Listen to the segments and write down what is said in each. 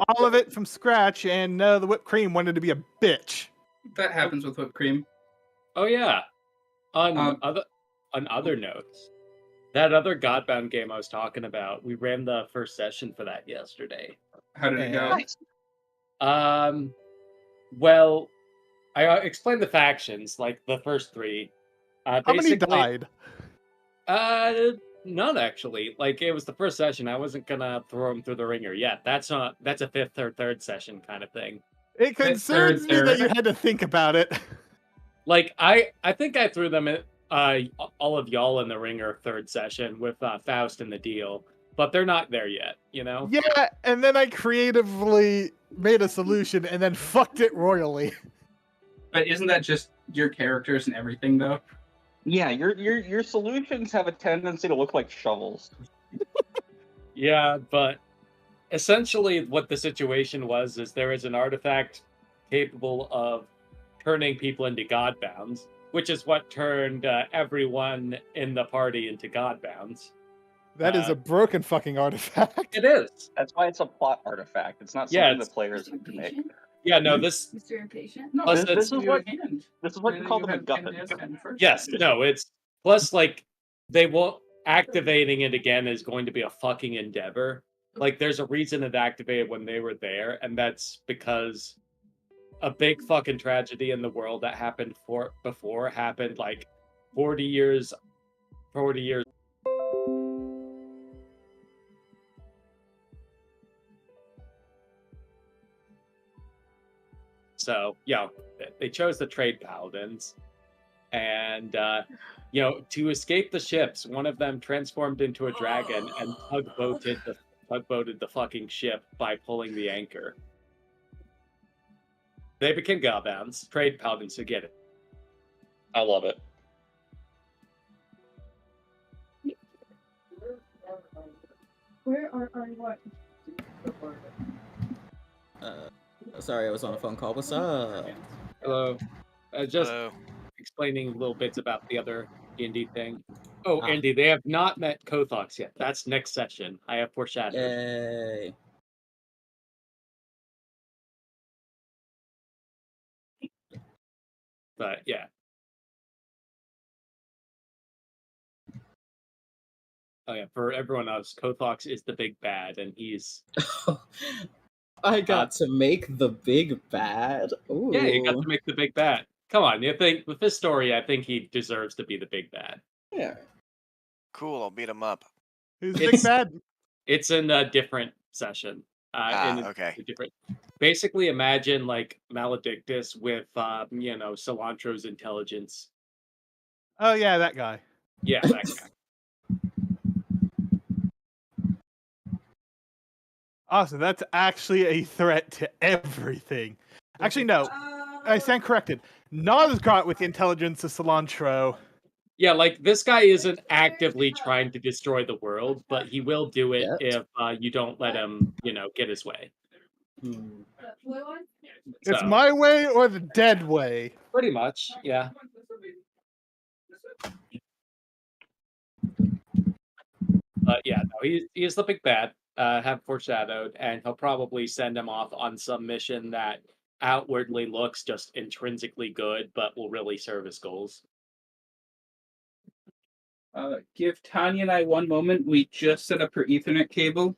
all of it from scratch, and the whipped cream wanted to be a bitch. That happens with whipped cream. Oh yeah. On Um, other notes, that other Godbound game I was talking about, we ran the first session for that yesterday. How did it go? Well, I explained the factions, like the first three. How many Basically, died? none actually. Like it was the first session. I wasn't gonna throw them through the ringer yet. That's a fifth or third session kind of thing. It concerns me that you had to think about it. Like I think I threw them at all of y'all in the ringer third session with Faust in the deal, but they're not there yet. You know? Yeah, and then I creatively made a solution and then fucked it royally. But isn't that just your characters and everything, though? Yeah, your solutions have a tendency to look like shovels. Yeah, but essentially what the situation was is there is an artifact capable of turning people into Godbounds, which is what turned everyone in the party into Godbounds. That is a broken fucking artifact. It is. That's why it's a plot artifact. It's not something the players have to make. Yeah, no, this... Mr. Impatient? No, Plus this is what hand. this is what you call the MacGuffin. Yes, no, it's... Plus, like, they won't... Activating it again is going to be a fucking endeavor. Like, there's a reason it activated when they were there, and that's because a big fucking tragedy in the world that happened before happened, like, 40 years... So, yeah, they chose the trade paladins, and to escape the ships, one of them transformed into a dragon and tugboated the fucking ship by pulling the anchor. They became Godbounds, trade paladins, so get it. I love it. Where are what? Sorry, I was on a phone call. What's up? Hello. Just explaining little bits about the other D&D thing. Oh, Andy, they have not met Kothox yet. That's next session. I have foreshadowed. Yay. But, yeah. Oh, yeah, for everyone else, Kothox is the big bad, and he's... I got to make the big bad? Ooh. Yeah, you got to make the big bad. Come on, you think with this story, I think he deserves to be the big bad. Yeah. Cool, I'll beat him up. Who's the big bad? It's in a different session. Okay. Basically, imagine like Maledictus with, Cilantro's intelligence. Oh yeah, that guy. Yeah, that guy. Awesome, that's actually a threat to everything. Actually, no. I stand corrected. Nosgard with the intelligence of Cilantro. Yeah, like, this guy isn't actively trying to destroy the world, but he will do it if you don't let him, get his way. It's my way or the dead way. Pretty much, yeah. But yeah, no, he is the big bad. Have foreshadowed, and he'll probably send him off on some mission that outwardly looks just intrinsically good, but will really serve his goals. Give Tanya and I one moment. We just set up her Ethernet cable,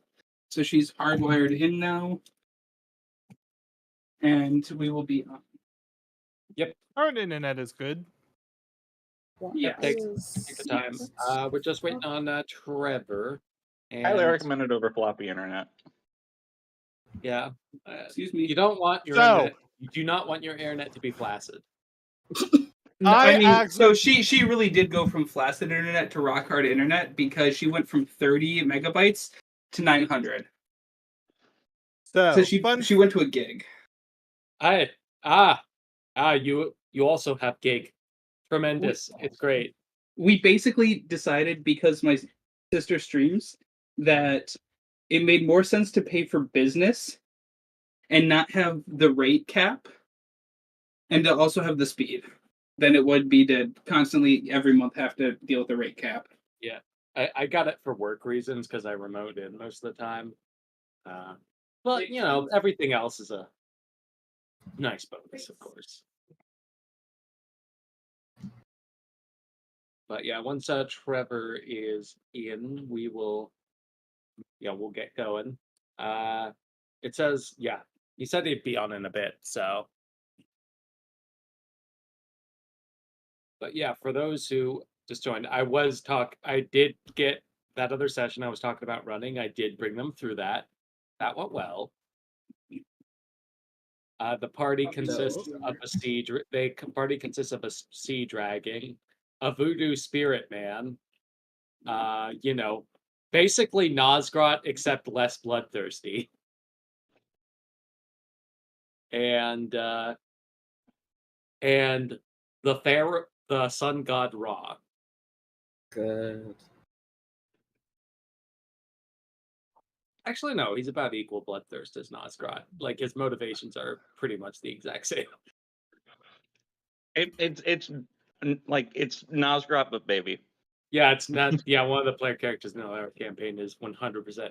so she's hardwired in now, and we will be on. Yep. Our internet is good. Yeah, take the time. We're just waiting on Trevor. And... Highly recommended over floppy internet. Yeah. Excuse me. You don't want your internet. You do not want your internet to be flaccid. No, so she really did go from flaccid internet to rock hard internet because she went from 30 megabytes to 900. So she went to a gig. You also have gig. Tremendous. It's great. We basically decided, because my sister streams, that it made more sense to pay for business and not have the rate cap, and to also have the speed, than it would be to constantly every month have to deal with the rate cap. Yeah, I got it for work reasons because I remote in most of the time. But everything else is a nice bonus, of course. But yeah, once Trevor is in, we'll get going. It says, he said he'd be on in a bit, so. But yeah, for those who just joined, I did get that other session I was talking about running. I did bring them through that. That went well. The party consists of a sea dragon, a voodoo spirit man, basically Nosgrot except less bloodthirsty. And the sun god Ra. Good. Actually, no, he's about equal bloodthirst as Nosgrot. Like his motivations are pretty much the exact same. It's Nosgrot, but baby. Yeah, it's not. Yeah, one of the player characters in our campaign is 100%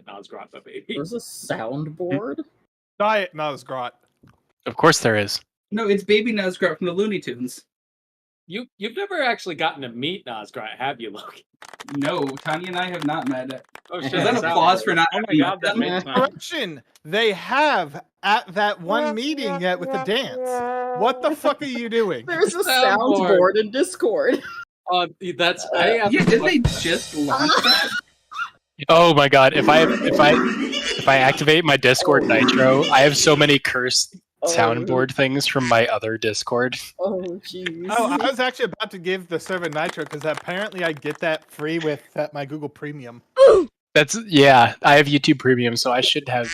Nosgrot, but baby. There's a soundboard? Diet Nosgrot. Of course there is. No, it's Baby Nosgrot from the Looney Tunes. You've never actually gotten to meet Nosgrot, have you, Loki? No, Tanya and I have not met it. Oh, Is that applause for not? Oh my god, that makes sense. Correction, they have at that one meeting yet with the dance. What the fuck are you doing? There's a Soundboard. soundboard in Discord. That's Yeah, didn't they just launch that? Oh my god! If I activate my Discord Nitro, I have so many cursed soundboard things from my other Discord. Oh jeez. Oh, I was actually about to give the server Nitro because apparently I get that free with my Google Premium. I have YouTube Premium, so I should have.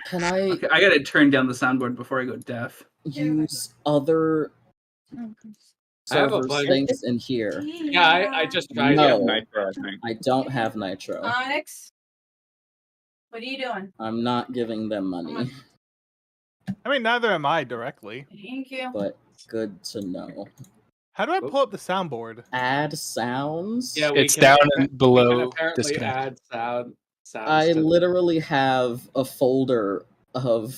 Can I Okay, I gotta turn down the soundboard before I go deaf. use other I have a server bunch. things in here? Yeah, I just tried No. it. Nitro, I think. I don't have Nitro. Onyx, what are you doing? I'm not giving them money, I mean, neither am I directly. Thank you. but good to know. How do I pull up the soundboard? Add sounds? Yeah, It's down and we can below apparently disconnect. add sounds I to literally have a folder of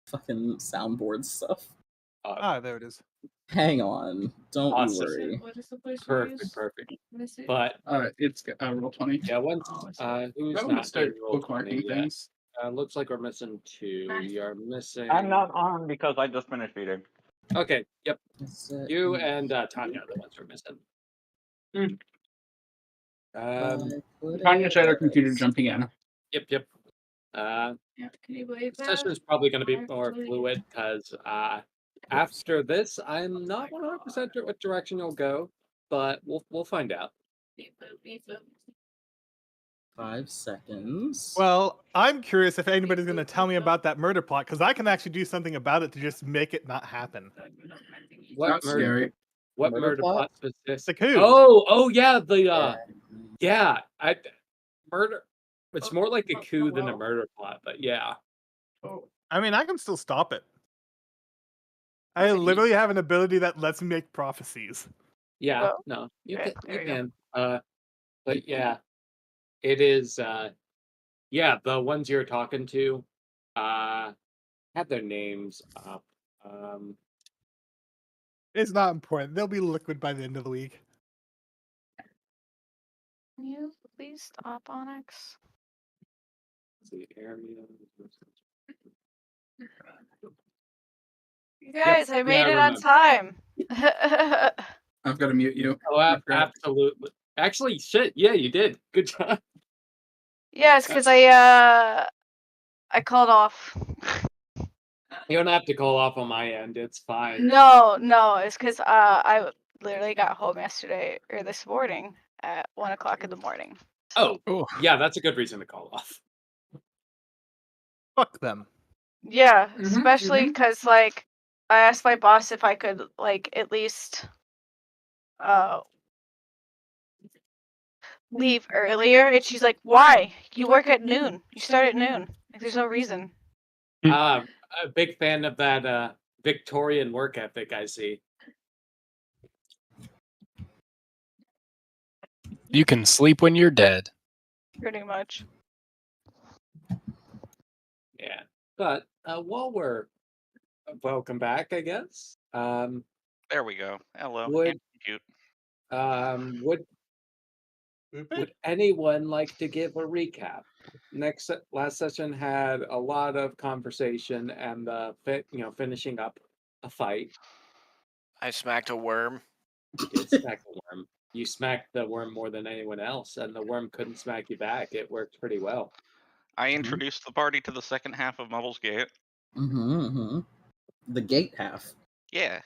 fucking soundboard stuff. Ah, there it is. Hang on. Don't Awesome. you worry. What is the place we use? perfect. Let me see. But It's roll 20. yeah, once Oh, who's I'm gonna not start doing roll 20 bookmarking yet? things. Looks like we're missing 2. Nice. You're missing. I'm not on because I just finished feeding. Okay. Yep. Is it- You and Tanya are the ones we're missing. I put Tanya it- tried our computer jumping in. Yep. Yeah, can you believe The that? session is probably going to be more Actually- fluid because after this, I'm not 100% sure what direction you'll go, but we'll find out. Beep, boop, beep, boop. 5 seconds. Well, I'm curious if anybody's going to tell me about that murder plot because I can actually do something about it to just make it not happen. What Not murder? scary. What Murder murder plot? plot It's specific? a coup. Oh yeah, murder. It's more like a coup than a murder plot, but yeah. I mean, I can still stop it. I literally have an ability that lets me make prophecies. Yeah, Well, no, you okay, can, there you you go. can. But yeah, it is. Yeah, the ones you're talking to, have their names up. It's not important. They'll be liquid by the end of the week. Can you please stop, Onyx? The area. You guys, I made I it on remember. time. I've got to mute you. Oh, absolutely. Actually, shit. Yeah, you did. Good job. Yeah, it's because I called off. You don't have to call off on my end. It's fine. No, it's because I literally got home yesterday or this morning at 1 o'clock in the morning. Oh, Oh, yeah, that's a good reason to call off. Fuck them. Yeah, Mhm, especially because like I asked my boss if I could like at least leave earlier, and she's like, "Why? You work at noon. You start at noon. Like, there's no reason." A big fan of that Victorian work ethic, I see. you can sleep when you're dead. Pretty much. Yeah. But while we're welcome back, I guess. There we go. Hello. Would Cute. would anyone like to give a recap? Last session had a lot of conversation and finishing up a fight. I smacked a worm. You did smack the worm. You smacked the worm more than anyone else, and the worm couldn't smack you back. It worked pretty well. I introduced the party to the second half of Mubble's Gate. The gate half. Yeah.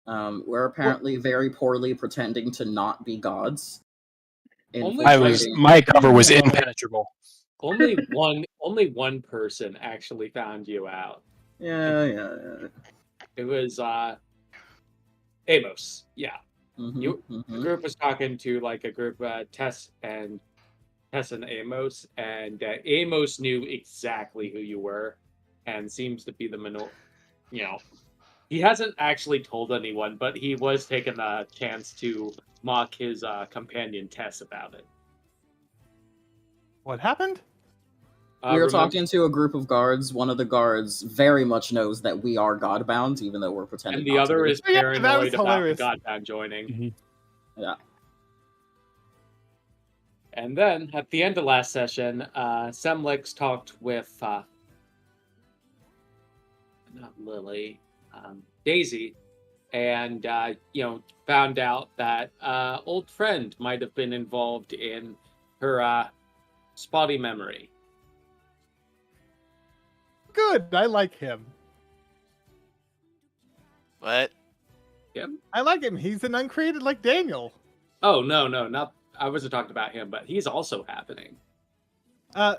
We're apparently very poorly pretending to not be gods. My cover was impenetrable. Only one person actually found you out. Yeah. It was Amos. Yeah. The group was talking to like a group Tess and Amos, and Amos knew exactly who you were, and seems to be the he hasn't actually told anyone, but he was taking the chance to mock his companion Tess about it. What happened? We were talking to a group of guards. One of the guards very much knows that we are Godbound, even though we're pretending. And the other is paranoid about the Godbound joining. Mm-hmm. Yeah. And then at the end of last session, Semlix talked with not Lily, Daisy, and found out that old friend might have been involved in her spotty memory. Good. I like him. What? Him? I like him. He's an uncreated like Daniel. Oh no, not. I wasn't talking about him, but he's also happening.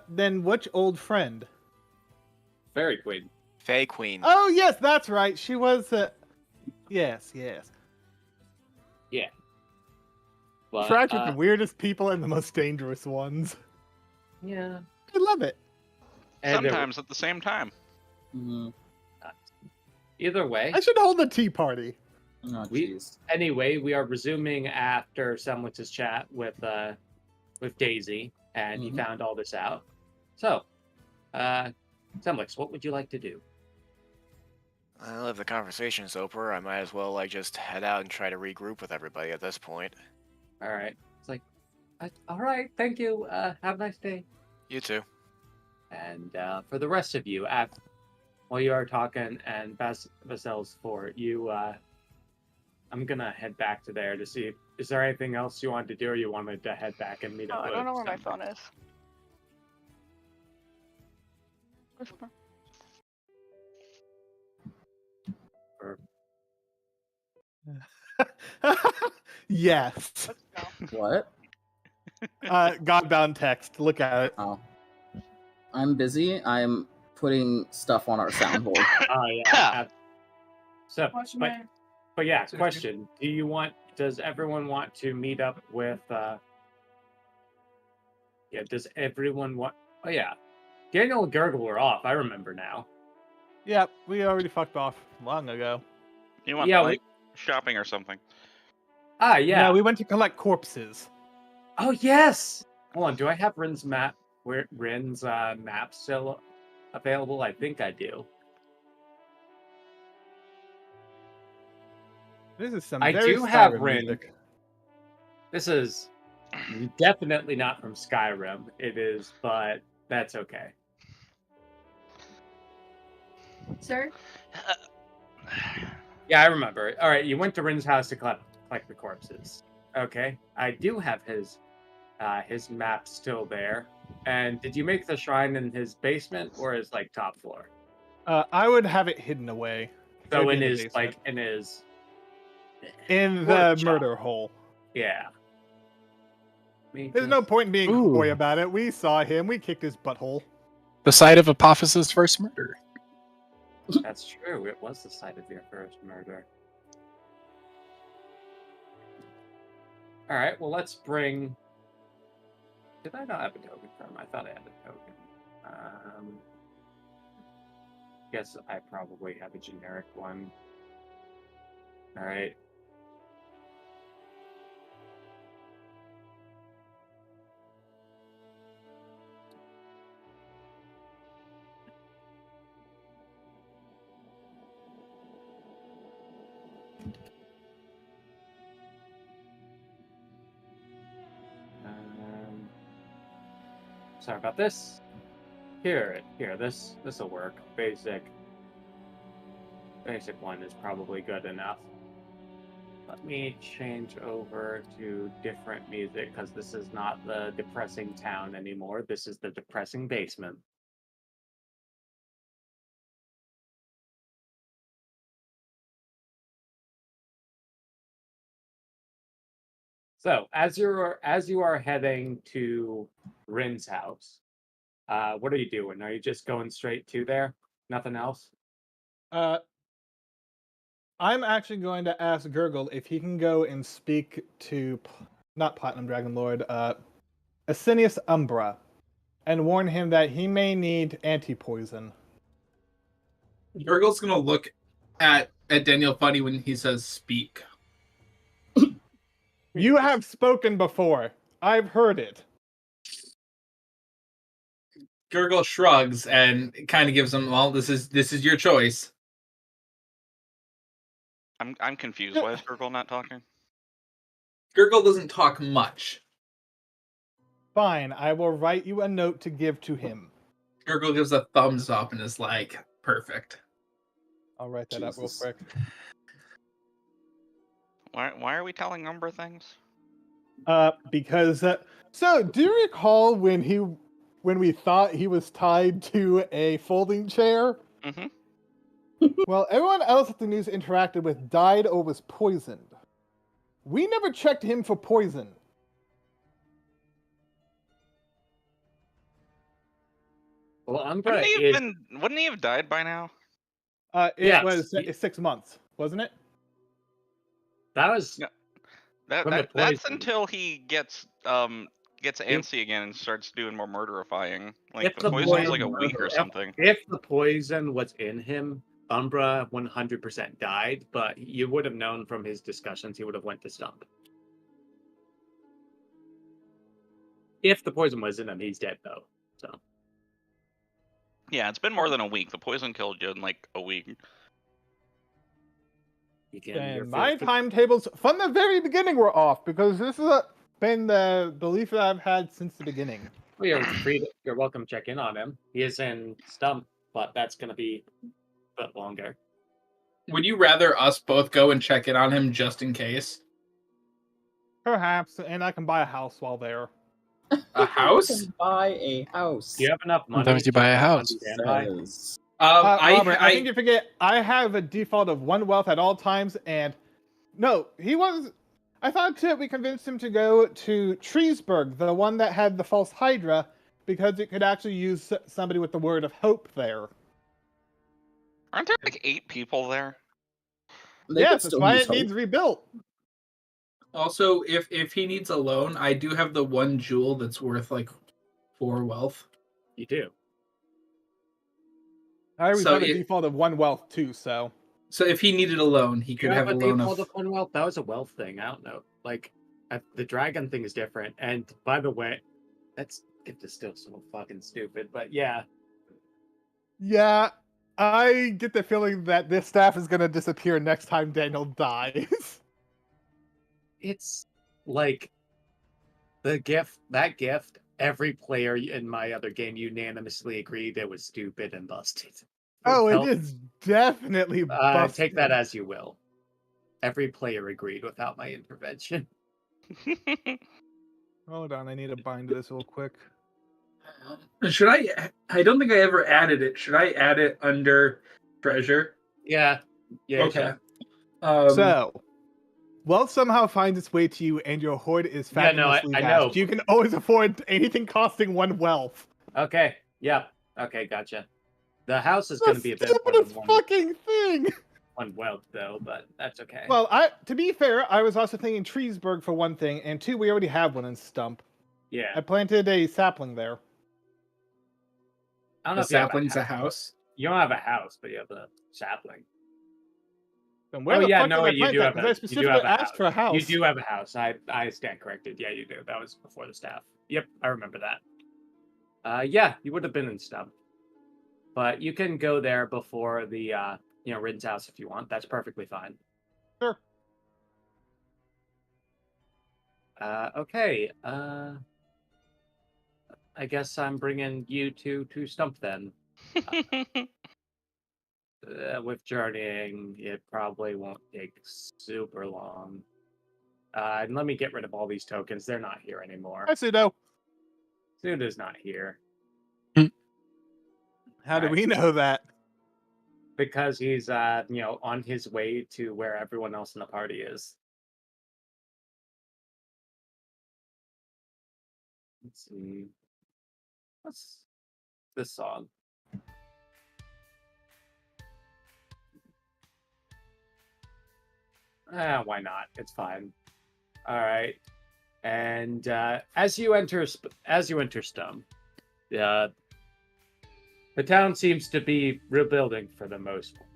Then which old friend? Fairy Queen. Fae Queen. Oh yes, that's right. She was. Yes. Yeah. But, Tracked with the weirdest people and the most dangerous ones. Yeah. I love it. Sometimes at the same time. Either way. I should hold a tea party. Oh, anyway, we are resuming after Semlix's chat with Daisy, and he found all this out. So, Semlix, what would you like to do? Well, if the conversation's over, I might as well just head out and try to regroup with everybody at this point. All right. It's like, all right, thank you. Have a nice day. You too. And for the rest of you, while you are talking and Vasil's for you, I'm gonna head back to there to see. Is there anything else you wanted to do, or you wanted to head back and meet up? I don't know where my phone is. Yes. What? Godbound text. Look at it. Oh. I'm busy. I'm putting stuff on our soundboard. Oh yeah. So, my... but yeah, question: Does everyone want to meet up with? Does everyone want? Oh yeah, Daniel and Gurgle were off. I remember now. Yeah, we already fucked off long ago. You went shopping or something? Ah, yeah. No, we went to collect corpses. Oh yes. Hold on. Do I have Rin's map? Where Rin's map still available? I think I do. This is some. I very do have Skyrim Rin. music. This is definitely not from Skyrim. It is, but that's okay. Sir? Yeah, I remember. All right, you went to Rin's house to collect the corpses. Okay, I do have his map still there. And did you make the shrine in his basement or his top floor? I would have it hidden away. So in the his basement. in the murder hole. Yeah. There's no point in being coy about it. We saw him. We kicked his butthole. The site of Apophysis' first murder. That's true. It was the site of your first murder. All right. Well, let's bring. Did I not have a token for him? I thought I had a token. Guess I probably have a generic one. All right. Sorry about this. Here, this will work. Basic one is probably good enough. Let me change over to different music because this is not the depressing town anymore. This is the depressing basement. So as you are heading to Rin's house, what are you doing? Are you just going straight to there? Nothing else? I'm actually going to ask Gurgle if he can go and speak to, not Platinum Dragon Lord, Asinius Umbra, and warn him that he may need anti-poison. Gurgle's gonna look at Daniel funny when he says speak. You have spoken before. I've heard it. Gurgle shrugs and kind of gives him, well, this is your choice. I'm confused. Why is Gurgle not talking? Gurgle doesn't talk much. Fine, I will write you a note to give to him. Gurgle gives a thumbs up and is like, perfect. I'll write that up real quick. Why are we telling Umbra things? Because so do you recall when we thought he was tied to a folding chair? Mm-hmm. Well, everyone else that the news interacted with died or was poisoned. We never checked him for poison. Well, Umbra Wouldn't he have died by now? It was 6 months, wasn't it? That was That's until he gets antsy again and starts doing more murderifying. Like the poison was like a week or something. If the poison was in him, Umbra 100% died, but you would have known from his discussions he would have went to stump. If the poison was in him, he's dead though. So. Yeah, it's been more than a week. The poison killed you in like a week. And my timetables from the very beginning were off because this has been the belief that I've had since the beginning. Well, you're welcome to check in on him. He is in stump, but that's going to be a bit longer. Would you rather us both go and check in on him just in case? Perhaps, and I can buy a house while there. A house? Buy a house. Do you have enough money? Sometimes you buy a house. Robert, I think you forget, I have a default of 1 wealth at all times, and no, I thought we convinced him to go to Treesburg, the one that had the false Hydra, because it could actually use somebody with the word of hope there. Aren't there like 8 people there? Yes, that's why it needs rebuilt. Also, if he needs a loan, I do have the 1 jewel that's worth like 4 wealth. You do. I always have a default of 1 wealth too, so. So if he needed a loan, he could have a loan of 1 wealth. That was a wealth thing. I don't know. Like the dragon thing is different. And by the way, that's still so fucking stupid. But yeah. Yeah, I get the feeling that this staff is gonna disappear next time Daniel dies. It's like that gift, every player in my other game unanimously agreed it was stupid and busted. Oh, it is definitely busted. Take that as you will. Every player agreed without my intervention. Hold on, I need to bind this real quick. Should I don't think I ever added it. Should I add it under treasure? Yeah. Okay. So, wealth somehow finds its way to you, and your hoard is fabulously I vast. know. You can always afford anything costing 1 wealth. Okay. Yeah. Okay. Gotcha. The house is going to be a bit more than fucking thing. 1 wealth though, but that's okay. Well, to be fair, I was also thinking Treesburg for 1 thing, and 2, we already have one in Stump. Yeah. I planted a sapling there. I don't know the sapling's a house. You don't have a house, but you have a sapling. Then where the fuck did I you plant do that? have Because I specifically asked for a house. You do have a house. I stand corrected. Yeah, you do. That was before the staff. Yep, I remember that. Yeah, you would have been in Stump. But you can go there before the Rin's house if you want. That's perfectly fine. Sure. Okay. I guess I'm bringing you to Stump then. With journeying, it probably won't take super long. And let me get rid of all these tokens. They're not here anymore. Hi, Pseudo. Pseudo's not here. How do we know that? Because he's, on his way to where everyone else in the party is. Let's see. What's this song? Why not? It's fine. All right. And as you enter Stump, the town seems to be rebuilding for the most part.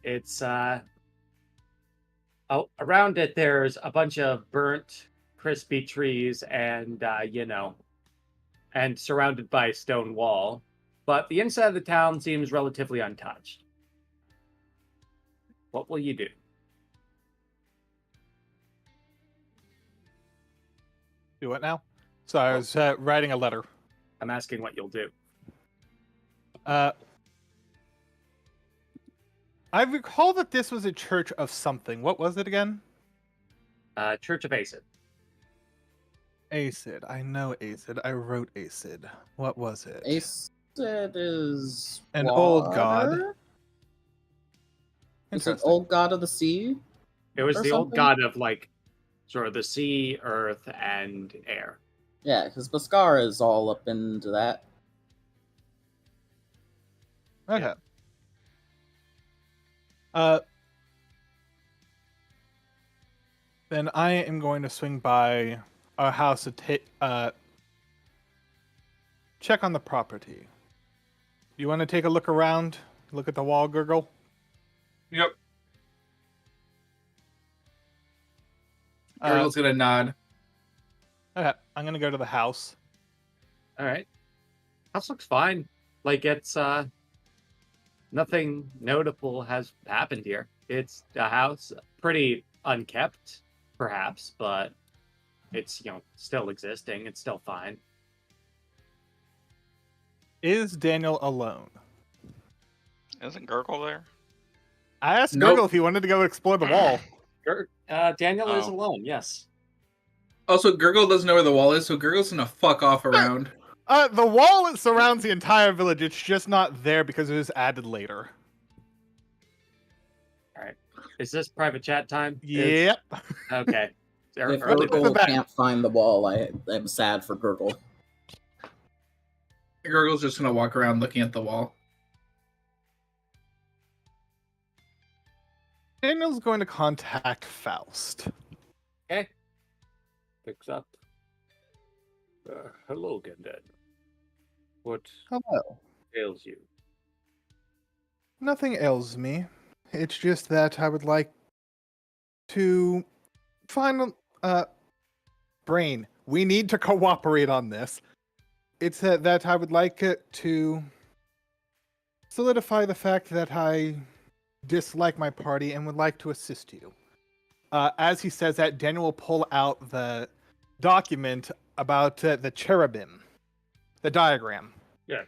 It's around it. There's a bunch of burnt, crispy trees, and and surrounded by a stone wall. But the inside of the town seems relatively untouched. What will you do? Do what now? So I was writing a letter. I'm asking what you'll do. I recall that this was a church of something. What was it again? Church of Acid. Acid. I know Acid. I wrote Acid. What was it? Acid is an water? old god. It's an old god of the sea. It was the old something? god of sort of the sea, earth, and air. Yeah, because Bhaskara is all up into that. Okay. Then I am going to swing by our house to check on the property. You want to take a look around? Look at the wall, Gurgle? Yep. Gurgle's gonna nod. Okay, I'm gonna go to the house. All right. House looks fine. It's nothing notable has happened here. It's a house, pretty unkept, perhaps, but it's still existing. It's still fine. Is Daniel alone? Isn't Gurgle there? I asked Gurgle if he wanted to go explore the wall. Daniel is alone, yes. Also, Gurgle doesn't know where the wall is, so Gurgle's gonna fuck off around. The wall surrounds the entire village. It's just not there because it was added later. All right. Is this private chat time? Yep. Okay. If Gurgle can't find the wall, I am sad for Gurgle. Gurgle's just gonna walk around looking at the wall. Daniel's going to contact Faust. Okay. Picks up. Hello, Gandad. What ails you? Nothing ails me. It's just that I would like to find Brain. We need to cooperate on this. It's that I would like to solidify the fact that I dislike my party and would like to assist you. As he says that, Daniel will pull out the document about the cherubim, the diagram. Yeah,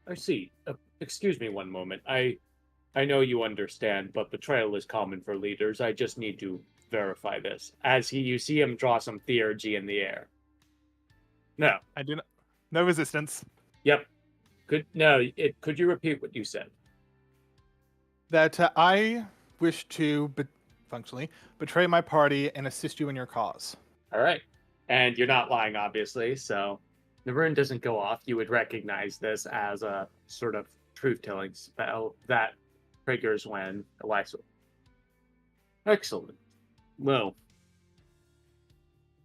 I see. Excuse me one moment. I know you understand, but betrayal is common for leaders. I just need to verify this. You see him draw some theurgy in the air. No, I do not. No resistance. Yep. Could you repeat what you said? That I wish to functionally betray my party and assist you in your cause. All right. And you're not lying, obviously, so the rune doesn't go off. You would recognize this as a sort of truth-telling spell that triggers when Elisa. Excellent. Well,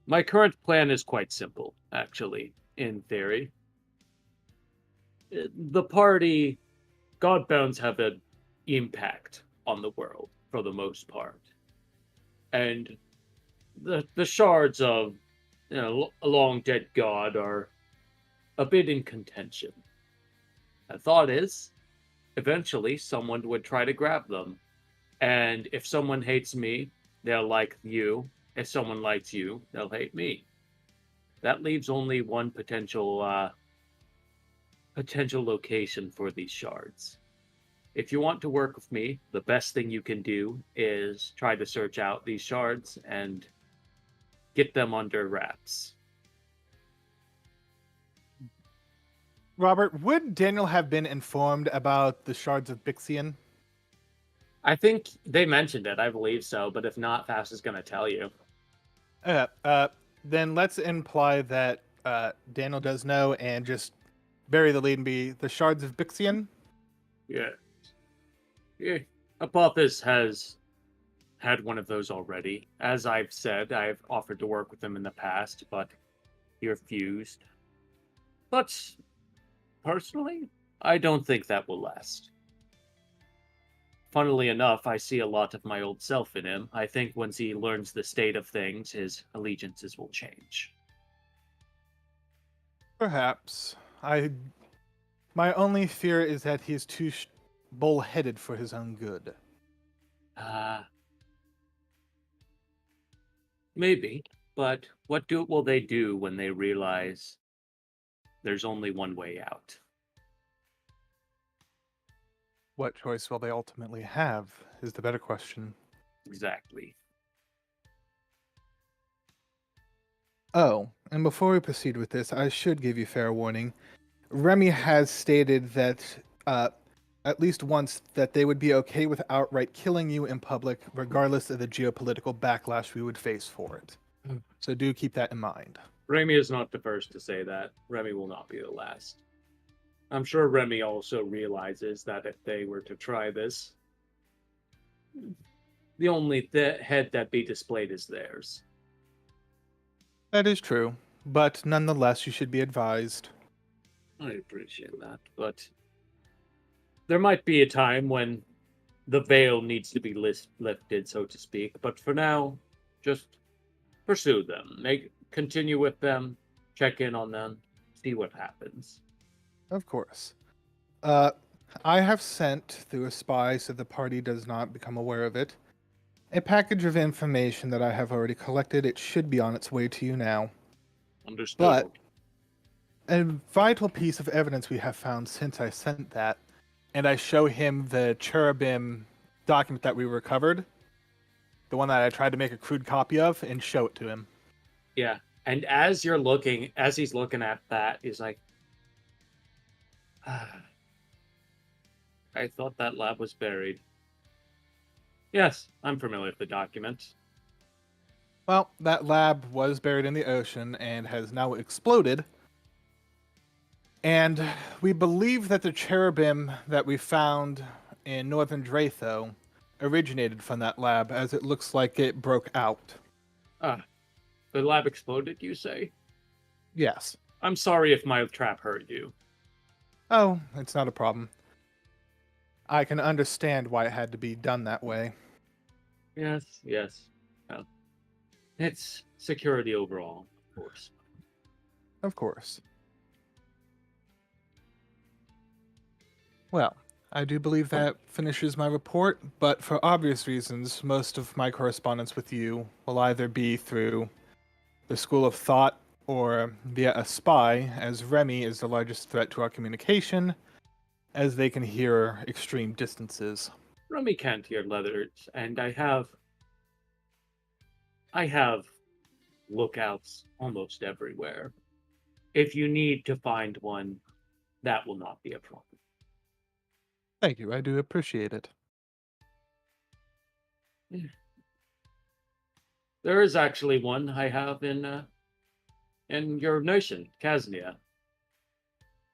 my current plan is quite simple, actually, in theory. The party, Godbounds have an impact on the world, for the most part. And the shards of a long-dead god are a bit in contention. The thought is, eventually someone would try to grab them. And if someone hates me, they'll like you. If someone likes you, they'll hate me. that leaves only one potential location for these shards. If you want to work with me, the best thing you can do is try to search out these shards and get them under wraps. Robert, would Daniel have been informed about the shards of Bixian? I think they mentioned it, I believe so, but if not, Fast is going to tell you. Then let's imply that Daniel does know and just bury the lead and be the shards of Bixian. Yeah. Apophis has had one of those already. As I've said, I've offered to work with him in the past, but he refused. But personally, I don't think that will last. Funnily enough, I see a lot of my old self in him. I think once he learns the state of things, his allegiances will change. Perhaps. My only fear is that he's too bull-headed for his own good. Maybe, but what will they do when they realize there's only one way out? What choice will they ultimately have is the better question. Exactly. Oh, and before we proceed with this, I should give you fair warning. Remy has stated that, at least once, that they would be okay with outright killing you in public, regardless of the geopolitical backlash we would face for it. So do keep that in mind. Remy is not the first to say that. Remy will not be the last. I'm sure Remy also realizes that if they were to try this, the only head that be displayed is theirs. That is true, but nonetheless, you should be advised. I appreciate that, but there might be a time when the veil needs to be lifted, so to speak. But for now, just pursue them. Continue with them, check in on them, see what happens. Of course. I have sent, through a spy so the party does not become aware of it, a package of information that I have already collected. It should be on its way to you now. Understood. But a vital piece of evidence we have found since I sent that, and I show him the cherubim document that we recovered, the one that I tried to make a crude copy of, and show it to him. Yeah, and as he's looking at that, he's like, I thought that lab was buried. Yes, I'm familiar with the document. Well, that lab was buried in the ocean and has now exploded. And we believe that the cherubim that we found in northern Dratho originated from that lab, as it looks like it broke out. The lab exploded, you say? Yes. I'm sorry if my trap hurt you. Oh, it's not a problem. I can understand why it had to be done that way. Yes. Well, it's security overall, of course. Of course. Well, I do believe that finishes my report, but for obvious reasons, most of my correspondence with you will either be through the School of Thought or via a spy, as Remy is the largest threat to our communication, as they can hear extreme distances. Remy can't hear leathers, and I have lookouts almost everywhere. If you need to find one, that will not be a problem. Thank you, I do appreciate it. There is actually one I have in your nation, Kaznia.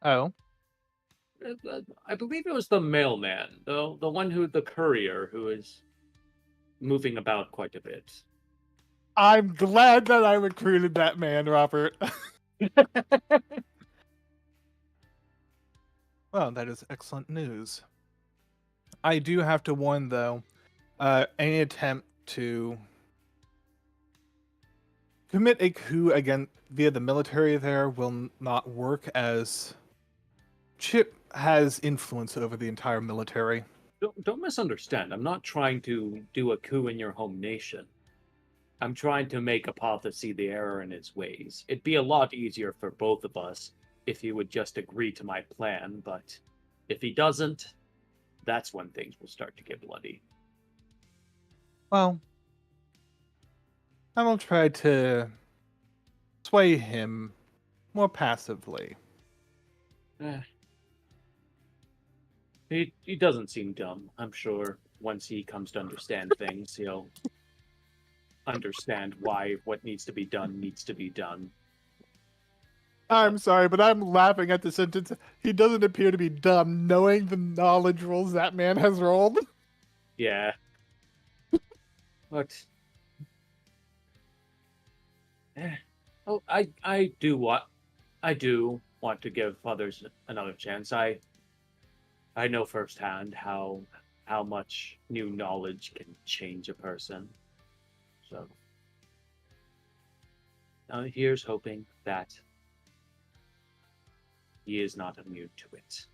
Oh? I believe it was the mailman, the the courier who is moving about quite a bit. I'm glad that I recruited that man, Robert. Well, that is excellent news. I do have to warn, though, any attempt to commit a coup again via the military there will not work, as Chip has influence over the entire military. Don't misunderstand. I'm not trying to do a coup in your home nation. I'm trying to make Apatha see the error in his ways. It'd be a lot easier for both of us if he would just agree to my plan, but if he doesn't, that's when things will start to get bloody. Well, I will try to sway him more passively. He doesn't seem dumb. I'm sure once he comes to understand things, he'll understand why what needs to be done. I'm sorry, but I'm laughing at the sentence. He doesn't appear to be dumb, knowing the knowledge rolls that man has rolled. Yeah. But oh, I do want to give others another chance. I know firsthand how much new knowledge can change a person. So here's hoping that he is not immune to it.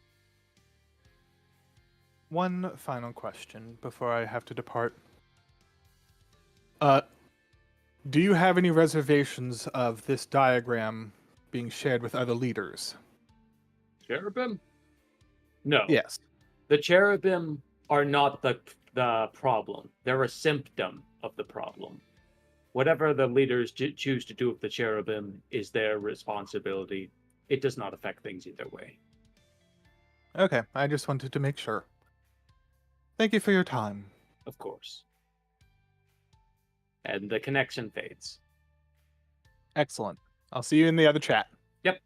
One final question before I have to depart. Do you have any reservations of this diagram being shared with other leaders? Cherubim? No. Yes. The cherubim are not the problem. They're a symptom of the problem. Whatever the leaders choose to do with the cherubim is their responsibility. It does not affect things either way. Okay, I just wanted to make sure. Thank you for your time. Of course. And the connection fades. Excellent. I'll see you in the other chat. Yep.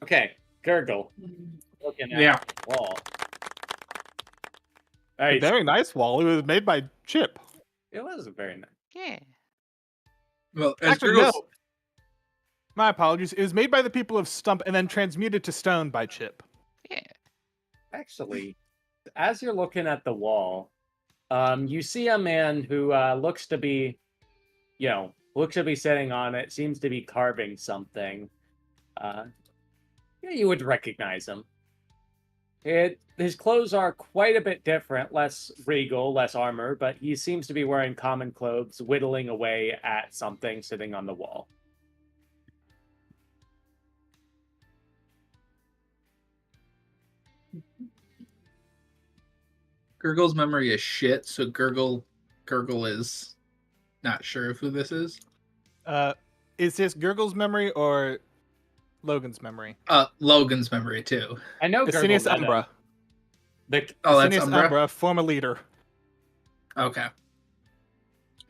Okay, Gurgle. Looking at the wall. A very nice wall. It was made by Chip. It was very nice. Yeah. Well, as Actually, Gurgle's... no. My apologies. It was made by the people of Stump and then transmuted to stone by Chip. Yeah. Actually, as you're looking at the wall, you see a man who looks to be sitting on it, seems to be carving something. You would recognize him. His clothes are quite a bit different, less regal, less armor, but he seems to be wearing common clothes, whittling away at something sitting on the wall. Gurgle's memory is shit, so Gurgle is not sure of who this is. Is this Gurgle's memory or Logan's memory? Logan's memory too. I know Asinius Umbra. That's Asinius Umbra? Umbra, former leader. Okay.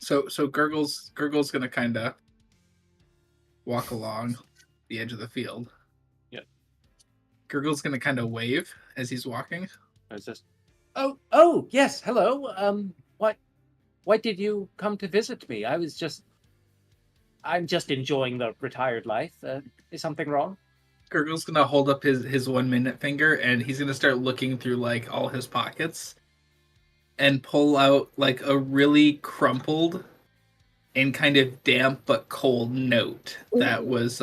So Gurgle's gonna kind of walk along the edge of the field. Yep. Gurgle's gonna kind of wave as he's walking. It's just, oh, yes, hello. Why did you come to visit me? I'm just enjoying the retired life. Is something wrong? Gurgle's gonna hold up his 1 minute finger and he's gonna start looking through like all his pockets and pull out like a really crumpled and kind of damp but cold note that was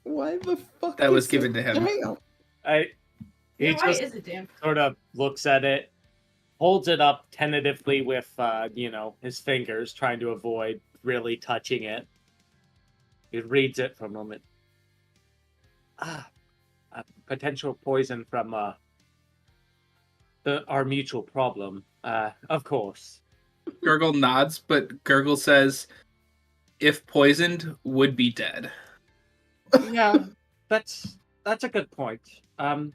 why the fuck that was given to him. He why just is it damp? sort of looks at it, holds it up tentatively with his fingers, trying to avoid really touching it. He reads it for a moment. A potential poison from our mutual problem. Of course. Gurgle nods, but Gurgle says, if poisoned, would be dead. Yeah, that's a good point. I'm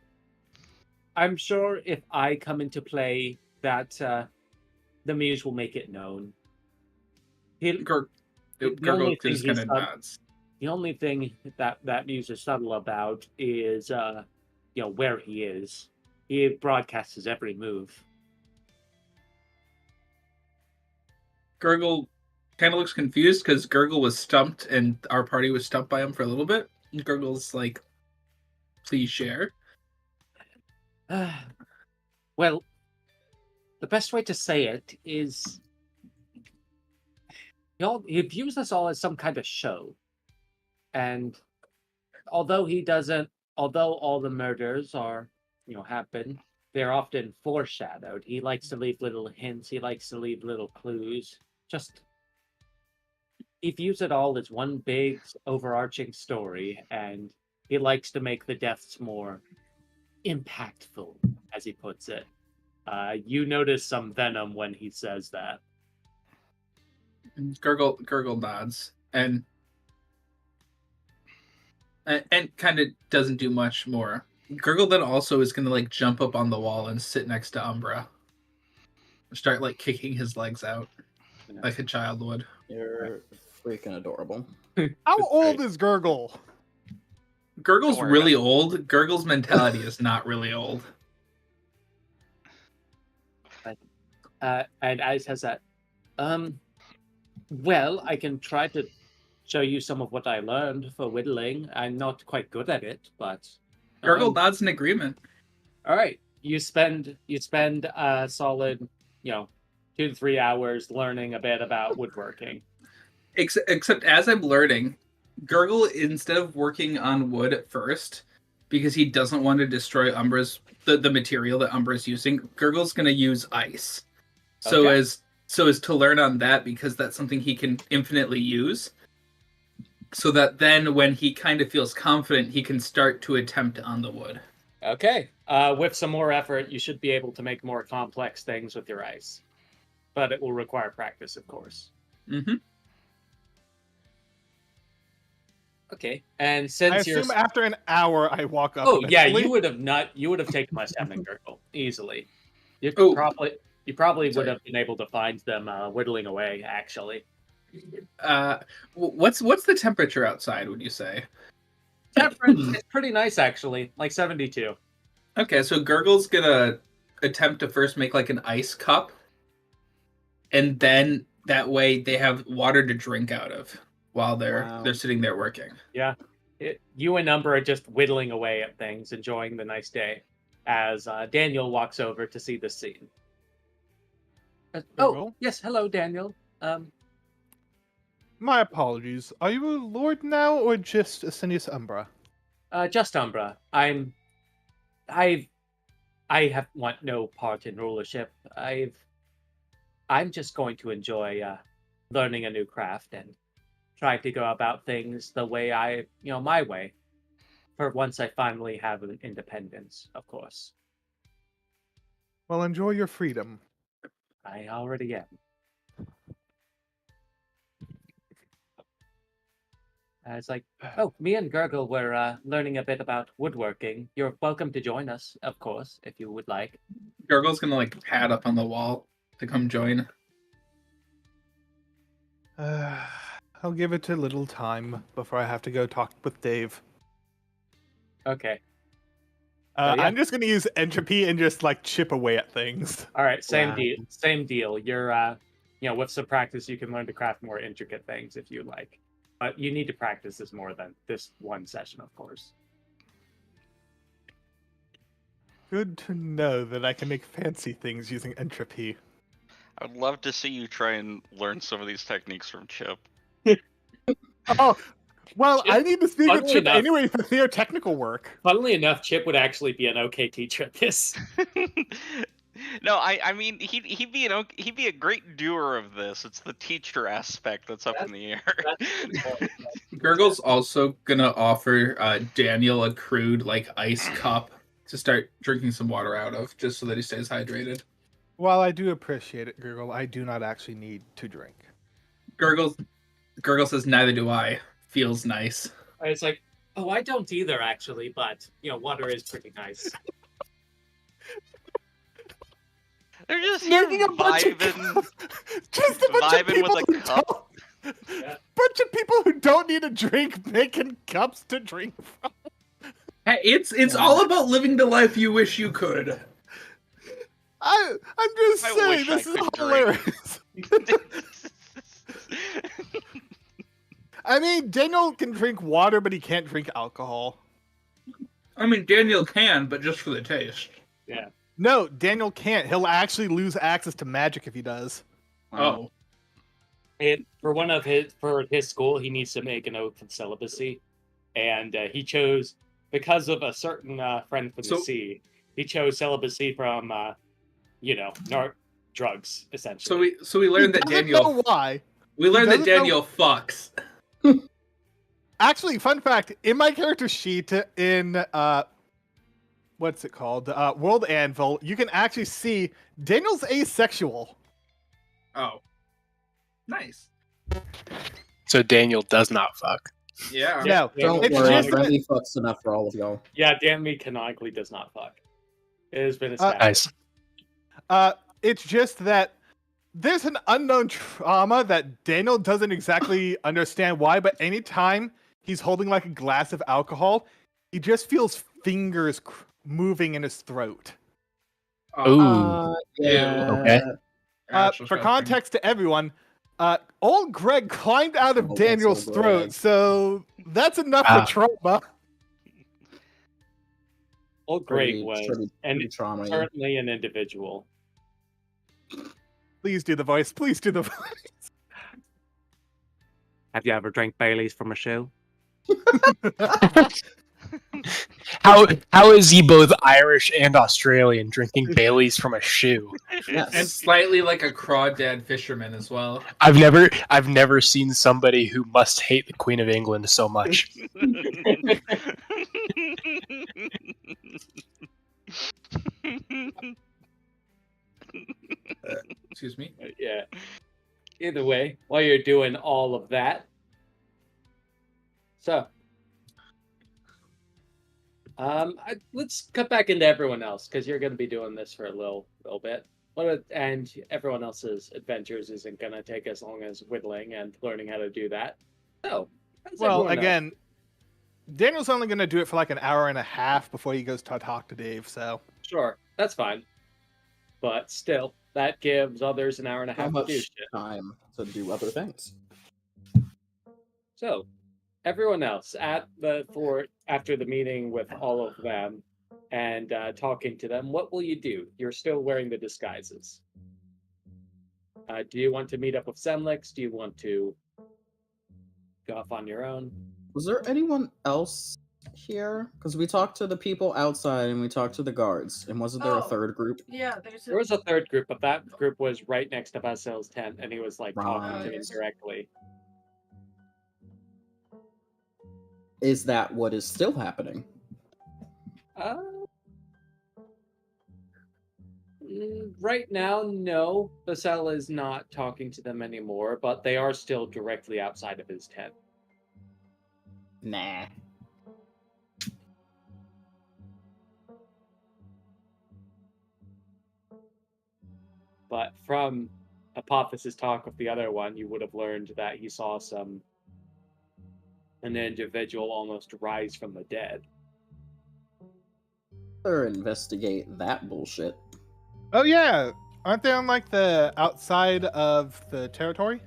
sure if I come into play that the muse will make it known. Gurgle just kind of nods. The only thing that muse is subtle about is where he is. He broadcasts his every move. Gurgle kind of looks confused because Gurgle was stumped and our party was stumped by him for a little bit. And Gurgle's like, please share. Well, the best way to say it is he views us all as some kind of show. And although all the murders are, happen, they're often foreshadowed. He likes to leave little hints. He likes to leave little clues. He views it all as one big overarching story, and he likes to make the deaths more impactful, as he puts it. You notice some venom when he says that. Gurgle nods and kind of doesn't do much more. Gurgle then also is gonna like jump up on the wall and sit next to Umbra. Start like kicking his legs out like a child would. You're freaking adorable. How old is Gurgle? Gurgle's really old. Gurgle's mentality is not really old. And Ice has that. Well, I can try to show you some of what I learned for whittling. I'm not quite good at it, but Gurgle nods in agreement. All right, you spend a solid, 2 to 3 hours learning a bit about woodworking. Except as I'm learning, Gurgle, instead of working on wood at first, because he doesn't want to destroy Umbra's the material that Umbra's using, Gurgle's going to use ice. So as to learn on that, because that's something he can infinitely use. So that then when he kind of feels confident, he can start to attempt on the wood. Okay. With some more effort, you should be able to make more complex things with your ice. But it will require practice, of course. Mm-hmm. Okay. And since I assume after an hour I walk up. Oh yeah, eventually. you would have taken my salmon Gurgle easily. You probably would have been able to find them whittling away, actually. What's the temperature outside, would you say? It's pretty nice, actually, like 72. Okay, so Gurgle's gonna attempt to first make like an ice cup, and then that way they have water to drink out of while they're sitting there working. Yeah, you and Umber are just whittling away at things, enjoying the nice day, as Daniel walks over to see the scene. Yes, hello, Daniel. My apologies. Are you a lord now, or just Asinius Umbra? Just Umbra. I want no part in rulership. I'm just going to enjoy learning a new craft and trying to go about things the way my way. For once I finally have an independence, of course. Well, enjoy your freedom. I already am. It's like, me and Gurgle were learning a bit about woodworking. You're welcome to join us, of course, if you would like. Gurgle's gonna like pad up on the wall to come join. I'll give it a little time before I have to go talk with Dave. Okay. I'm just gonna use entropy and just like chip away at things. All right, same deal. You're, with some practice, you can learn to craft more intricate things if you like. But you need to practice this more than this one session, of course. Good to know that I can make fancy things using entropy. I would love to see you try and learn some of these techniques from Chip. Oh, well, Chip, I need to speak with Chip enough, anyway for theotechnical work. Funnily enough, Chip would actually be an okay teacher at this. No, I mean he'd be a great doer of this. It's the teacher aspect that's up in the air. Gurgle's also gonna offer Daniel a crude like ice cup to start drinking some water out of, just so that he stays hydrated. While I do appreciate it, Gurgle, I do not actually need to drink. Gurgle says, "Neither do I." Feels nice. It's like, I don't either, actually, but water is pretty nice. They're just making a bunch of just a bunch of people with a cup. Bunch of people who don't need a drink making cups to drink from. Hey, it's all about living the life you wish you could. I'm just saying, this is hilarious. I mean, Daniel can drink water, but he can't drink alcohol. I mean, Daniel can, but just for the taste. Yeah. No, Daniel can't. He'll actually lose access to magic if he does. Oh. For his school, he needs to make an oath of celibacy, and he chose, because of a certain friend from the sea, He chose celibacy from, drugs essentially. So we learned that doesn't Daniel. know why. We learned that doesn't know- Daniel fucks. Actually, fun fact: in my character sheet in what's it called? World Anvil, you can actually see Daniel's asexual. Oh, nice. So Daniel does not fuck. Yeah. No, Don't it's worry, just that- Brandy fucks enough for all of y'all. Yeah, Danny canonically does not fuck. It has been established. Nice. It's just that there's an unknown trauma that Daniel doesn't exactly understand why, but anytime he's holding like a glass of alcohol, he just feels fingers moving in his throat. Ooh. Yeah. Okay. For context to everyone, old Greg climbed out of Oh, Daniel's that's so throat, Greg. so that's enough Ah. for trauma. Old Greg Pretty- was, pretty- and pretty trauma, yeah. certainly an individual. Please do the voice. Please do the voice. Have you ever drank Bailey's from a shoe? How is he both Irish and Australian drinking Baileys from a shoe? And slightly like a crawdad fisherman as well. I've never seen somebody who must hate the Queen of England so much. Excuse me. Yeah. Either way, while you're doing all of that, so let's cut back into everyone else because you're going to be doing this for a little bit. And everyone else's adventures isn't going to take as long as whittling and learning how to do that. So, Well, again, Daniel's only going to do it for like an hour and a half before he goes to talk to Dave, so. Sure, that's fine. But still, that gives others an hour and a How half to do much shit. time to do other things? So, everyone else after the meeting with all of them and talking to them, what will you do? You're still wearing the disguises. Do you want to meet up with Semlix? Do you want to go off on your own? Was there anyone else here? Because we talked to the people outside and we talked to the guards. And wasn't there a third group? Yeah, There was a third group, but that group was right next to Basil's tent, and he was like talking to them Right. directly. Is that what is still happening? Right now, no. Basil is not talking to them anymore, but they are still directly outside of his tent. Nah. But from Apophis' talk with the other one, you would have learned that he saw an individual almost rise from the dead. Or investigate that bullshit. Oh, yeah. Aren't they on like the outside of the territory?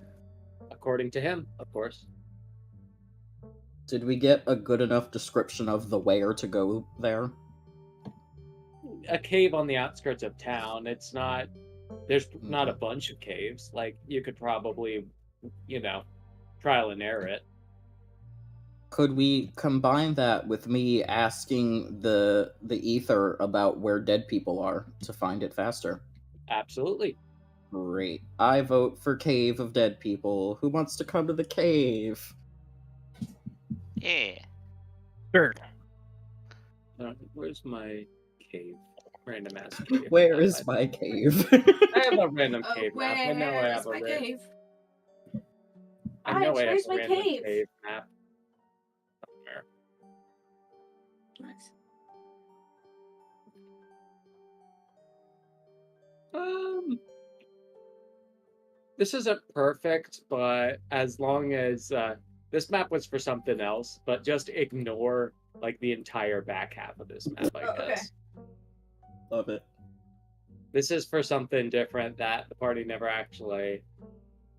According to him, of course. Did we get a good enough description of the where to go there? A cave on the outskirts of town. It's not. There's not a bunch of caves. Like, you could probably, trial and error it. Could we combine that with me asking the ether about where dead people are to find it faster? Absolutely. Great. I vote for Cave of Dead People. Who wants to come to the cave? Yeah. Sure. Where's my cave? Random ass cave. Where is my cave? I have a random cave map. I know I Where's have a my cave? I know I have Where's a my random cave? cave map. Somewhere. Nice. This isn't perfect, but as long as this map was for something else, but just ignore like the entire back half of this map, I guess. Love it. This is for something different that the party never actually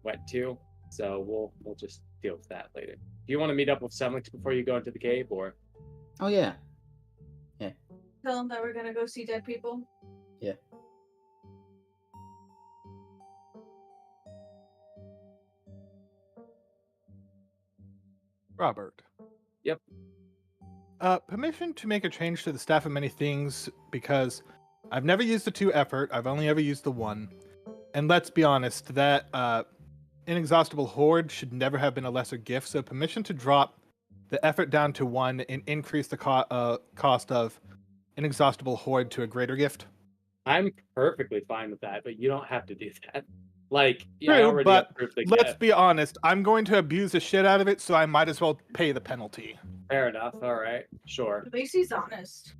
went to, so we'll just deal with that later. Do you want to meet up with Semlix before you go into the cave, or? Oh yeah. Tell them that we're gonna go see dead people. Yeah. Robert. Yep. Permission to make a change to the staff of many things, because I've never used the 2 effort. I've only ever used the 1. And let's be honest, that inexhaustible horde should never have been a lesser gift. So permission to drop the effort down to 1 and increase the cost of inexhaustible horde to a greater gift. I'm perfectly fine with that, but you don't have to do that. Like, True, I already but approved the let's gift. be honest. I'm going to abuse the shit out of it, so I might as well pay the penalty. Fair enough. All right, sure. At least he's honest.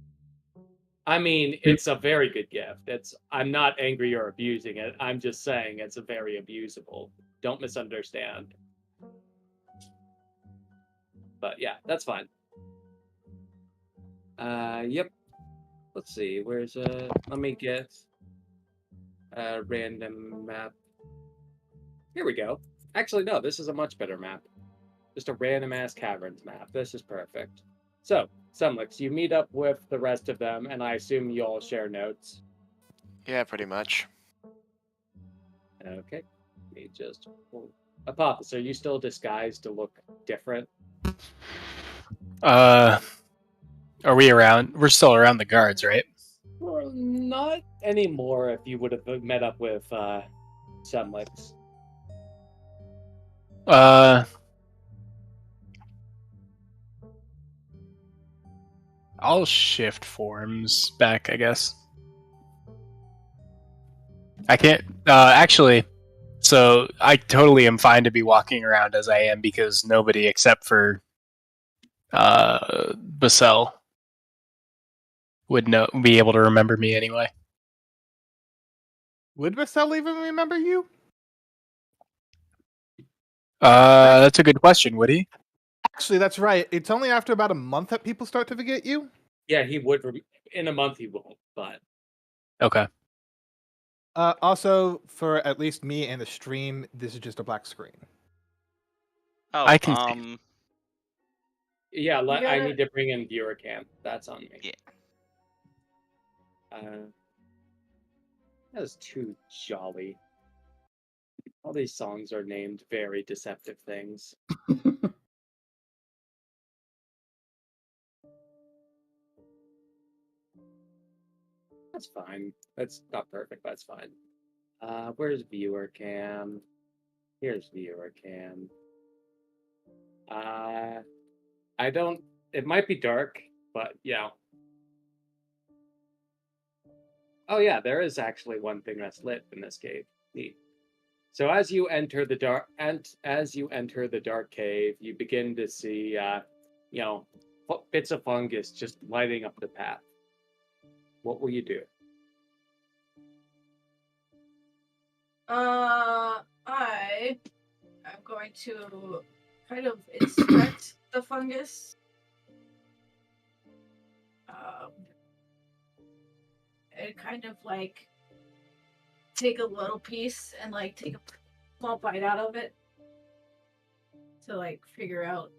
I mean, it's a very good gift. I'm not angry or abusing it. I'm just saying it's a very abusable. Don't misunderstand. But yeah, that's fine. Yep. Let's see. Where's let me get a random map. Here we go. Actually, no, this is a much better map. Just a random ass caverns map. This is perfect. So, Sunlix, you meet up with the rest of them, and I assume you all share notes. Yeah, pretty much. Okay. Let me just... Apophis, are you still disguised to look different? Are we around? We're still around the guards, right? Well, not anymore if you would have met up with Sunlix. I'll shift forms back, I guess. I can't actually, so I totally am fine to be walking around as I am because nobody except for Basel would be able to remember me anyway. Would Basel even remember you? That's a good question, would he? Actually, that's right. It's only after about a month that people start to forget you. Yeah, he would. In a month, he won't, but... Okay. Also, for at least me and the stream, this is just a black screen. Oh, I can Yeah, I need to bring in viewer cam. That's on me. Yeah. That is too jolly. All these songs are named very deceptive things. That's fine. That's not perfect, but that's fine. Where's viewer cam? Here's viewer cam. I don't... It might be dark, but yeah. Oh yeah, there is actually one thing that's lit in this cave. Neat. So as you enter the dark cave, you begin to see, bits of fungus just lighting up the path. What will you do? I am going to kind of inspect the fungus. And kind of like take a little piece and like take a small bite out of it to like figure out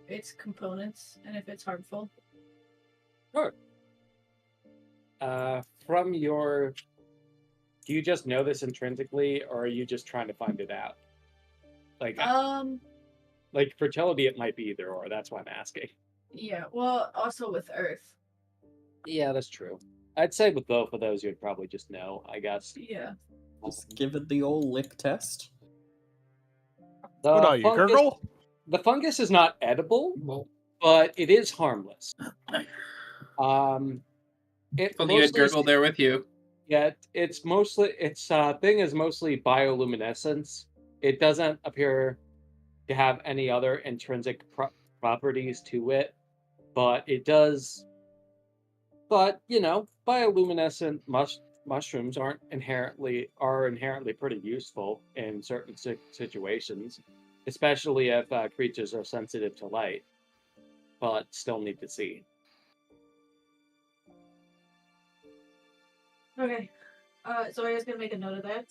its components and if it's harmful. Sure. Do you just know this intrinsically, or are you just trying to find it out? Like fertility, it might be either or. That's why I'm asking. Yeah. Well, also with Earth. Yeah, that's true. I'd say with both of those, you'd probably just know, I guess. Yeah. Just give it the old lick test. What are you, Gurgle? The fungus is not edible, but it is harmless. Only you had Gurgle there with you. Yeah, its thing is mostly bioluminescence. It doesn't appear to have any other intrinsic properties to it, but it does. But bioluminescent mushrooms are inherently pretty useful in certain situations, especially if creatures are sensitive to light. But still need to see. Okay. So I was gonna make a note of that.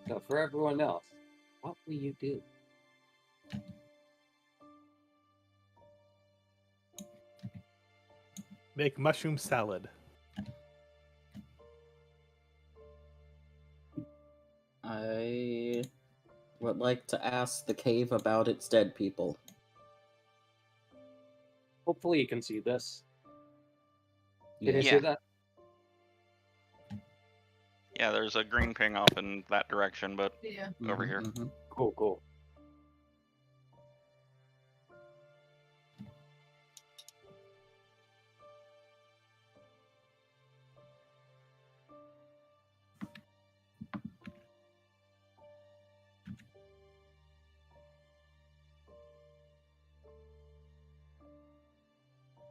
So for everyone else, what will you do? Make mushroom salad. I would like to ask the cave about its dead people. Hopefully you can see this. Can Yeah. you see that? Yeah, there's a green ping off in that direction, but Yeah. over here. Mhm. Cool.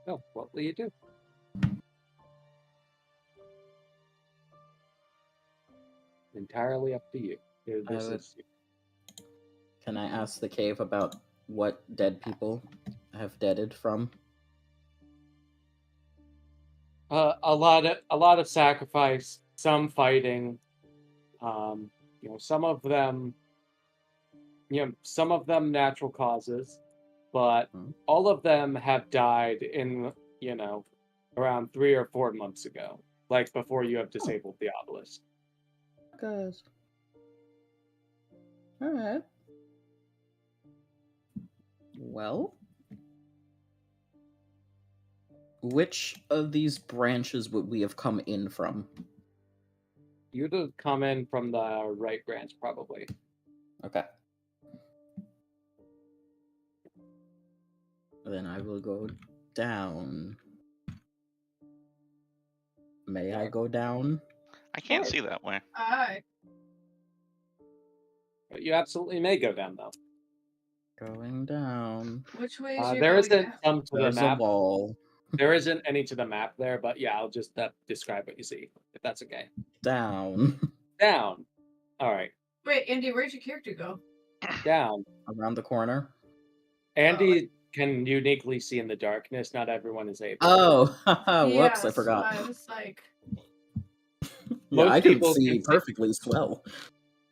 Oh, what will you do? Entirely up to you. This is Can I ask the cave about what dead people have deaded from? a lot of sacrifice, some fighting. Some of them, natural causes, but all of them have died in, around 3 or 4 months ago, like before you have disabled the obelisk. Guys. Alright. Well, which of these branches would we have come in from? You'd have come in from the right branch, probably. Okay. Then I will go down. May I go down? I can't see that way. Alright. You absolutely may go down, though. Going down. Which way is your There going isn't down? some to There's the map. a wall. There isn't any to the map there, but yeah, I'll just describe what you see, if that's okay. Down. Down. All right. Wait, Andy, where'd your character go? Down. Around the corner. Andy can uniquely see in the darkness. Not everyone is able. Oh, whoops! Yeah, I forgot. So I was like, Yeah, Most I can people see can see- perfectly as well.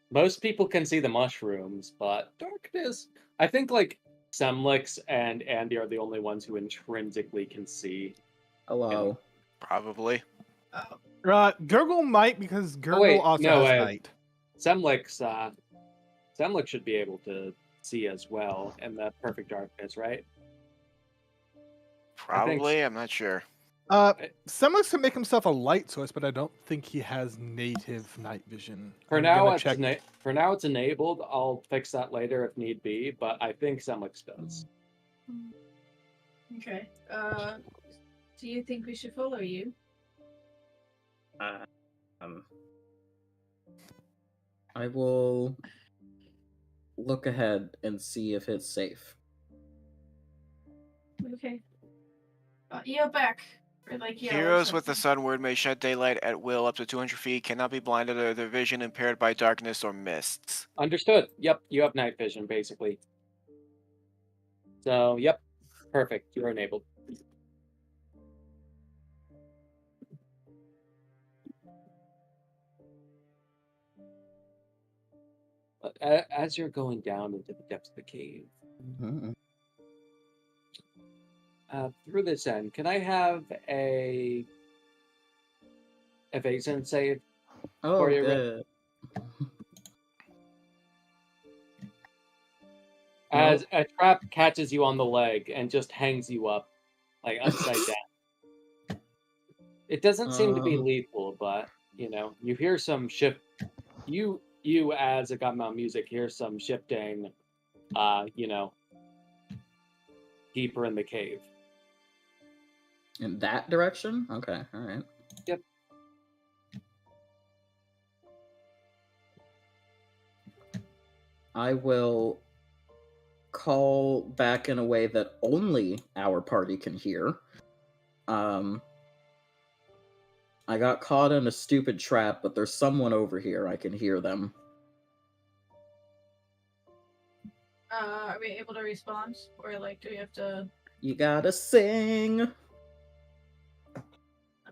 Most people can see the mushrooms, but darkness. I think like Semlix and Andy are the only ones who intrinsically can see. Hello. Probably. Gurgle might, because Gurgle also has night. Semlix should be able to see as well in the perfect darkness, right? Probably, I'm not sure. Semlix can make himself a light source, but I don't think he has native night vision. For I'm now, gonna it's check. for now it's enabled. I'll fix that later if need be, but I think Semlix does. okay. Do you think we should follow you? I will look ahead and see if it's safe. Okay. You're back. Or like, yeah, Heroes with the sun word may shed daylight at will up to 200 feet, cannot be blinded or their vision impaired by darkness or mists. Understood. Yep, you have night vision, basically. So, yep, perfect. You're enabled. But as you're going down into the depths of the cave, through this end, can I have a evasion save? Oh, for you? good. As a trap catches you on the leg and just hangs you up, like upside down. It doesn't seem to be lethal, but you hear some shift. You as a Godbound music hear some shifting. Deeper in the cave. In that direction? Okay, all right. Yep. I will call back in a way that only our party can hear. I got caught in a stupid trap, but there's someone over here. I can hear them. Are we able to respond? Or like, do we have to... You gotta sing!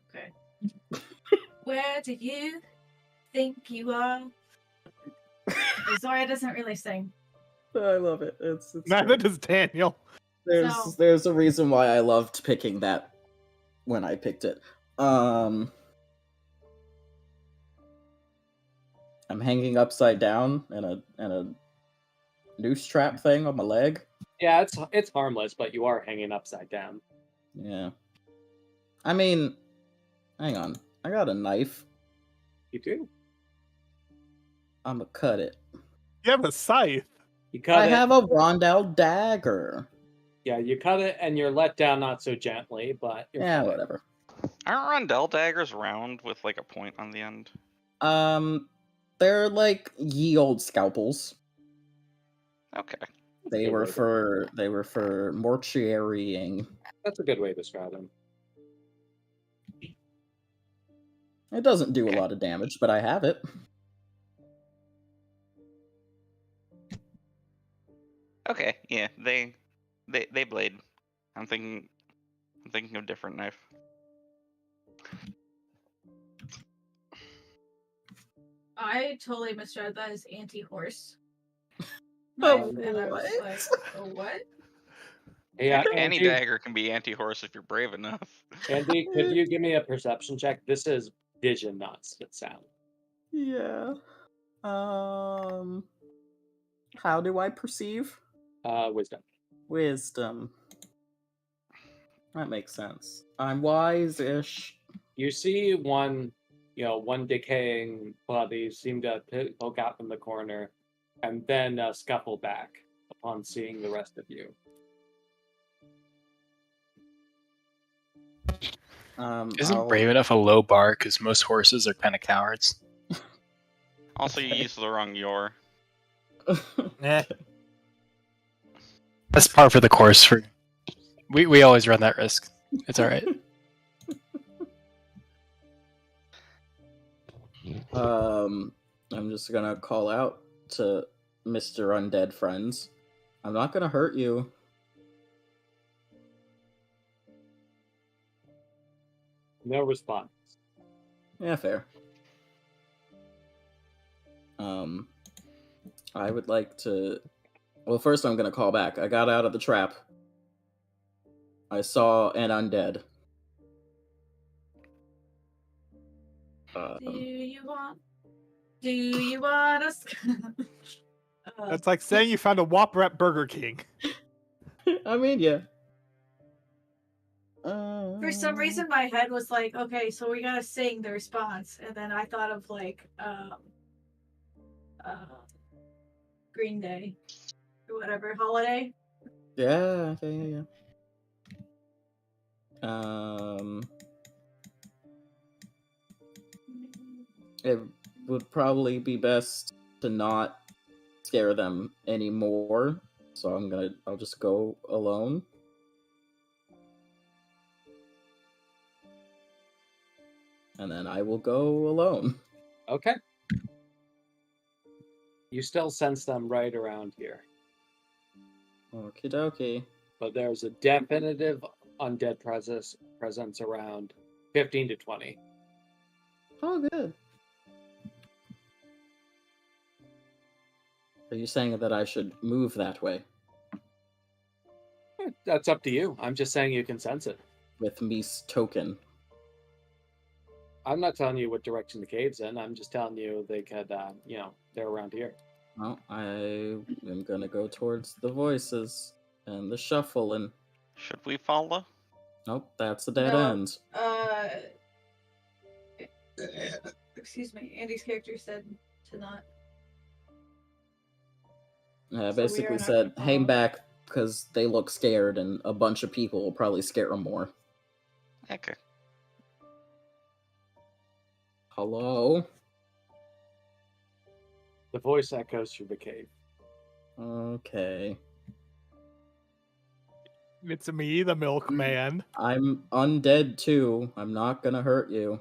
Okay. Where do you think you are? Zora doesn't really sing. I love it. It's Neither does Daniel. There's a reason why I loved picking that when I picked it. I'm hanging upside down in a noose trap thing on my leg. Yeah, it's harmless, but you are hanging upside down. Yeah. I mean, hang on. I got a knife. You do? I'm gonna cut it. You have a scythe. You cut it. I have a Rondell dagger. Yeah, you cut it and you're let down not so gently, but Yeah, fine. whatever. Aren't Rondell daggers round with like a point on the end? They're like ye old scalpels. Okay. They were for mortuarying. That's a good way to describe them. It doesn't do a lot of damage, but I have it. Okay, yeah, they blade. I'm thinking of a different knife. I totally misread that as anti-horse. Oh, And I was like, oh, what? Yeah, Any Andy, dagger can be anti-horse if you're brave enough. Andy, could you give me a perception check? This is vision, not sound. Yeah. How do I perceive? Wisdom. Wisdom. That makes sense. I'm wise-ish. You see one decaying body seem to poke out from the corner, and then scuffle back upon seeing the rest of you. Isn't brave enough a low bar because most horses are kind of cowards? Also, you used the wrong yor. That's par for the course. We always run that risk. It's all right. I'm just gonna call out to Mr. Undead Friends. I'm not gonna hurt you. No response. Yeah, fair. I would like to... Well, first I'm gonna call back. I got out of the trap. I saw an undead. Do you want us? That's like saying you found a Whopper at Burger King. I mean, yeah. For some reason, my head was like, okay, so we gotta sing the response, and then I thought of like, Green Day, or whatever holiday. Yeah. It would probably be best to not scare them anymore, so I'll just go alone. And then I will go alone. Okay. You still sense them right around here. Okie dokie. But there's a definitive undead presence around 15 to 20. Oh, good. Are you saying that I should move that way? That's up to you. I'm just saying you can sense it. With Meese token. I'm not telling you what direction the cave's in. I'm just telling you they could, they're around here. Well, I am gonna go towards the voices and the shuffle and... Should we follow? Nope, that's a dead end. Excuse me, Andy's character said to not. Yeah, basically said, hang back, because they look scared, and a bunch of people will probably scare them more. Okay. Hello? The voice echoes through the cave. Okay. It's me, the milkman. I'm undead too. I'm not gonna hurt you.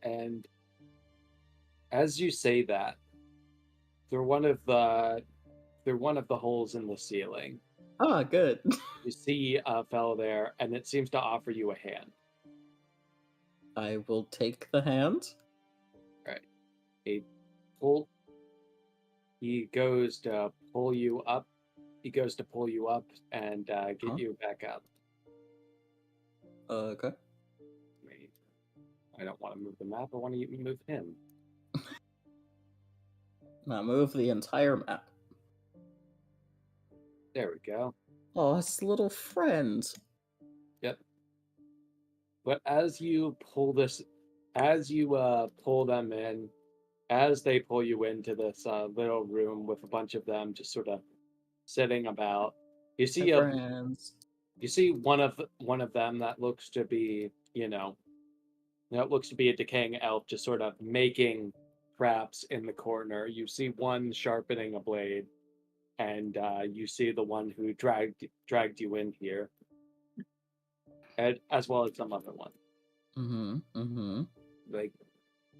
And as you say that, they're one of the holes in the ceiling. Ah, good. You see a fellow there, and it seems to offer you a hand. I will take the hand. Right. He goes to pull you up he goes to pull you up and get you back up. Okay. Wait. I don't want to move the map. I want to move him. Now move the entire map. There we go. Oh, his little friend. Yep. But as you pull them in, as they pull you into this little room with a bunch of them just sort of sitting about, you see one of them that looks to be, that looks to be a decaying elf just sort of making traps in the corner. You see one sharpening a blade, and you see the one who dragged you in here, and as well as some other one. Like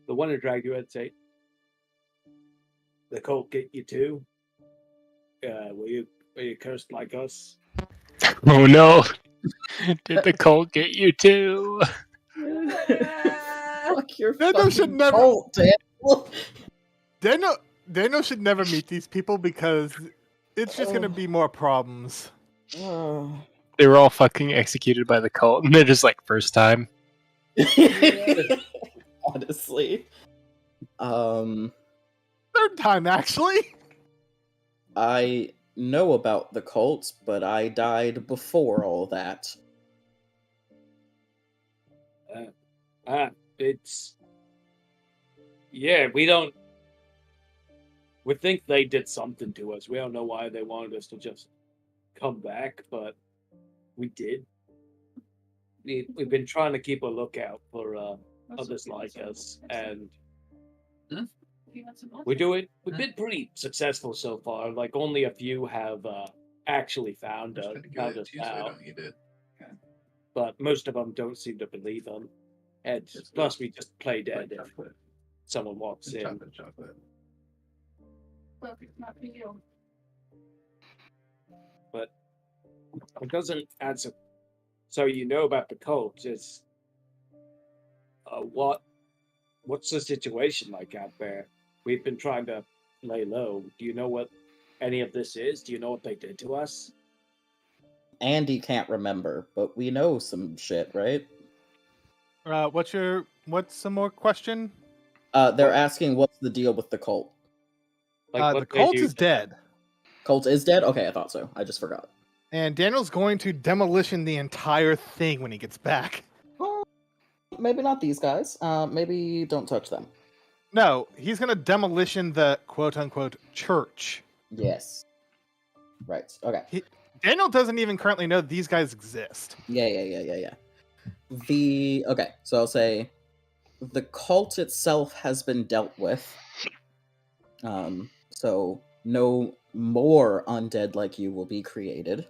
the one who dragged you in, say, "The cult get you too? Were you cursed like us?" Oh no! Did the cult get you too? Fuck your Daniel should never. cult, Daniel should never meet these people because it's just gonna be more problems. They were all fucking executed by the cult, and they're just like first time. Honestly, third time actually. I know about the cults, but I died before all that. It's we think they did something to us. We don't know why they wanted us to just come back, but we did. We've been trying to keep a lookout for others like us, and we do it. We've been pretty successful so far. Like only a few have actually found us out, but most of them don't seem to believe them. And plus, we just play dead if someone walks in. But it doesn't answer. So you know about the cult? It's what's the situation like out there? We've been trying to lay low. Do you know what any of this is? Do you know what they did to us? Andy can't remember, but we know some shit, right? What's some more question? They're asking what's the deal with the cult. The cult is dead. Cult is dead? Okay, I thought so. I just forgot. And Daniel's going to demolition the entire thing when he gets back. Maybe not these guys. Maybe don't touch them. No, he's going to demolition the quote-unquote church. Yes. Right. Okay. Daniel doesn't even currently know these guys exist. Yeah. Okay, so I'll say the cult itself has been dealt with. So no more undead like you will be created.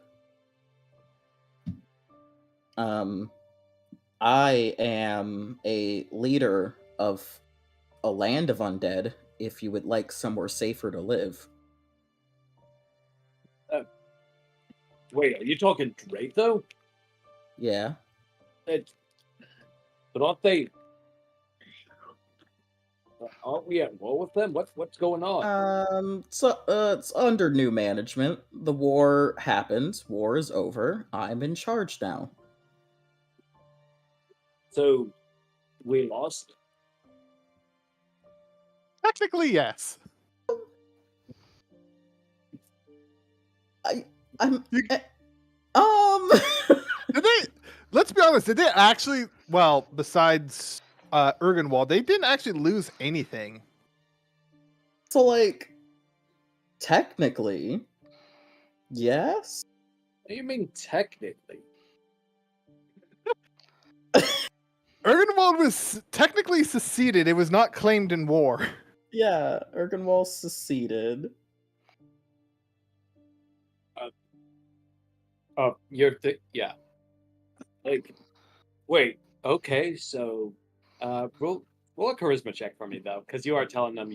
I am a leader of a land of undead if you would like somewhere safer to live. Wait, are you talking Drake though? Yeah. But aren't they? Aren't we at war with them? What's going on? It's under new management. The war happened. War is over. I'm in charge now. So, we lost? Technically, yes. Let's be honest, did they actually, well, besides Ergenwald, they didn't actually lose anything. So, like, technically, yes? What do you mean, technically? Ergenwald was technically seceded. It was not claimed in war. Yeah, Ergenwald seceded. Yeah. Like, wait, okay, so, roll a charisma check for me, though, because you are telling them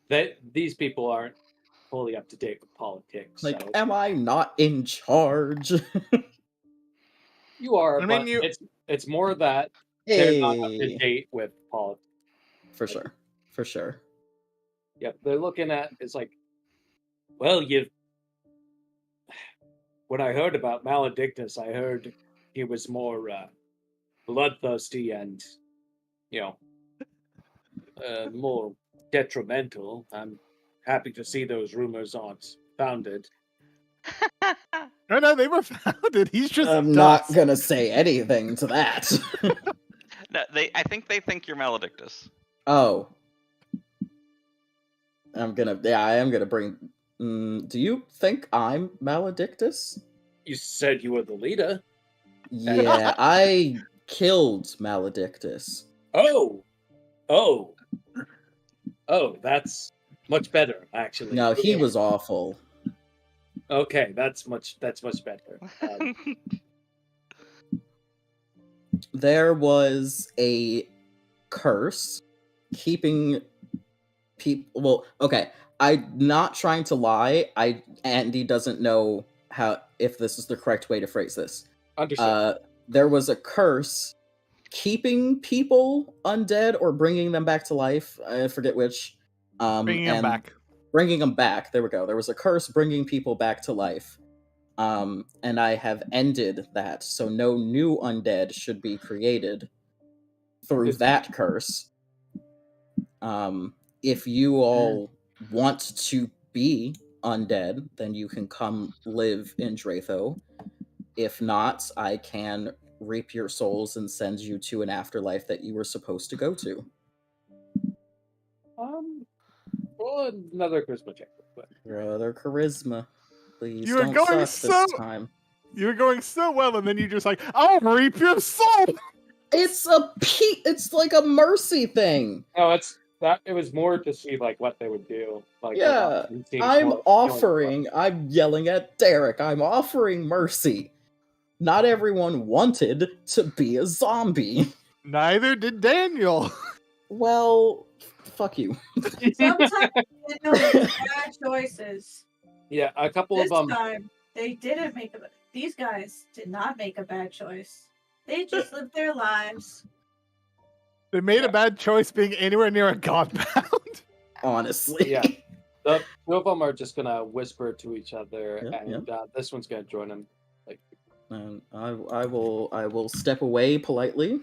that these people aren't fully up to date with politics. Like, so. Am I not in charge? You are, but it's more that they're not up to date with politics. For sure. Yep, they're looking at, it's like, well, when I heard about Maledictus, I heard he was more bloodthirsty and, more detrimental. I'm happy to see those rumors aren't founded. No, they were founded. He's just. I'm not gonna say anything to that. No, I think they think you're Maledictus. Oh. I am gonna bring. Do you think I'm Maledictus? You said you were the leader. Yeah, I killed Maledictus. Oh, that's much better, actually. No, he was awful. Okay, that's much better. There was a curse keeping people. Well, okay, I'm not trying to lie. Andy doesn't know if this is the correct way to phrase this. Understood. There was a curse keeping people undead or bringing them back to life. I forget which. Bringing them back. Bringing them back. There we go. There was a curse bringing people back to life. And I have ended that, so no new undead should be created through that curse. If you all want to be undead, then you can come live in Dratho. If not, I can reap your souls and send you to an afterlife that you were supposed to go to. Well, another charisma check. Brother charisma. Please You were don't going suck this time. You were going so well, and then you just like, I'll reap your soul. It's like a mercy thing. No, it was more to see like what they would do. Like, yeah, I'm yelling at Derek. I'm offering mercy. Not everyone wanted to be a zombie. Neither did Daniel. Well, fuck you. Sometimes they make bad choices. Yeah, a couple this of them. This time, they didn't make these guys did not make a bad choice. They just lived their lives. They made a bad choice being anywhere near a Godbound. Honestly. Yeah. The two of them are just gonna whisper to each other, and this one's gonna join them. Like, I will step away politely.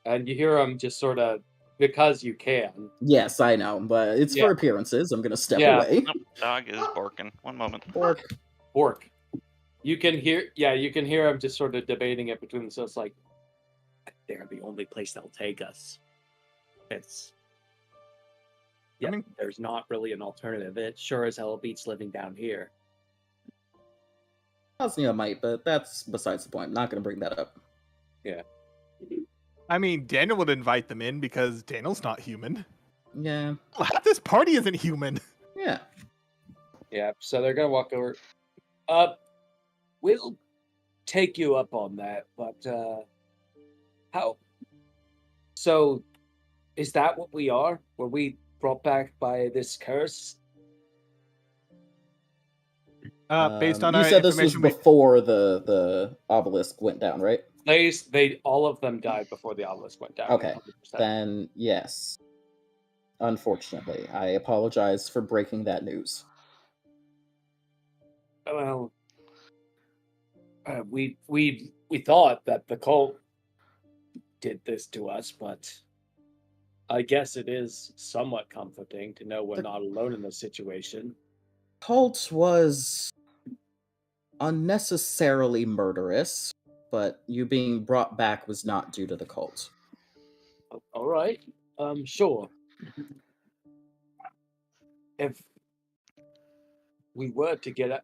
And you hear them just sort of, because you can. Yes, I know, but it's for appearances. I'm gonna step away. Dog is barking. One moment. Bork. You can hear him just sort of debating it between themselves, like, they're the only place they'll take us. There's not really an alternative. It sure as hell beats living down here. Bosnia might, but that's besides the point. I'm not going to bring that up. Yeah. I mean, Daniel would invite them in because Daniel's not human. Yeah. Half this party isn't human. Yeah. Yeah, so they're going to walk over. We'll take you up on that, but how? So, is that what we are? Were we brought back by this curse? Based on you our said this was information before the obelisk went down, right? They all of them died before the obelisk went down. Okay, 100%. then yes. Unfortunately, I apologize for breaking that news. Well, we thought that the cult did this to us, but I guess it is somewhat comforting to know we're not alone in this situation. Cult was unnecessarily murderous, but you being brought back was not due to the cult. All right. Sure. If we were to get it,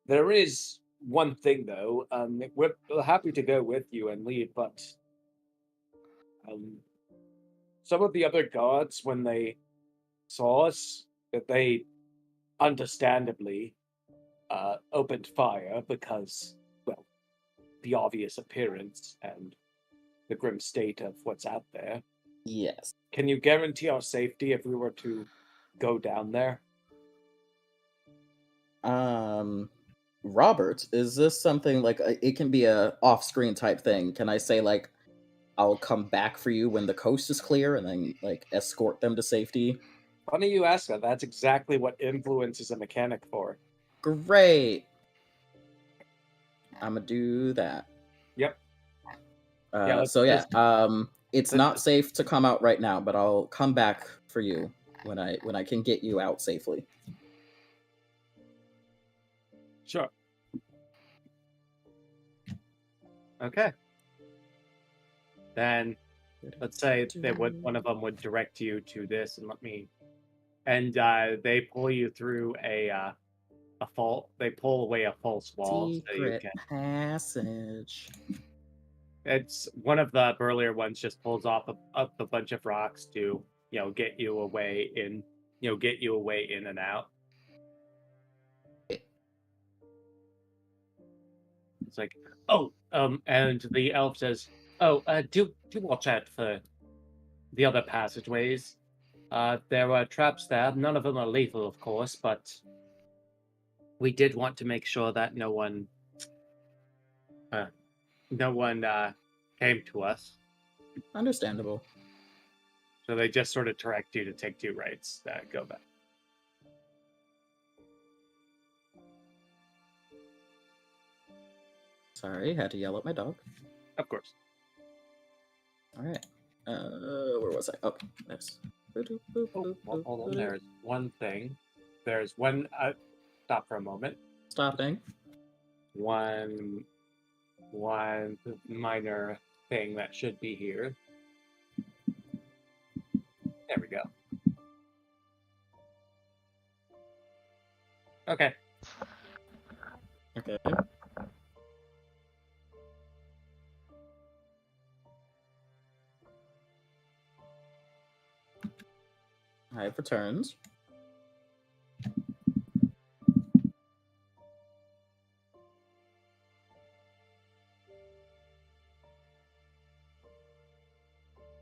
there is one thing though. We're happy to go with you and lead, but some of the other guards, when they saw us, that they understandably opened fire because, well, the obvious appearance and the grim state of what's out there. Yes. Can you guarantee our safety if we were to go down there? Robert, is this something like it can be a off-screen type thing? Can I say like I'll come back for you when the coast is clear and then like escort them to safety? Funny you ask that. That's exactly what influence is a mechanic for. Great. I'm gonna do that. Yep. It's not safe to come out right now, but I'll come back for you when I can get you out safely. Sure. Okay. Then let's say one of them would direct you to this, and they pull you through they pull away a false wall so you Secret passage. It's one of the burlier ones just pulls off a bunch of rocks to get you away in and out. It's like, and the elf says, do watch out for the other passageways. There are traps there. None of them are lethal, of course, but we did want to make sure that no one came to us. Understandable. So they just sort of direct you to take 2 rights that go back. Sorry, had to yell at my dog. Of course. All right. Where was I? Oh, nice. Hold on. There's one thing. There's one. Stop for a moment. Stopping. One minor thing that should be here. There we go. Okay. Okay. Hive returns.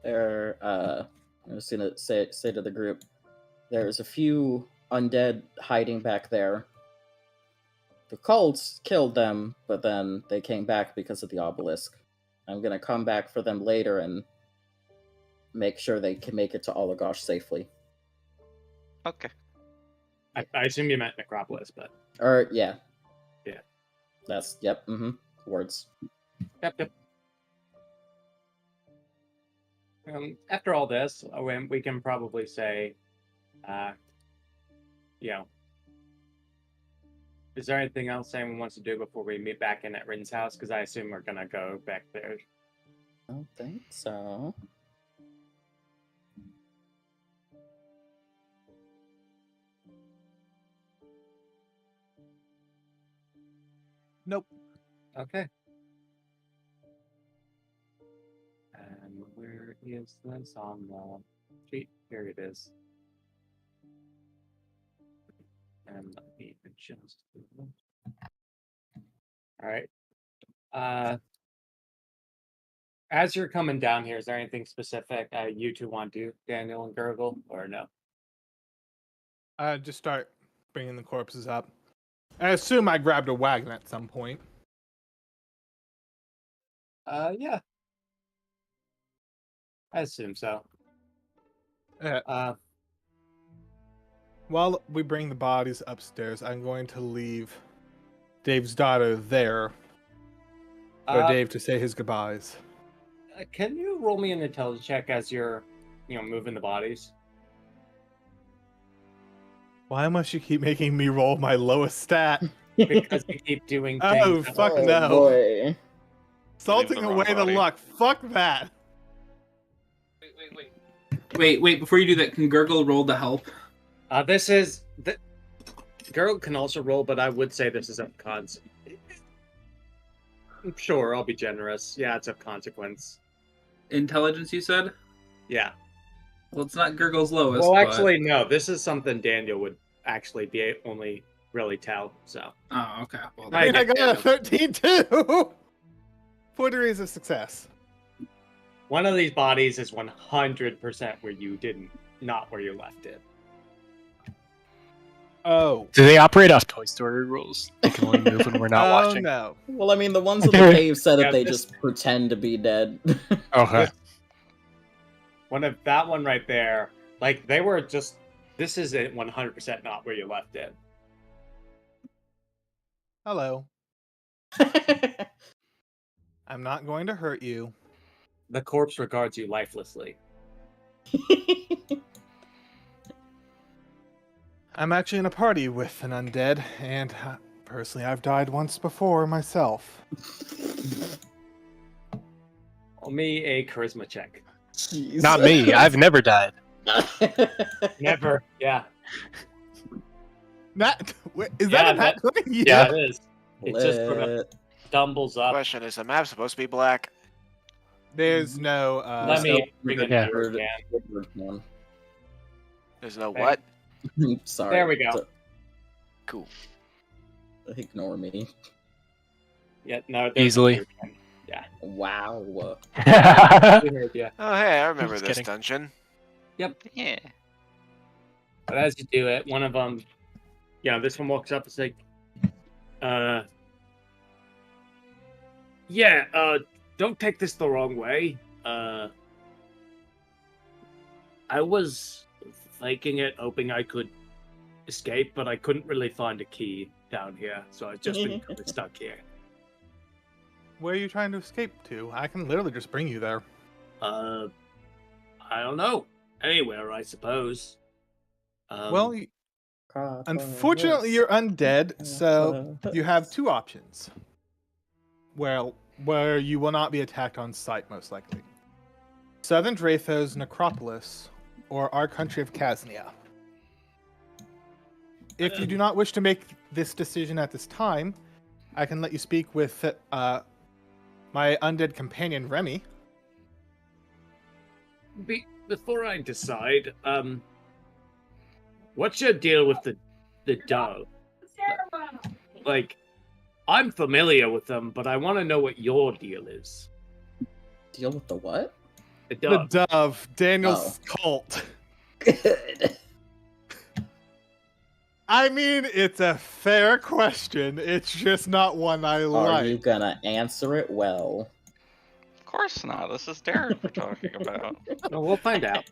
I'm just gonna say to the group, there's a few undead hiding back there. The cults killed them, but then they came back because of the obelisk. I'm gonna come back for them later and make sure they can make it to Olagosh safely. Okay. I assume you meant Necropolis, but... Yeah. Yeah. That's, yep, words. Yep. After all this, we can probably say, is there anything else anyone wants to do before we meet back in at Rin's house? Because I assume we're gonna go back there. I don't think so. Nope. Okay. And where is this on the sheet? Here it is. And let me adjust. All right. As you're coming down here, is there anything specific you two want to do, Daniel and Gurgle, or no? Just start bringing the corpses up. I assume I grabbed a wagon at some point. Yeah. I assume so. While we bring the bodies upstairs, I'm going to leave Dave's daughter there for Dave to say his goodbyes. Can you roll me an intelligence check as you're, moving the bodies? Why must you keep making me roll my lowest stat? Because you keep doing things. Oh, fuck no. Boy. Salting away the luck. Fuck that. Wait, before you do that, can Gurgle roll to help? Gurgle can also roll, but I would say this is of cons. Sure, I'll be generous. Yeah, it's of consequence. Intelligence, you said? Yeah. Well, it's not Gurgle's lowest. Well, actually, no. This is something Daniel would actually be only really tell. So. Oh, okay. Well, I got a 13 too. 4 degrees of success. One of these bodies is 100% where you not where you left it. Oh. Do they operate off Toy Story rules? They can only move when we're not watching. No. Well, I mean, the ones in the cave said that they just pretend to be dead. Okay. That one right there, like they were just. This is 100% not where you left it. Hello. I'm not going to hurt you. The corpse regards you lifelessly. I'm actually in a party with an undead, and personally, I've died once before myself. Roll me a charisma check. Jeez. Not me. I've never died. Never. Yeah. Is that a Nat 20? Yeah, it is. It just sort of stumbles up. Question: is the map supposed to be black? There's no. Let me bring it Yeah. again. There's no Okay. what? Sorry. There we go. Cool. Ignore me. Yeah, no, there's Easily. a again. Yeah. Wow. We heard ya. Oh, hey, I remember Just this kidding. dungeon. Yep. Yeah. But as you do it, one of them, this one walks up and says, don't take this the wrong way. I was faking it, hoping I could escape, but I couldn't really find a key down here, so I've just been kind of stuck here. Where are you trying to escape to? I can literally just bring you there. I don't know. Anywhere, I suppose. Well, unfortunately, you're undead, so you have two options. Well, where you will not be attacked on sight, most likely. Southern Drathos Necropolis, or our country of Kasnia. If you do not wish to make this decision at this time, I can let you speak with my undead companion, Remy. Before I decide, what's your deal with the dove? Like, I'm familiar with them, but I want to know what your deal is. Deal with the what? The dove. The dove, Daniel's cult. Good. I mean, it's a fair question. It's just not one I like. Are you gonna answer it well? Of course not. This is Derek we're talking about. No, we'll find out.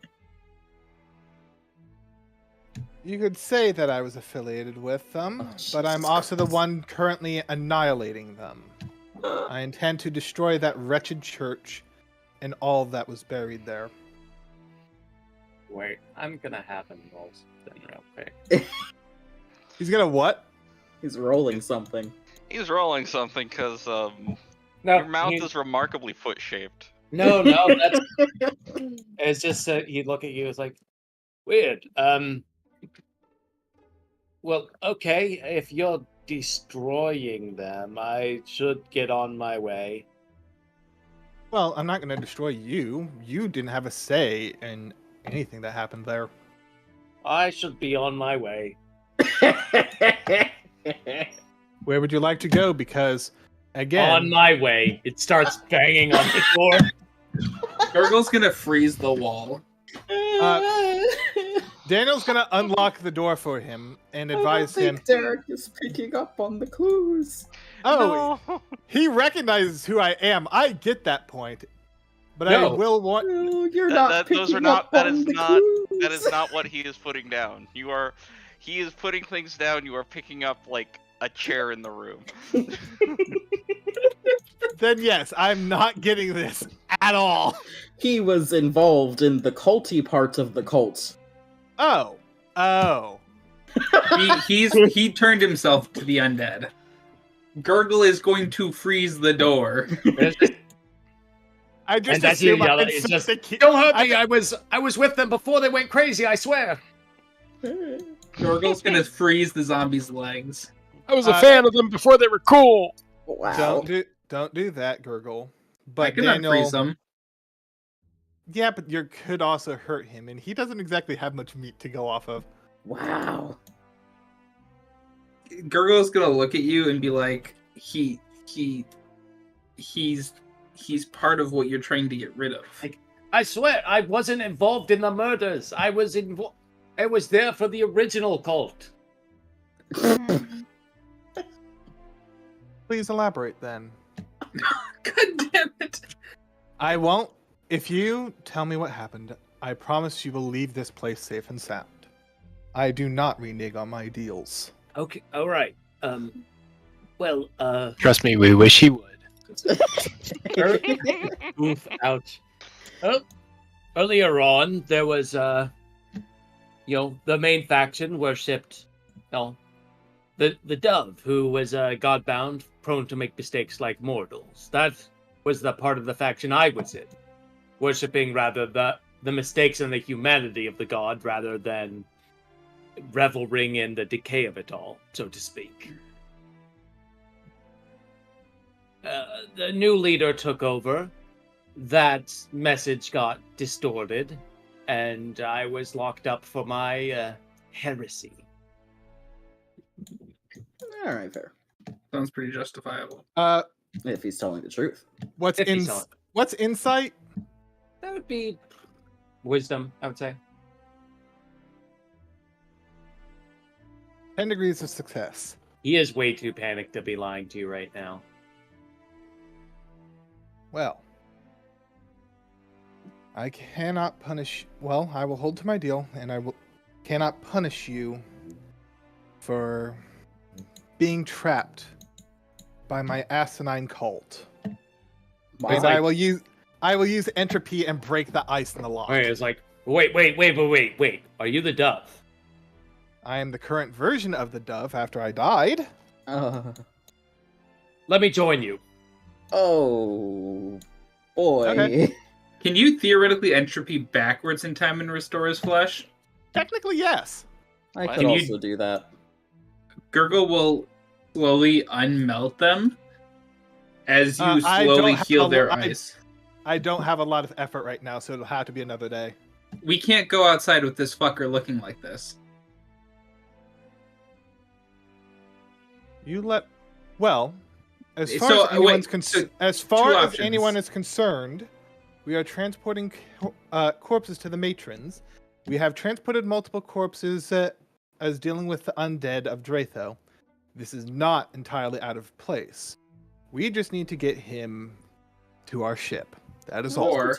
You could say that I was affiliated with them, but I'm also the one currently annihilating them. I intend to destroy that wretched church and all that was buried there. Wait, I'm gonna have him roll something real quick. He's gonna what? He's rolling something. He's rolling something because No, your mouth is remarkably foot-shaped. No, that's. It's just that he'd look at you as like, weird. Well, okay, if you're destroying them, I should get on my way. Well, I'm not gonna destroy you. You didn't have a say in anything that happened there. I should be on my way. Where would you like to go? Because, again... On my way. It starts banging on the door. Gurgle's gonna freeze the wall. Daniel's gonna unlock the door for him and advise him. Derek is picking up on the clues. Oh, no. He recognizes who I am. I get that point, but I will want. No, you're not picking Those are not. up That on is the not. clues. That is not what he is putting down. He is putting things down. You are picking up like a chair in the room. Then yes, I'm not getting this at all. He was involved in the culty part of the cult. Oh. He turned himself to the undead. Gurgle is going to freeze the door. I just And that's you assume yelling. I'm It's just, the don't hurt me. I was with them before they went crazy. I swear. Gurgle's gonna freeze the zombie's legs. I was a fan of them before they were cool. Wow. Don't do that, Gurgle. I But can Daniel, unfreeze him. yeah, but you could also hurt him, and he doesn't exactly have much meat to go off of. Wow. Gurgle's gonna look at you and be like, he's part of what you're trying to get rid of. I swear, I wasn't involved in the murders. I was there for the original cult. Please elaborate, then. God damn it! I won't. If you tell me what happened, I promise you will leave this place safe and sound. I do not renege on my deals. Okay, all right. Well, Trust me, we wish he would. Oof, ouch. Oh, earlier on, there was, the main faction worshipped, the dove, who was Godbound, prone to make mistakes like mortals. That was the part of the faction I was in, worshipping rather the mistakes and the humanity of the god rather than reveling in the decay of it all, so to speak. The new leader took over. That message got distorted, and I was locked up for my heresy. All right, fair. Sounds pretty justifiable. If he's telling the truth. What's insight? That would be wisdom, I would say. 10 degrees of success. He is way too panicked to be lying to you right now. Well, I cannot punish. Well, I will hold to my deal, and cannot punish you for being trapped by my asinine cult. Because I will use entropy and break the ice in the lock. Okay, it's like, wait. Are you the dove? I am the current version of the dove after I died. Let me join you. Oh, boy. Okay. Can you theoretically entropy backwards in time and restore his flesh? Technically, yes. I could also do that. Gurgle will slowly unmelt them as you slowly heal their ice. I don't have a lot of effort right now, so it'll have to be another day. We can't go outside with this fucker looking like this. Well, as far as anyone is concerned, we are transporting corpses to the matrons. We have transported multiple corpses as dealing with the undead of Dratho. This is not entirely out of place. We just need to get him to our ship. That is all. Or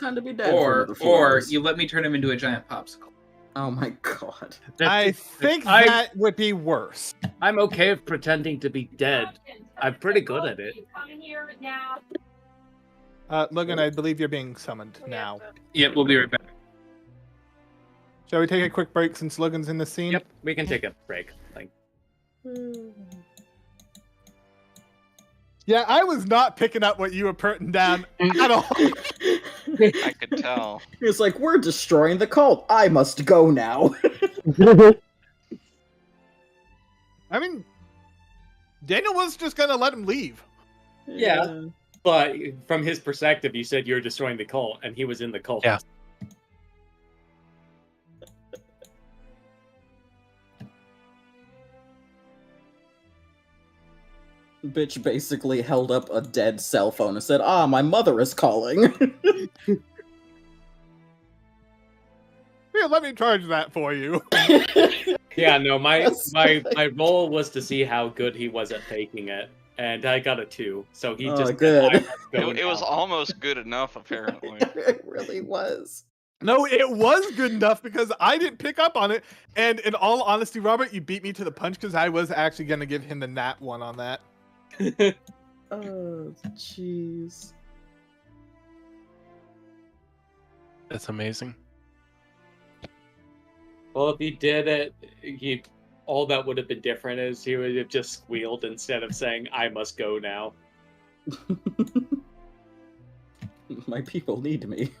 you let me turn him into a giant popsicle. Oh my god. I think that would be worse. I'm okay with pretending to be dead. I'm pretty good at it. Logan, I believe you're being summoned now. Yep, we'll be right back. Shall we take a quick break since Logan's in the scene? Yep, we can take a break. Yeah, I was not picking up what you were putting down at all. I could tell. It's like, we're destroying the cult. I must go now. I mean, Daniel was just going to let him leave. Yeah, but from his perspective, you said you're destroying the cult, and he was in the cult. Yeah. Bitch basically held up a dead cell phone and said, my mother is calling. Yeah, let me charge that for you. Yeah, no, my role was to see how good he was at faking it, and I got a 2. So he just good. It was almost good enough, apparently. It really was. No, it was good enough because I didn't pick up on it. And in all honesty, Robert, you beat me to the punch because I was actually going to give him the nat 1 on that. Oh, jeez. That's amazing. Well, if he did it, all that would have been different is he would have just squealed instead of saying, "I must go now." My people need me.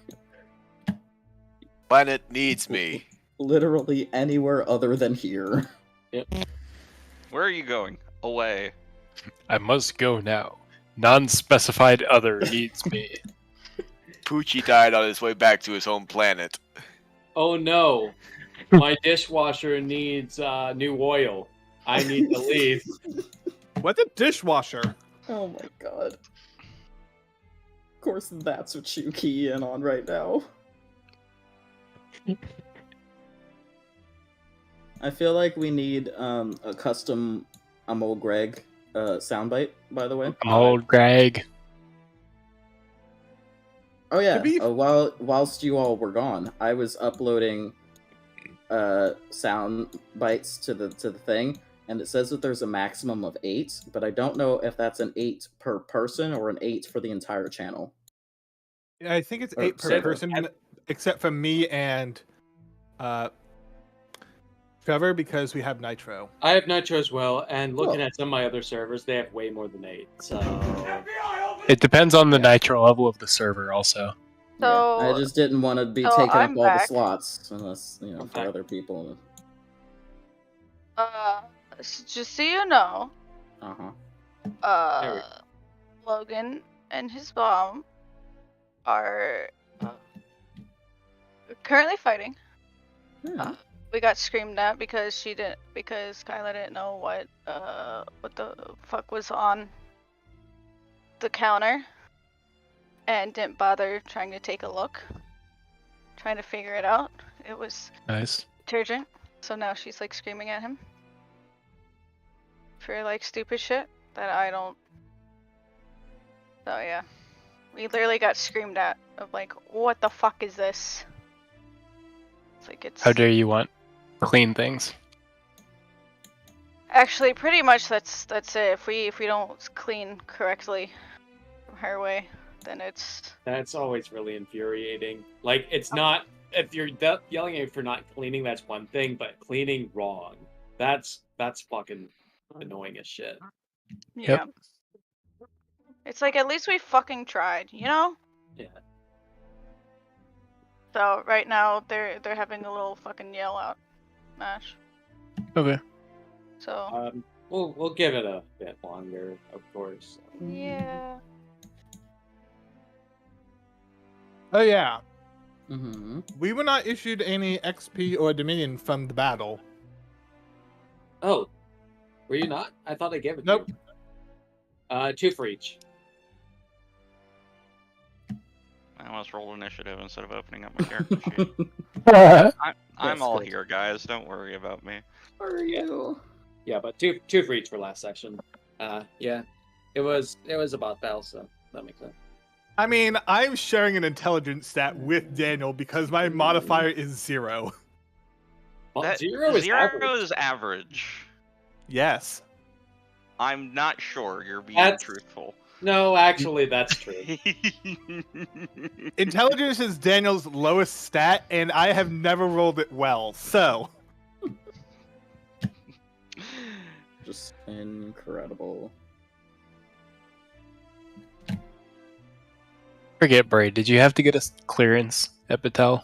Planet needs me. Literally anywhere other than here. Yep. Where are you going? Away. I must go now. Non-specified other needs me. Poochie died on his way back to his home planet. Oh no. My dishwasher needs new oil. I need to leave. What's a dishwasher? Oh my god. Of course that's what you key in on right now. I feel like we need a custom I'm old Greg soundbite, by the way. I'm old Greg. Oh yeah, whilst you all were gone, I was uploading sound bites to the thing, and it says that there's a maximum of 8, but I don't know if that's an 8 per person or an 8 for the entire channel. Yeah, I think it's 8 per person, except for me and Trevor, because we have Nitro. I have Nitro as well, and looking at some of my other servers, they have way more than 8. So it depends on the Nitro level of the server, also. So I just didn't want to be taking up all the slots, unless for other people. Just so you know, Uh-huh. Logan and his mom are currently fighting. Yeah. We got screamed at because Kyla didn't know what the fuck was on the counter and didn't bother trying to take a look, trying to figure it out. It was nice detergent, so now she's like screaming at him for like stupid shit that I don't. So yeah, we literally got screamed at of like, what the fuck is this? It's like it's. How dare you want clean things? Actually, pretty much that's it. If we don't clean correctly from her way, then that's always really infuriating. Like, it's not, if you're yelling at me for not cleaning, that's one thing, but cleaning wrong, that's fucking annoying as shit. Yeah. It's like, at least we fucking tried, you know? Yeah. So right now they're having a little fucking yell out match. Okay. So we'll give it a bit longer, of course. Yeah. Oh yeah. Mm-hmm. We were not issued any XP or Dominion from the battle. Oh, were you not? I thought I gave it to you. 2 for each. I almost rolled initiative instead of opening up my character sheet. I'm all here, guys. Don't worry about me. Are you? Yeah, but two for each for last section. Yeah, it was about Bell, so that makes sense. I mean, I'm sharing an intelligence stat with Daniel because my modifier is 0. Well, zero is average. Yes. I'm not sure you're being truthful. No, actually, that's true. Intelligence is Daniel's lowest stat, and I have never rolled it well, so. Just incredible. Forget Braid. Did you have to get a clearance at Battelle?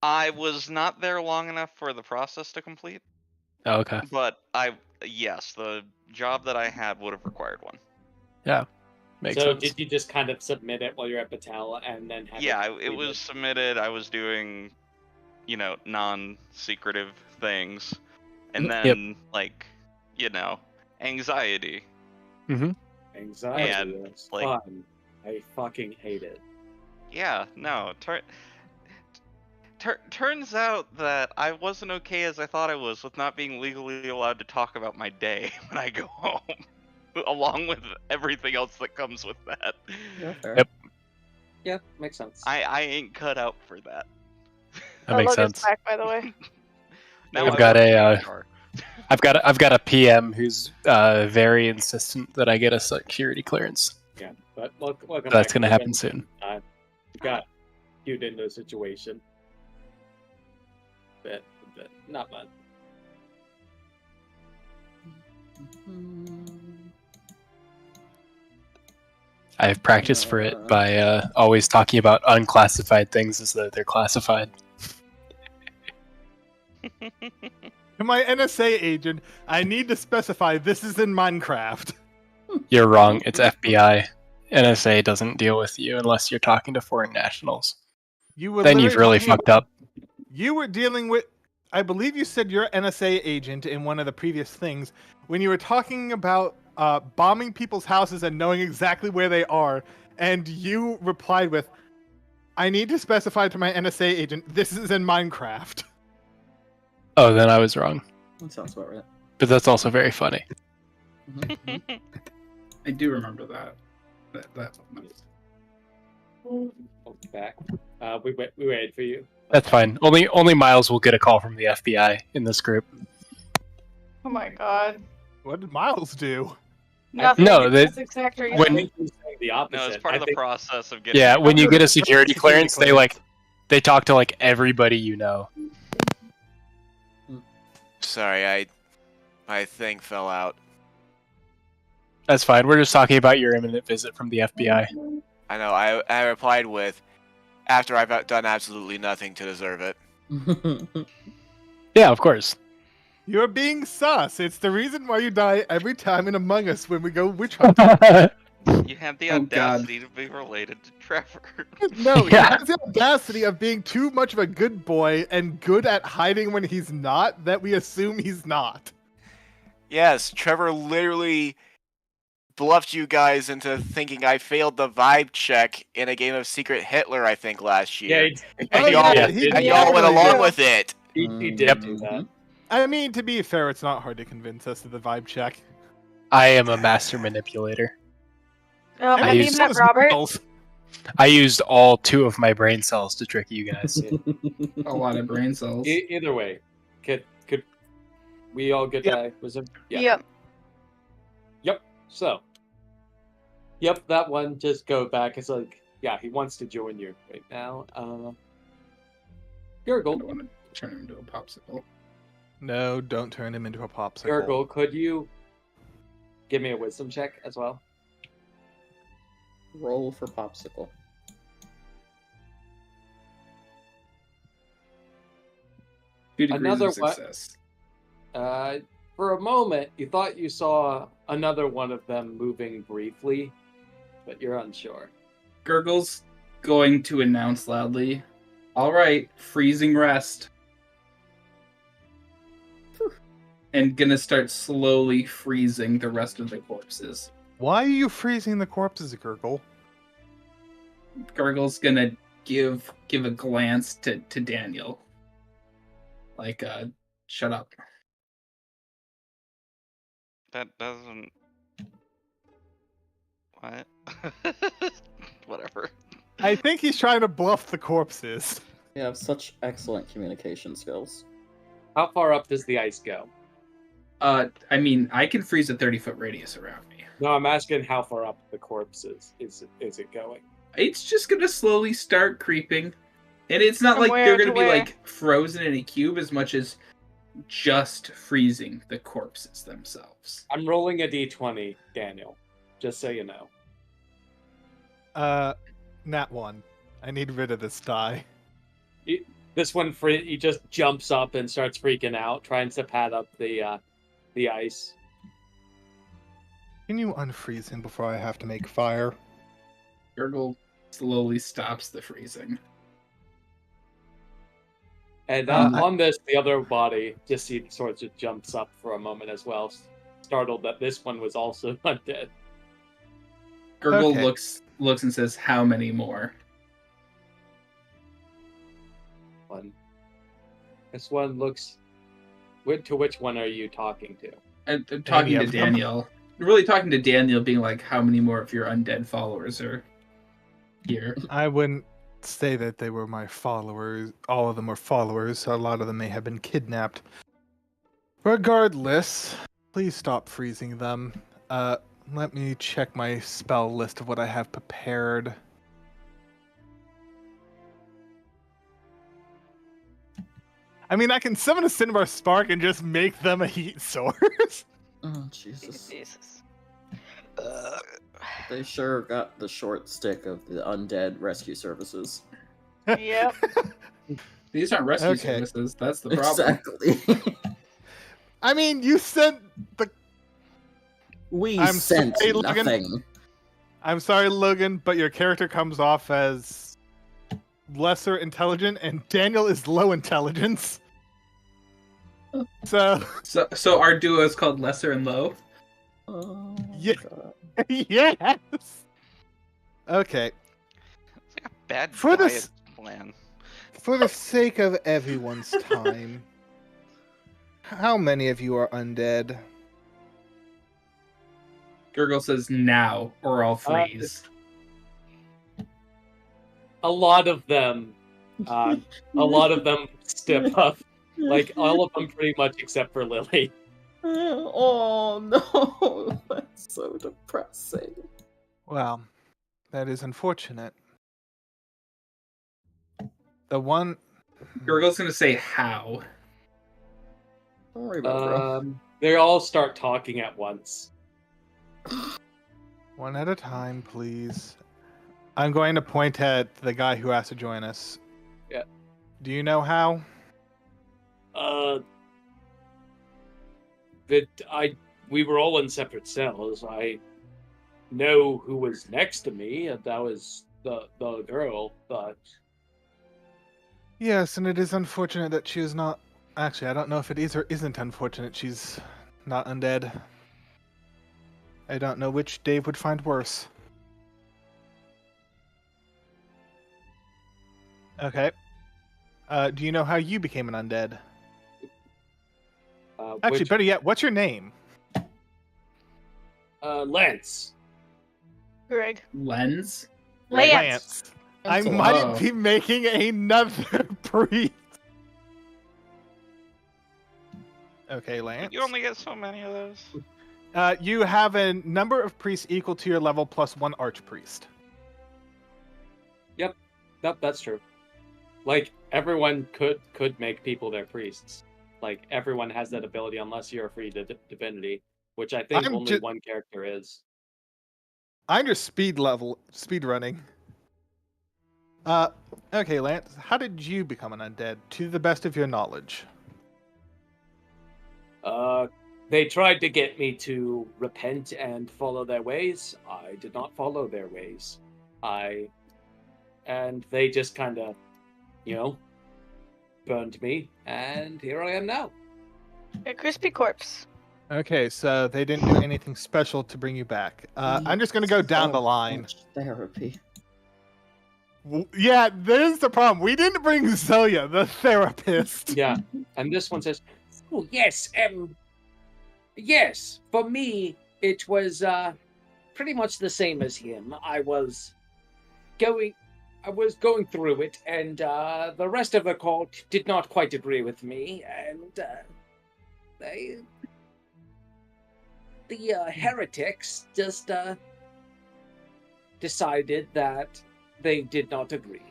I was not there long enough for the process to complete. Oh, okay. But yes, the job that I had would have required one. Yeah, makes so sense. Did you just kind of submit it while you're at Battelle and then have it was submitted. I was doing, non-secretive things, and then anxiety. Mm-hmm. Anxiety. And is fun. I fucking hate it. Yeah, no. Turns out that I wasn't okay as I thought I was with not being legally allowed to talk about my day when I go home, along with everything else that comes with that. Yeah, fair. Yep. Yeah, makes sense. I ain't cut out for that. That makes sense. Back, by the way. Now I've got a PM who's very insistent that I get a security clearance. Yeah, but look that's going to happen soon. Got queued into a situation. But not much. I have practiced for it by always talking about unclassified things as though they're classified. To my NSA agent, I need to specify this is in Minecraft. You're wrong. It's FBI. NSA doesn't deal with you unless you're talking to foreign nationals. Then you've really fucked up. You were dealing with, I believe you said you're an NSA agent in one of the previous things, when you were talking about bombing people's houses and knowing exactly where they are, and you replied with, I need to specify to my NSA agent, this is in Minecraft. Oh, then I was wrong. That sounds about right. But that's also very funny. Mm-hmm. I do remember that. Back. We waited for you. That's fine. Only Miles will get a call from the FBI in this group. Oh my god. What did Miles do? Nothing. No, That's the exact reason. When the opposite. No, it's part of the process of getting. Yeah, when you get a Security security clearance, they talk to like everybody you know. Sorry, my thing fell out. That's fine. We're just talking about your imminent visit from the FBI. I know. I replied with, after I've done absolutely nothing to deserve it. Yeah, of course. You're being sus. It's the reason why you die every time in Among Us when we go witch hunting. You have the Oh, audacity to be related to Trevor. No, he Yeah. has the audacity of being too much of a good boy and good at hiding when he's not, that we assume he's not. Yes, Trevor literally bluffed you guys into thinking I failed the vibe check in a game of Secret Hitler, I think, last year. Oh, And y'all went along with it. He did do that. I mean, to be fair, it's not hard to convince us of the vibe check. I am a master manipulator. Have I you used- met Robert? I used all 2 of my brain cells to trick you guys. A lot of brain cells. Either way, could we all get that wisdom? Yep. Yep. So. Yep, that one. Just go back. It's like, yeah, he wants to join you right now. I don't want to turn him into a popsicle. No, don't turn him into a popsicle. Gurgle, could you give me a wisdom check as well? Roll for popsicle. Another success. For a moment, you thought you saw another one of them moving briefly, but you're unsure. Gurgle's going to announce loudly, "All right, freezing rest." And gonna start slowly freezing the rest of the corpses. Why are you freezing the corpses, Gurgle? Gurgle's gonna give a glance to Daniel. Like, shut up. That doesn't. What? Whatever. I think he's trying to bluff the corpses. You have such excellent communication skills. How far up does the ice go? I mean, I can freeze a 30-foot radius around me. No, I'm asking how far up the corpse is it going? It's just gonna slowly start creeping. And it's not From like where they're to gonna be where? like frozen in a cube as much as just freezing the corpses themselves. I'm rolling a d20, Daniel. Just so you know. Nat 1. I need rid of this die. This one, he just jumps up and starts freaking out, trying to pad up the ice. Can you unfreeze him before I have to make fire? Gurgle slowly stops the freezing. And on this, the other body just sort of jumps up for a moment as well, startled that this one was also undead. Gurgle Okay. looks and says, "How many more?" One. This one looks. To which one are you talking to? I'm talking Any to of them. Daniel. Really talking to Daniel, being like, "How many more of your undead followers are here?" I wouldn't say that they were my followers. All of them were followers. A lot of them may have been kidnapped. Regardless, please stop freezing them. Let me check my spell list of what I have prepared. I mean, I can summon a Cinnabar Spark and just make them a heat source. Oh, Jesus. Jesus. They sure got the short stick of the undead rescue services. Yep. These aren't rescue Okay. services. That's the problem. Exactly. I mean, you sent the... We I'm sent sorry, Logan. nothing. I'm sorry, Logan, but your character comes off as lesser intelligent, and Daniel is low intelligence. So, So our duo is called Lesser and Low. Oh, Yeah. God. yes. Okay. It's like a bad For diet this- plan. For the sake of everyone's time, how many of you are undead? Gurgle says, "Now, or I'll freeze." A lot of them. A lot of them step up. Like all of them, pretty much except for Lily. Oh no, that's so depressing. Well, that is unfortunate. The one... Gurgle's gonna say how. Don't worry about it, bro. They all start talking at once. One at a time, please. I'm going to point at the guy who has to join us. Yeah. Do you know how? We were all in separate cells. I know who was next to me, and that was the girl, but... Yes, and it is unfortunate that she is not... Actually, I don't know if it is or isn't unfortunate she's not undead. I don't know which Dave would find worse. Okay. Do you know how you became an undead? Actually, better yet, what's your name? Lance. Greg. Lens? Lance. I might be making another priest. Okay, Lance. You only get so many of those. You have a number of priests equal to your level plus one archpriest. Yep, that's true. Like, everyone could make people their priests. Like, everyone has that ability unless you're a free divinity, which I think only one character is. I'm your speed running. Okay, Lance, how did you become an undead, to the best of your knowledge? They tried to get me to repent and follow their ways. I did not follow their ways. And they just kind of, burned me, and here I am now. A crispy corpse. Okay, so they didn't do anything special to bring you back. I'm just going to go down the line. Therapy. Yeah, there's the problem. We didn't bring Zelia, the therapist. Yeah, and this one says, "Oh yes, yes. For me, it was pretty much the same as him. I was going through it, and the rest of the cult did not quite agree with me, and the heretics just decided that they did not agree."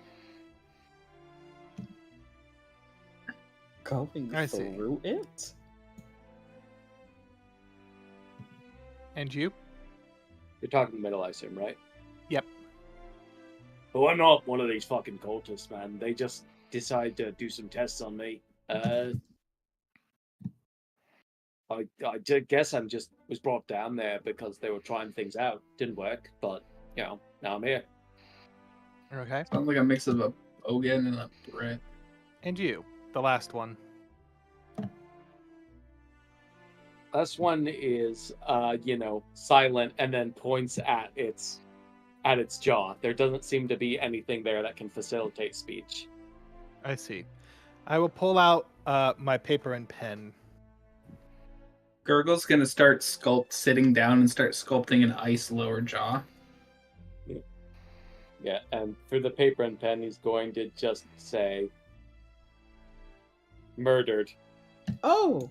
Going through it? And you? You're talking middle, I assume, right? Yep. Oh, I'm not one of these fucking cultists, man. They just decide to do some tests on me. I guess I just was brought down there because they were trying things out. Didn't work, but, now I'm here. Okay. Sounds like a mix of a Ogan and a Brett. And you, the last one. Last one is, silent and then points at its jaw. There doesn't seem to be anything there that can facilitate speech. I see. I will pull out my paper and pen. Gurgle's gonna start sitting down and start sculpting an ice lower jaw. Yeah, and for the paper and pen, he's going to just say, "Murdered." Oh!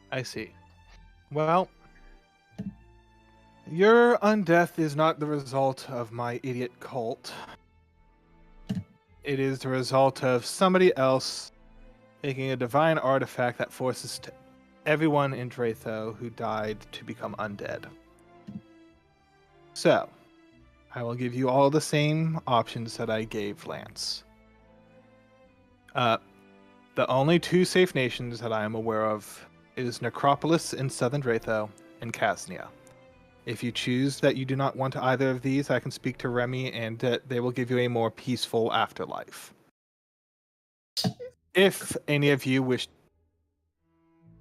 I see. Well, your undeath is not the result of my idiot cult. It is the result of somebody else making a divine artifact that forces everyone in Dratho who died to become undead. So, I will give you all the same options that I gave Lance. The only two safe nations that I am aware of is Necropolis in southern Dratho and Casnia. If you choose that you do not want either of these, I can speak to Remy and they will give you a more peaceful afterlife. If any of you wish...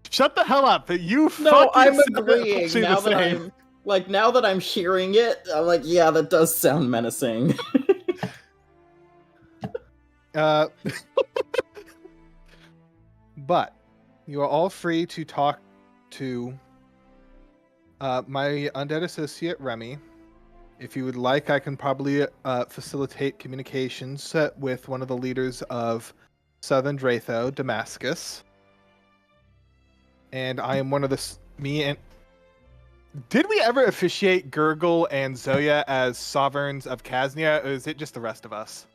Shut the hell up! You No, I'm fucking agreeing. Now that I'm hearing it, I'm like, yeah, that does sound menacing. But you are all free to talk to my undead associate, Remy. If you would like, I can probably facilitate communications with one of the leaders of Southern Dratho, Damascus. and I am one of Did we ever officiate Gurgle and Zoya as sovereigns of Kaznia, or is it just the rest of us?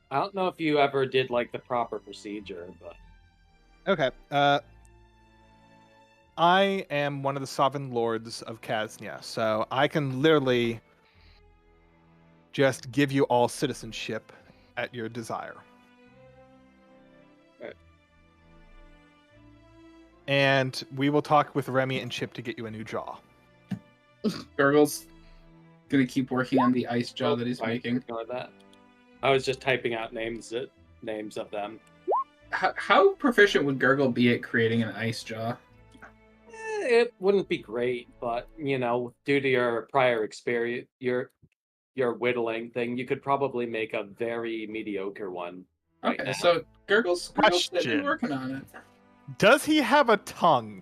I don't know if you ever did like the proper procedure, but Okay. I am one of the sovereign lords of Kaznia, so I can literally just give you all citizenship at your desire. Right. And we will talk with Remy and Chip to get you a new jaw. Gurgle's gonna keep working on the ice jaw that he's making. Ignore that. I was just typing out names of them. How proficient would Gurgle be at creating an ice jaw? It wouldn't be great, but due to your prior experience, your whittling thing, you could probably make a very mediocre one. Okay, now. so Gurgle's been Question. working on it. Does he have a tongue?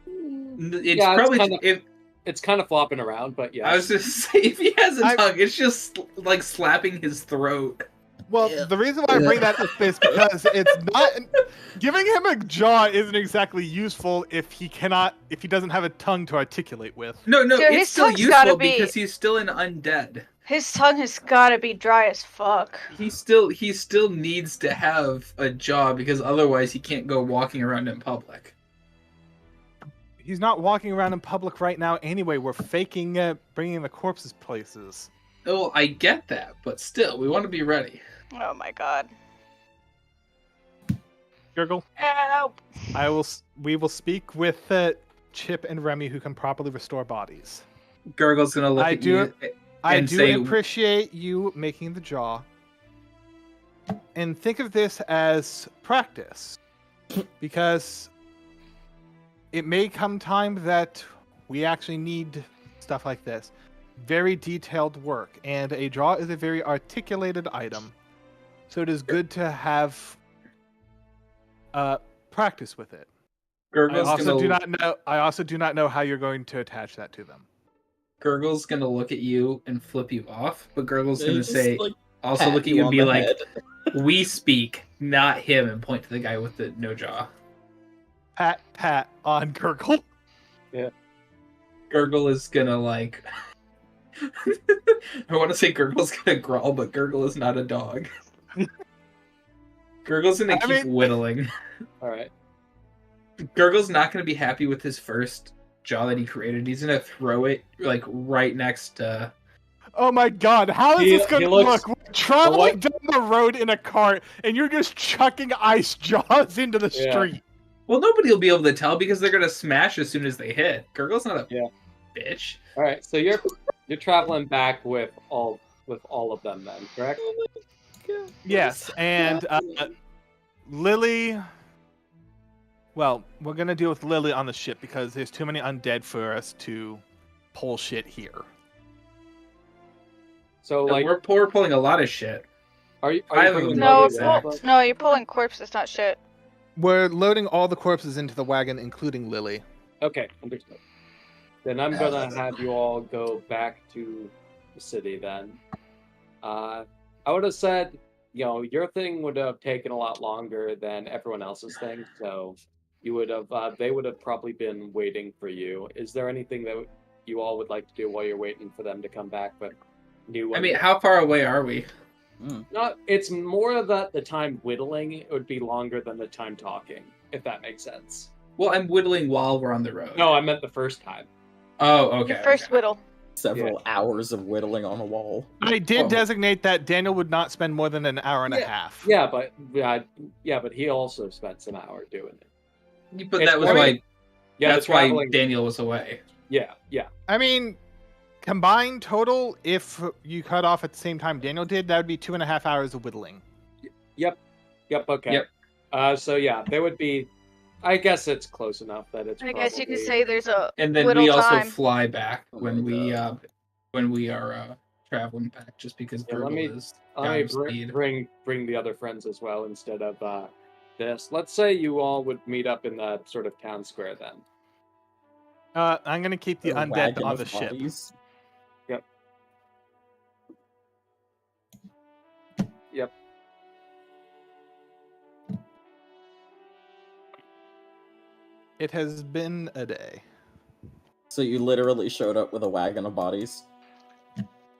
It's it's kind of flopping around, but yeah. I was just say if he has a tongue, it's just like slapping his throat. Well, the reason why I bring that up is because it's not giving him a jaw isn't exactly useful if he doesn't have a tongue to articulate with. No, Dude, it's his still tongue's useful gotta be- because he's still an undead. His tongue has gotta be dry as fuck. He still needs to have a jaw because otherwise he can't go walking around in public. He's not walking around in public right now anyway. We're faking bringing the corpses places. Oh, I get that, but still, we want to be ready. Oh my god. Gurgle, Help! we will speak with Chip and Remy, who can properly restore bodies. Gurgle's gonna look at you. I do appreciate you making the jaw. And think of this as practice. Because it may come time that we actually need stuff like this. Very detailed work. And a jaw is a very articulated item. So it is good to have practice with it. I also do not know how you're going to attach that to them. Gurgle's gonna look at you and flip you off, but Gurgle's gonna Just, say, like, also pat look at you you and on be the like, head. "We speak, not him," and point to the guy with the no jaw. Pat on Gurgle. Yeah. Gurgle is gonna like. I want to say Gurgle's gonna growl, but Gurgle is not a dog. Gurgle's gonna keep whittling. All right. Gurgle's not gonna be happy with his first jaw that he created. He's gonna throw it like right next to. Oh my god, how is this going to look? We're traveling down the road in a cart, and you're just chucking ice jaws into the street. Well, nobody will be able to tell because they're gonna smash as soon as they hit. Gurgle's not a bitch. All right, so you're traveling back with all of them then, correct? Yes, and Lily. Well, we're gonna deal with Lily on the ship because there's too many undead for us to pull shit here. So No, like we're pulling a lot of shit. Are you No, you're pulling corpses, not shit. We're loading all the corpses into the wagon, including Lily. Okay, understood. Then I'm gonna have you all go back to the city then. I would have said, your thing would have taken a lot longer than everyone else's thing, so you would have they would have probably been waiting for you. Is there anything that you all would like to do while you're waiting for them to come back? But I mean, how far away are we? It's more that the time whittling it would be longer than the time talking, if that makes sense. Well, I'm whittling while we're on the road. No, I meant the first time. Oh, okay. Your first whittle. Several hours of whittling on a wall. I did designate that Daniel would not spend more than an hour and a half. Yeah, but he also spent some hour doing it. But that was why. Yeah, that's why Daniel was away. Yeah. I mean, combined total, if you cut off at the same time Daniel did, that would be 2.5 hours of whittling. Yep. Okay. Yep. So yeah, there would be. I guess it's close enough that it's. I guess you could say there's a. And then we also fly back when we are traveling back, just because Gurgle is. Let me bring the other friends as well instead of this. Let's say you all would meet up in the sort of town square then. I'm gonna keep the undead on the ship. Yep. It has been a day. So you literally showed up with a wagon of bodies?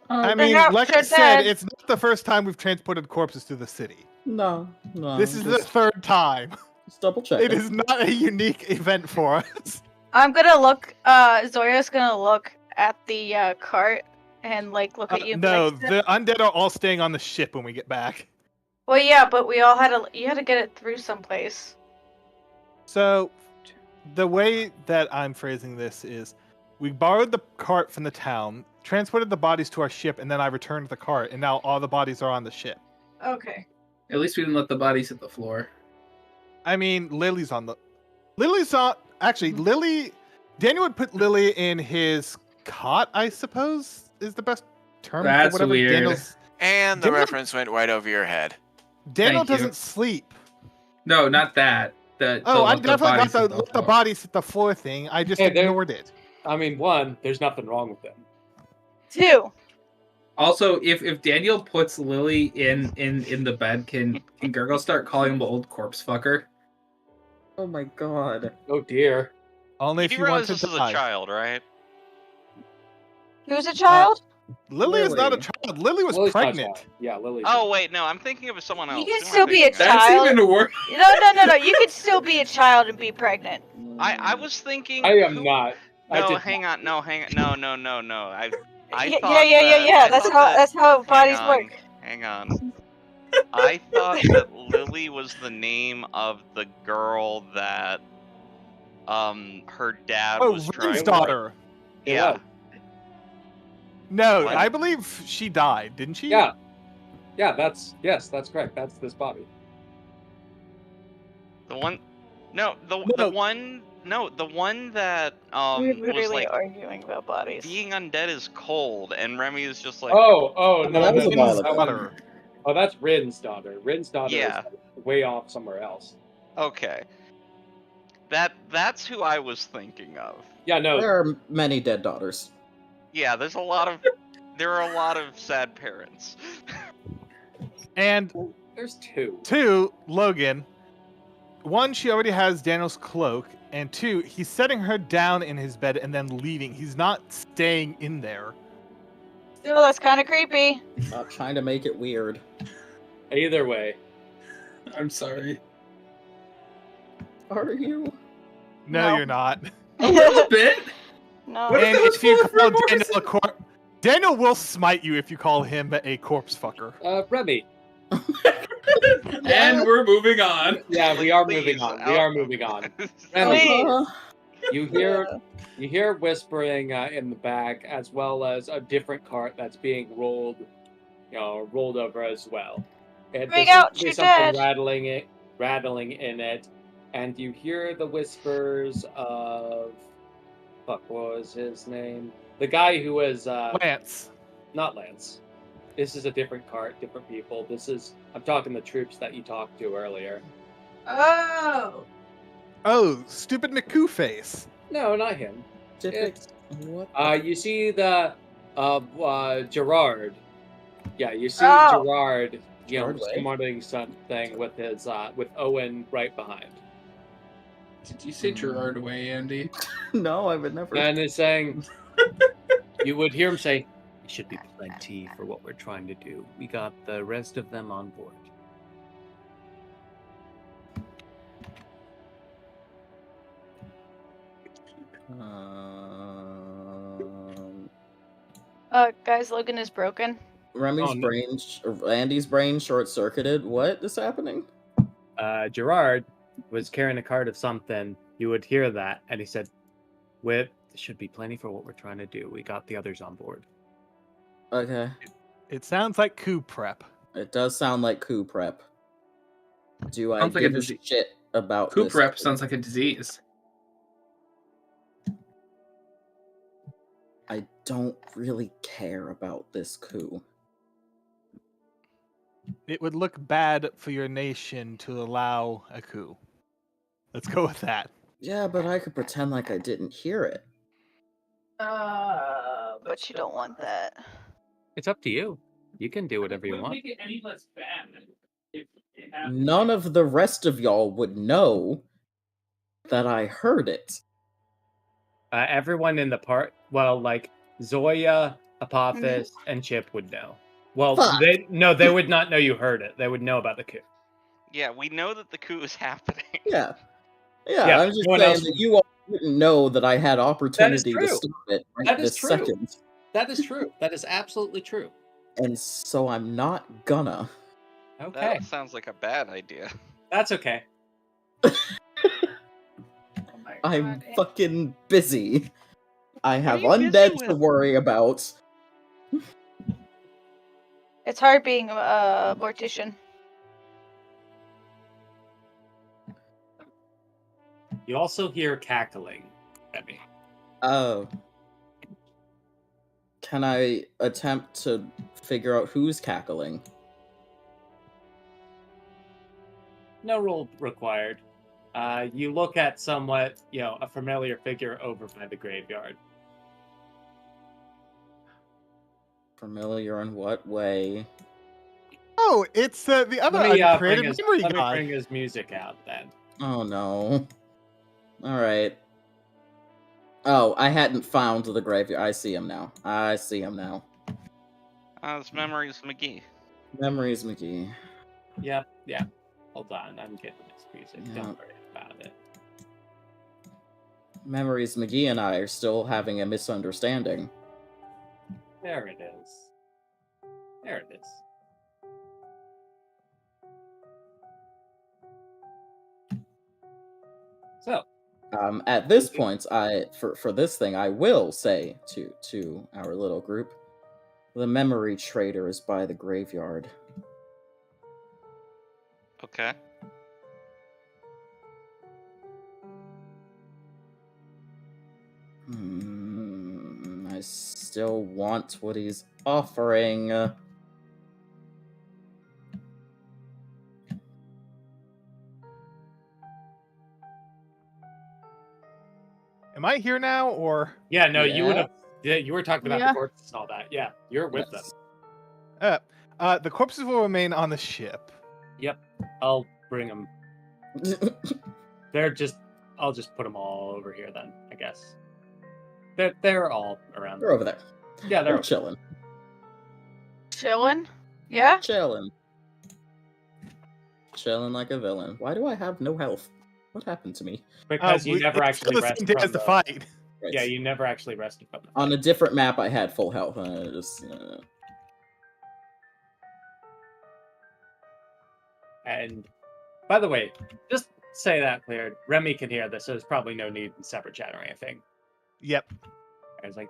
I mean, like I said, it's not the first time we've transported corpses to the city. No. This is the third time. Just double checking. It is not a unique event for us. I'm gonna look. Zoya's gonna look at the cart and like look at you. No, like, the undead are all staying on the ship when we get back. Well, yeah, but we all had to. You had to get it through someplace. So, the way that I'm phrasing this is, we borrowed the cart from the town, transported the bodies to our ship, and then I returned the cart, and now all the bodies are on the ship. Okay. At least we didn't let the bodies hit the floor. I mean, Lily's on. Actually, Lily... Daniel would put Lily in his cot, I suppose, is the best term That's for whatever weird. Daniel's... And the reference went right over your head. Daniel Thank you. doesn't sleep. No, not that. I definitely got the bodies hit the floor thing. I just ignored it. I mean, one, there's nothing wrong with them. 2. Also, if Daniel puts Lily in the bed, can Gurgle start calling him old corpse fucker? Oh my god. Oh dear. Only You if do you realize want to this is die. a child, right? Who's a child? Lily is not a child. Lily was Lily's not a pregnant. child. Yeah, Lily's Oh wait, no, I'm thinking of someone else. You can Who am I still be a thinking of? That's child. even worse. No. You can still be a child and be pregnant. I was thinking. I am not. No, hang on. No. I Yeah, thought yeah. that- I thought That's how bodies hang on, work. Hang on. I thought that Lily was the name of the girl that her dad was trying Rin's to... daughter. Yeah. No, What? I believe she died, didn't she? Yeah. Yeah, that's correct. That's this body. The one the one that We're was literally like arguing about bodies. being undead is cold and Remy is just like Oh, no, that was a while that ago. one- Oh, that's Rin's daughter. Rin's daughter Yeah. is way off somewhere else. okay. That's who I was thinking of. Yeah, no. There are many dead daughters. Yeah, there are a lot of sad parents. And There's 2. 2, Logan. 1, she already has Daniel's cloak, and 2, he's setting her down in his bed and then leaving. He's not staying in there. Still, that's kind of creepy. Not trying to make it weird. Either way. I'm sorry. Are you? No, you're not. A little bit. No. What if And it was if you full call of remorse? Daniel a corpse, Daniel will smite you if you call him a corpse fucker. Remy. And we're moving on. Yeah, we are Please, moving on. We I'll- are moving on. Remy, Please. you hear whispering in the back, as well as a different cart that's being rolled over as well. And Bring there out seems to be your something dad. rattling in it, and you hear the whispers of what was his name? The guy who was Lance. not Lance. This is a different cart, different people. I'm talking the troops that you talked to earlier. Oh. Oh, stupid McCoo face. No, not him. What? You see the Gerard. Yeah, you see Oh. Gerard, Gerard Way? smarting something with his with Owen right behind. Did you say Gerard away, Andy? No, I would never. And he's saying, you would hear him say, "It should be plenty for what we're trying to do. We got the rest of them on board." Guys, Logan is broken. Remy's Oh, no. Andy's brain short-circuited. What is happening? Gerard was carrying a cart of something. You would hear that, and he said, "There should be plenty for what we're trying to do. We got the others on board." Okay. It sounds like coup prep. It does sound like coup prep. Do I Sounds like a give a disease. shit about Coop this? rep sounds like a disease. I don't really care about this coup. It would look bad for your nation to allow a coup. Let's go with that. Yeah, but I could pretend like I didn't hear it. But you don't want that. It's up to you. You can do whatever you Wouldn't want. make it any less bad if it happened. None of the rest of y'all would know. that I heard it. Everyone in the part, well, like Zoya, Apophis, and Chip would know. Well, Fuck. they would not know you heard it. They would know about the coup. Yeah, we know that the coup is happening. Yeah. Yeah, I'm just no one saying else that would- you all didn't know that I had opportunity to true. stop it right That is this true. second. That is true. That is absolutely true. And so I'm not gonna. Okay. That sounds like a bad idea. That's okay. I'm fucking busy. I have you busy undead to with? worry about. It's hard being a mortician. You also hear cackling, Remy. Oh. Can I attempt to figure out who's cackling? No roll required. You look at somewhat, a familiar figure over by the graveyard. Familiar in what way? Oh, it's the other uncreated memory let me guy. bring his music out then. Oh no. Alright. Oh, I hadn't found the graveyard. I see him now. It's Memories McGee. Memories McGee. Yeah. Hold on, I'm getting this music. Yeah. Don't worry about it. Memories McGee and I are still having a misunderstanding. There it is. There it is. So, at this point, for this thing, I will say to our little group, the memory trader is by the graveyard. Okay. I still want what he's offering. Am I here now, or? Yeah, no, you would have. Yeah, you were talking about the corpses and all that. Yeah, you're with them. The corpses will remain on the ship. Yep, I'll bring them. I'll just put them all over here then, I guess. They're all around. They're over there. Yeah, they're chilling. Chilling? Yeah? Chilling like a villain. Why do I have no health? What happened to me? Because you never actually rested from the fight. Right. Yeah, you never actually rested from the fight. On a different map, I had full health. And by the way, just say that clear. Remy can hear this, so there's probably no need in separate chat or anything. Yep. I was like,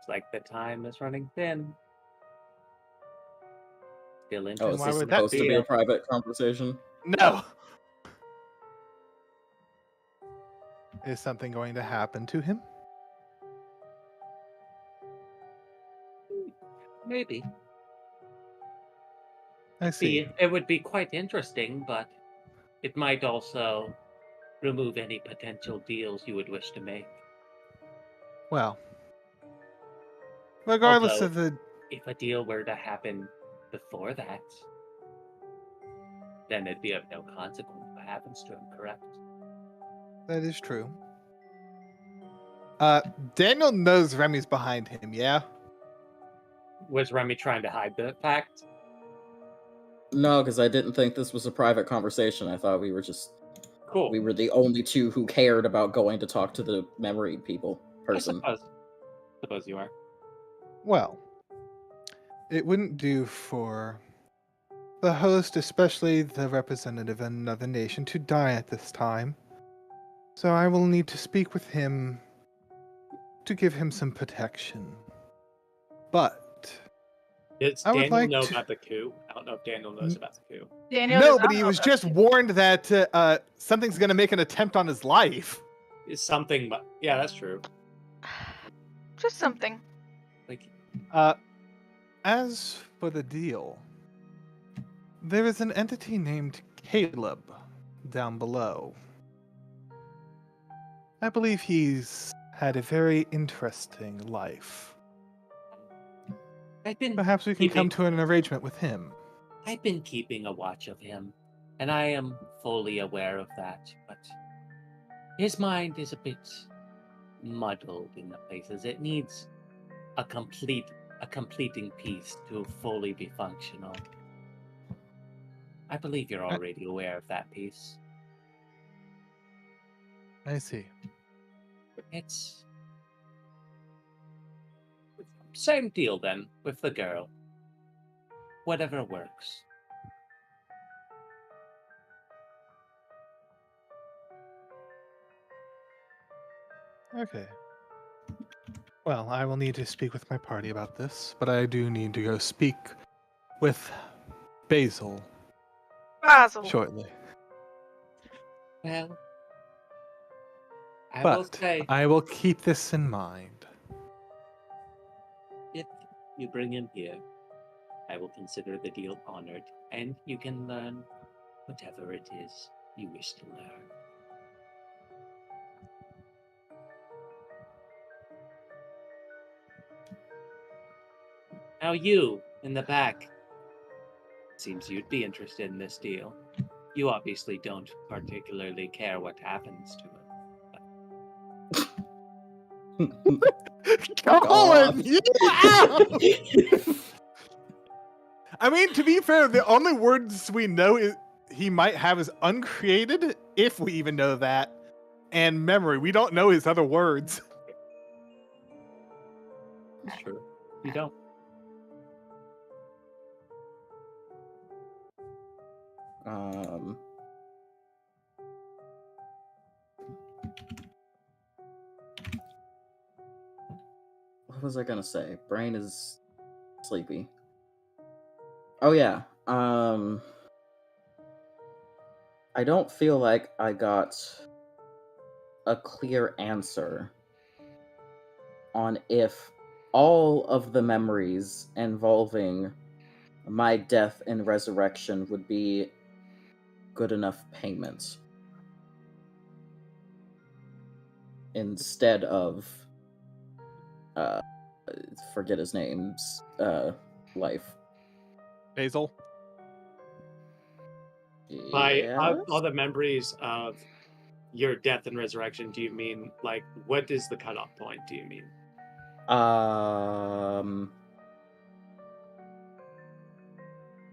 it's like the time is running thin. Still Oh, interesting. is this supposed to be a private conversation? No. Is something going to happen to him? Maybe. I see. It would be quite interesting, but it might also remove any potential deals you would wish to make. Well, regardless Although, of the... If a deal were to happen before that, then it'd be of no consequence what happens to him, correct? That is true. Daniel knows Remy's behind him, yeah? Was Remy trying to hide the fact? No, because I didn't think this was a private conversation. I thought we were just... Cool. We were the only two who cared about going to talk to the memory person. I suppose you are. Well, it wouldn't do for the host, especially the representative of another nation, to die at this time. So I will need to speak with him to give him some protection. But Does I would Daniel like know to- about the coup? I don't know if Daniel knows about the coup. Daniel no, does but not he know was about just it. warned that something's going to make an attempt on his life. It's something, but yeah, that's true. Just something. Like, As for the deal, there is an entity named Caleb down below. I believe he's had a very interesting life. I've been Perhaps we can come to an arrangement with him. I've been keeping a watch of him. And I am fully aware of that, but his mind is a bit muddled in the places. It needs a completing piece to fully be functional. I believe you're already aware of that piece. I see. It's same deal then with the girl. Whatever works. Okay. Well, I will need to speak with my party about this, but I do need to go speak with Basil shortly. Well, I will But say, I will keep this in mind. if you bring him here, I will consider the deal honored, and you can learn whatever it is you wish to learn. Now you, in the back, seems you'd be interested in this deal. You obviously don't particularly care what happens to it. Colin, you out! I mean, to be fair, the only words we know is he might have is uncreated, if we even know that, and memory. We don't know his other words. It's true. You don't. What was I gonna say? Brain is sleepy. Oh yeah. I don't feel like I got a clear answer on if all of the memories involving my death and resurrection would be good enough payment instead of forget his name's life. Basil? By all the memories of your death and resurrection, do you mean, like, what is the cutoff point, do you mean?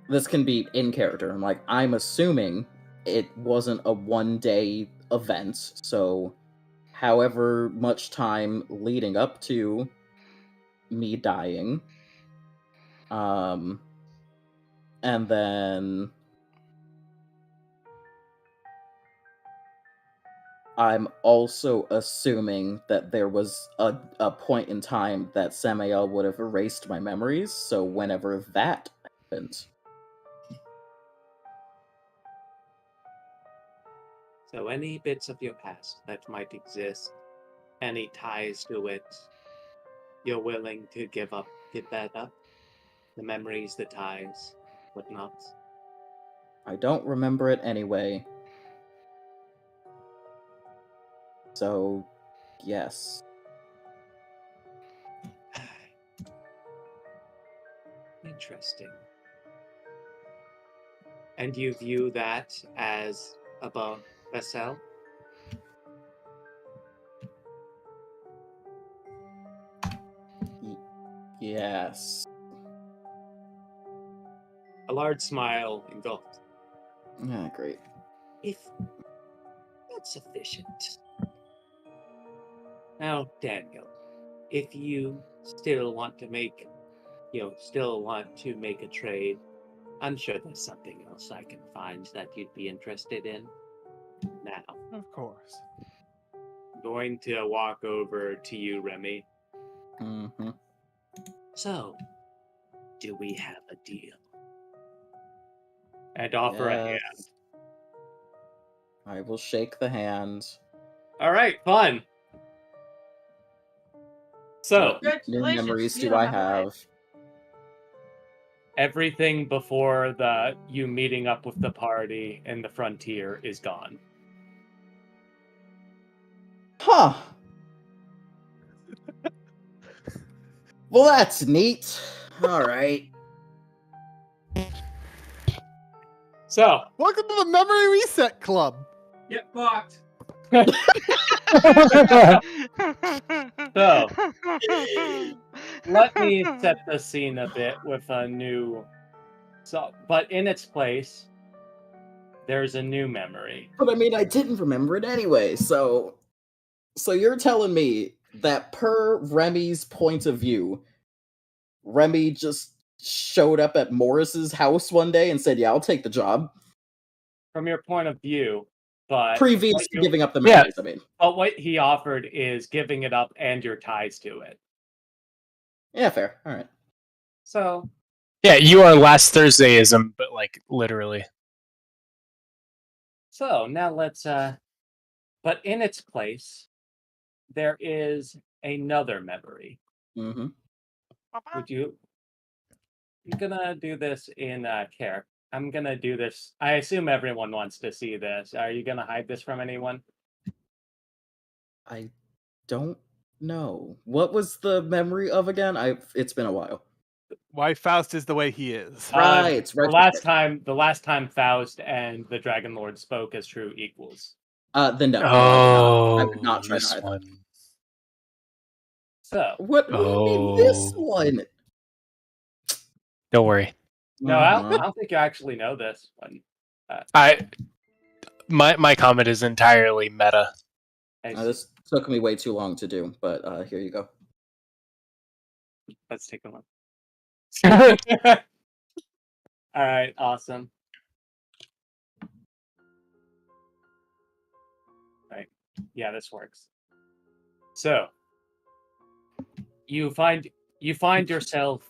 This can be in character. I'm assuming it wasn't a one-day event, so however much time leading up to me dying, and then I'm also assuming that there was a point in time that Samael would have erased my memories, so whenever that happened. So any bits of your past that might exist, any ties to it, you're willing to give that up? The memories, the ties, whatnot? I don't remember it anyway. So, yes. Interesting. And you view that as above Vessel? Yes. A large smile engulfed. Yeah, great. If that's sufficient. Now, Daniel, if you still want to make a trade, I'm sure there's something else I can find that you'd be interested in. Now, of course. I'm going to walk over to you, Remy. Mm-hmm. So, do we have a deal? And offer a hand. I will shake the hand. All right, fun. So, what new memories do I have? Everything before you meeting up with the party and the frontier is gone. Huh. Well, that's neat. All right. So, welcome to the Memory Reset Club. Get fucked. So, let me set the scene a bit with a new... but in its place, there's a new memory. But I mean, I didn't remember it anyway, so you're telling me that per Remy's point of view, Remy just showed up at Morris's house one day and said, yeah, I'll take the job? From your point of view, but... Previous to giving up the memories, I mean. But what he offered is giving it up and your ties to it. Yeah, fair. All right. So... Yeah, you are last Thursdayism, but like literally. So now let's but in its place, there is another memory. Mm-hmm. Would you... I'm gonna do this in care. I'm gonna do this. I assume everyone wants to see this. Are you gonna hide this from anyone? I don't know. What was the memory of again? It's been a while. Why Faust is the way he is. Right. The last time Faust and the Dragon Lord spoke as true equals. Then no. Oh, I would not try this to hide one. that. So what do you mean this one? Don't worry. No, I don't think you actually know this one. My comment is entirely meta. This took me way too long to do, but here you go. Let's take a look. All right, awesome. Right, yeah, this works. So you find yourself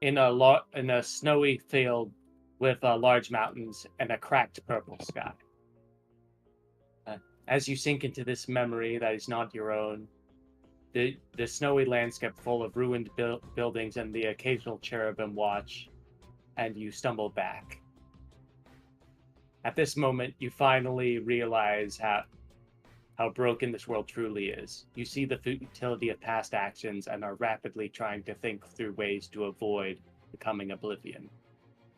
in a snowy field with large mountains and a cracked purple sky. As you sink into this memory that is not your own, the snowy landscape full of ruined buildings and the occasional cherubim watch, and you stumble back. At this moment, you finally realize how broken this world truly is. You see the futility of past actions and are rapidly trying to think through ways to avoid becoming oblivion.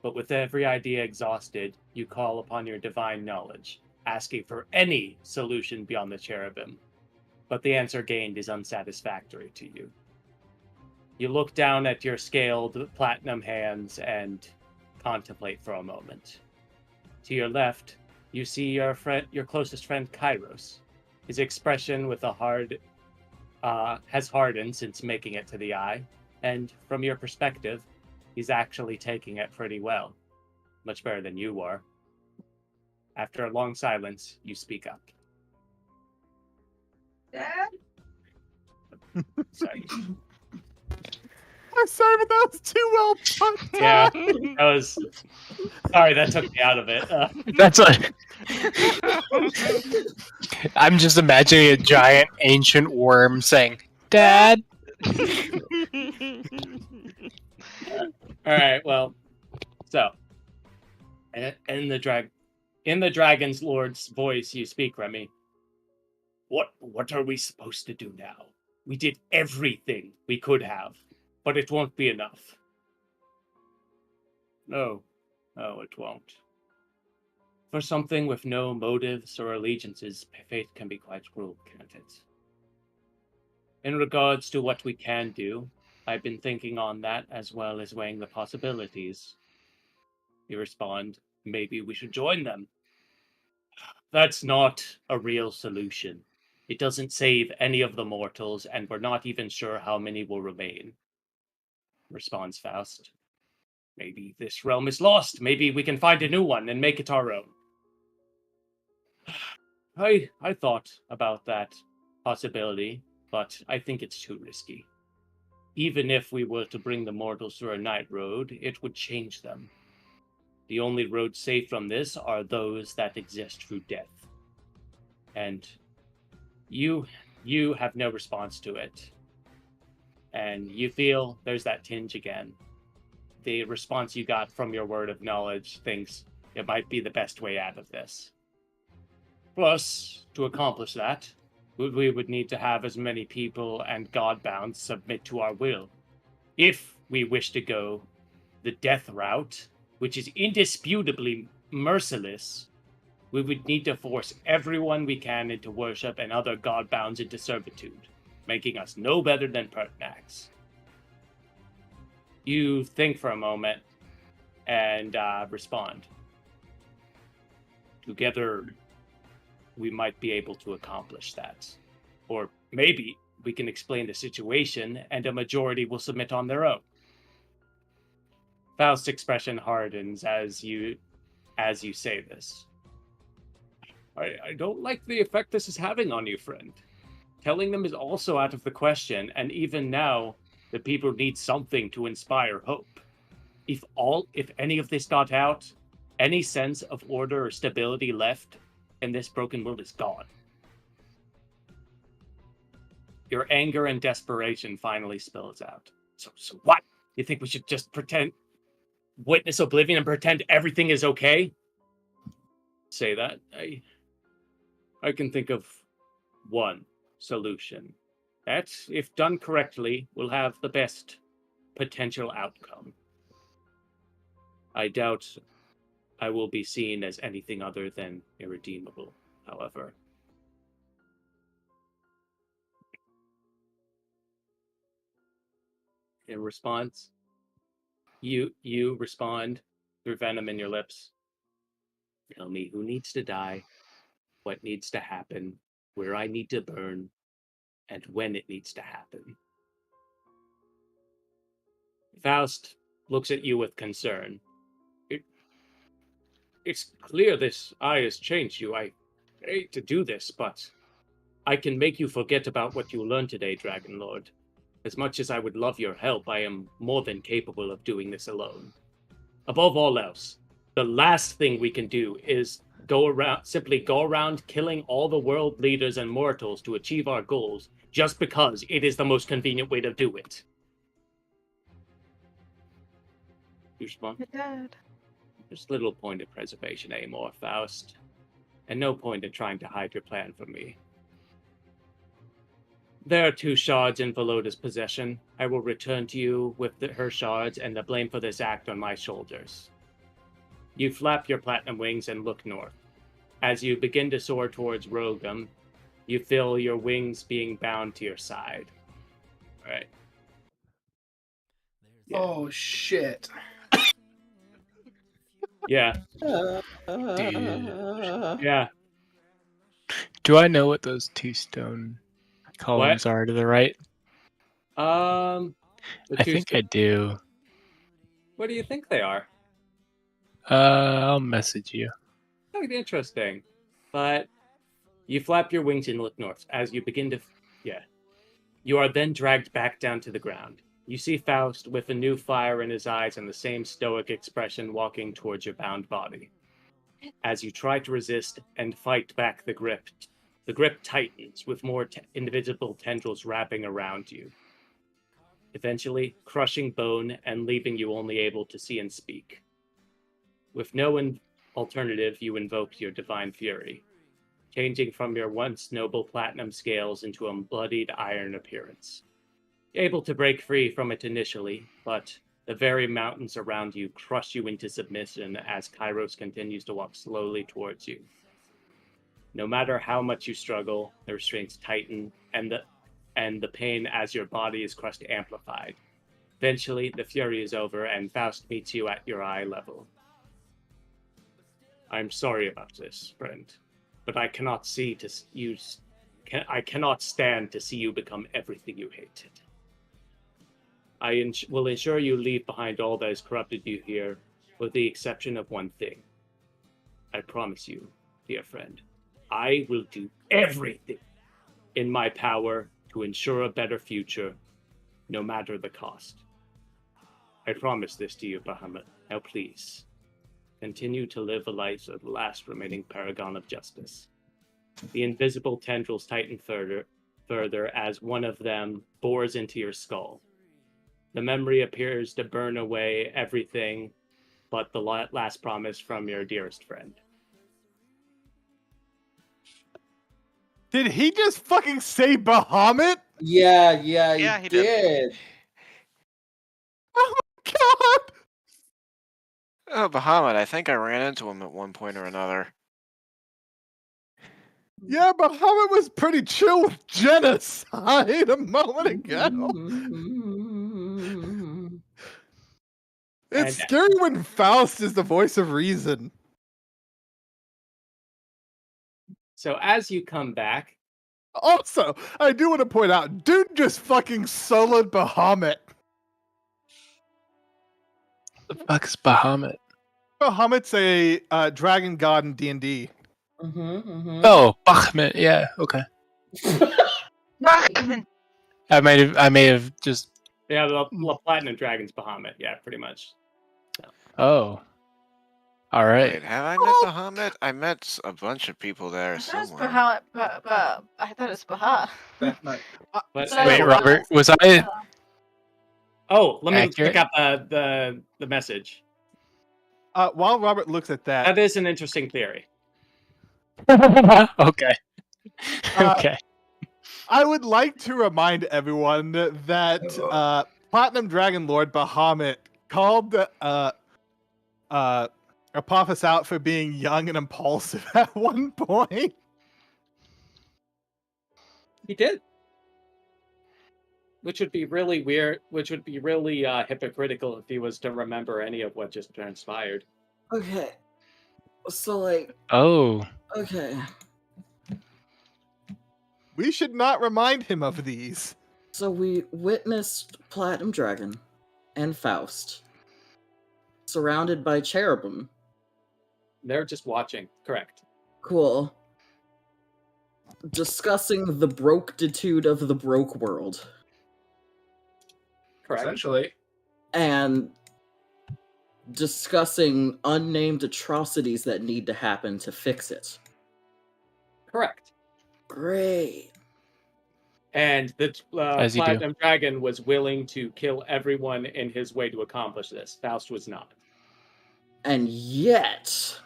But with every idea exhausted, you call upon your divine knowledge, asking for any solution beyond the cherubim. But the answer gained is unsatisfactory to you. You look down at your scaled platinum hands and contemplate for a moment. To your left, you see your closest friend, Kairos. His expression has hardened since making it to the eye, and from your perspective, he's actually taking it pretty well. Much better than you were. After a long silence, you speak up. Dad? Sorry. I'm sorry, but that was too well put. Yeah, that was... Sorry, that took me out of it. That's like... I'm just imagining a giant ancient worm saying, Dad! Alright, well, so... In the Dragon's Lord's voice, you speak, Remy. What are we supposed to do now? We did everything we could have, but it won't be enough. No, it won't. For something with no motives or allegiances, fate can be quite cruel, can't it? In regards to what we can do, I've been thinking on that as well as weighing the possibilities. You respond, maybe we should join them. That's not a real solution. It doesn't save any of the mortals, and we're not even sure how many will remain. Responds Faust. Maybe this realm is lost. Maybe we can find a new one and make it our own. I thought about that possibility, but I think it's too risky. Even if we were to bring the mortals through a night road, it would change them. The only roads safe from this are those that exist through death. And you have no response to it. And you feel there's that tinge again. The response you got from your word of knowledge thinks it might be the best way out of this. Plus, to accomplish that, we would need to have as many people and Godbound submit to our will. If we wish to go the death route, which is indisputably merciless, we would need to force everyone we can into worship and other godbounds into servitude, making us no better than Pertinax. You think for a moment and respond. Together, we might be able to accomplish that. Or maybe we can explain the situation and a majority will submit on their own. Faust's expression hardens as you say this. I don't like the effect this is having on you, friend. Telling them is also out of the question, and even now, the people need something to inspire hope. If any of this got out, any sense of order or stability left in this broken world is gone. Your anger and desperation finally spills out. So what? You think we should just witness oblivion and pretend everything is okay? Say that. I can think of one solution. That, if done correctly, will have the best potential outcome. I doubt I will be seen as anything other than irredeemable, however. In response, you respond through venom in your lips. Tell me who needs to die, what needs to happen, where I need to burn, and when it needs to happen. Faust looks at you with concern. It's clear this eye has changed you. I hate to do this, but I can make you forget about what you learned today, Dragon Lord. As much as I would love your help, I am more than capable of doing this alone. Above all else, the last thing we can do is simply go around killing all the world leaders and mortals to achieve our goals, just because it is the most convenient way to do it. You respond? Dad. There's little point in preservation anymore, Faust, and no point in trying to hide your plan from me. There are 2 shards in Veloda's possession. I will return to you with her shards and the blame for this act on my shoulders. You flap your platinum wings and look north. As you begin to soar towards Rogum, you feel your wings being bound to your side. All right. Yeah. Oh, shit. Yeah. Yeah. Do I know what those 2 stone columns are to the right? I think I do. What do you think they are? I'll message you. That would be interesting. But you flap your wings and look north. As you begin to... Yeah. You are then dragged back down to the ground. You see Faust with a new fire in his eyes and the same stoic expression walking towards your bound body. As you try to resist and fight back the grip tightens with more invisible tendrils wrapping around you, eventually crushing bone and leaving you only able to see and speak. With no alternative, you invoke your divine fury, changing from your once noble platinum scales into a bloodied iron appearance. Able to break free from it initially, but the very mountains around you crush you into submission as Kairos continues to walk slowly towards you. No matter how much you struggle, the restraints tighten, and the pain as your body is crushed amplified. Eventually, the fury is over, and Faust meets you at your eye level. I'm sorry about this, friend, but I cannot I cannot stand to see you become everything you hated. I will ensure you leave behind all that has corrupted you here, with the exception of one thing. I promise you, dear friend, I will do everything in my power to ensure a better future, no matter the cost. I promise this to you, Bahamut. Now please, continue to live a life of the last remaining paragon of justice. The invisible tendrils tighten further as one of them bores into your skull. The memory appears to burn away everything but the last promise from your dearest friend. Did he just fucking say Bahamut? Yeah, he did. Oh my god! Oh, Bahamut, I think I ran into him at one point or another. Yeah, Bahamut was pretty chill with genocide a moment ago. It's scary when Faust is the voice of reason. So as you come back... Also, I do want to point out, dude just fucking soloed Bahamut. The fuck's Bahamut? Bahamut's a dragon god in D&D. Oh, Bahamut. Yeah. Okay. I may have just. Yeah, the Platinum Dragon's Bahamut. Yeah, pretty much. So. Oh. All right. Wait, have I met Bahamut? I met a bunch of people there somewhere. I thought it was Baha. Wait, Robert, was I? Oh, let me accurate? pick up the message. While Robert looks at that, That is an interesting theory. Okay. Okay. I would like to remind everyone that Platinum Dragon Lord Bahamut called Apophis out for being young and impulsive at one point. He did. Which would be really weird, which would be really hypocritical if he was to remember any of what just transpired. Okay. So, like... Oh. Okay. We should not remind him of these. So we witnessed Platinum Dragon and Faust surrounded by cherubim. They're just watching, correct. Cool. Discussing the brokeditude of the broke world. Correct. Essentially. And discussing unnamed atrocities that need to happen to fix it. Correct. Great. And the As you do. Platinum Dragon was willing to kill everyone in his way to accomplish this. Faust was not. And yet...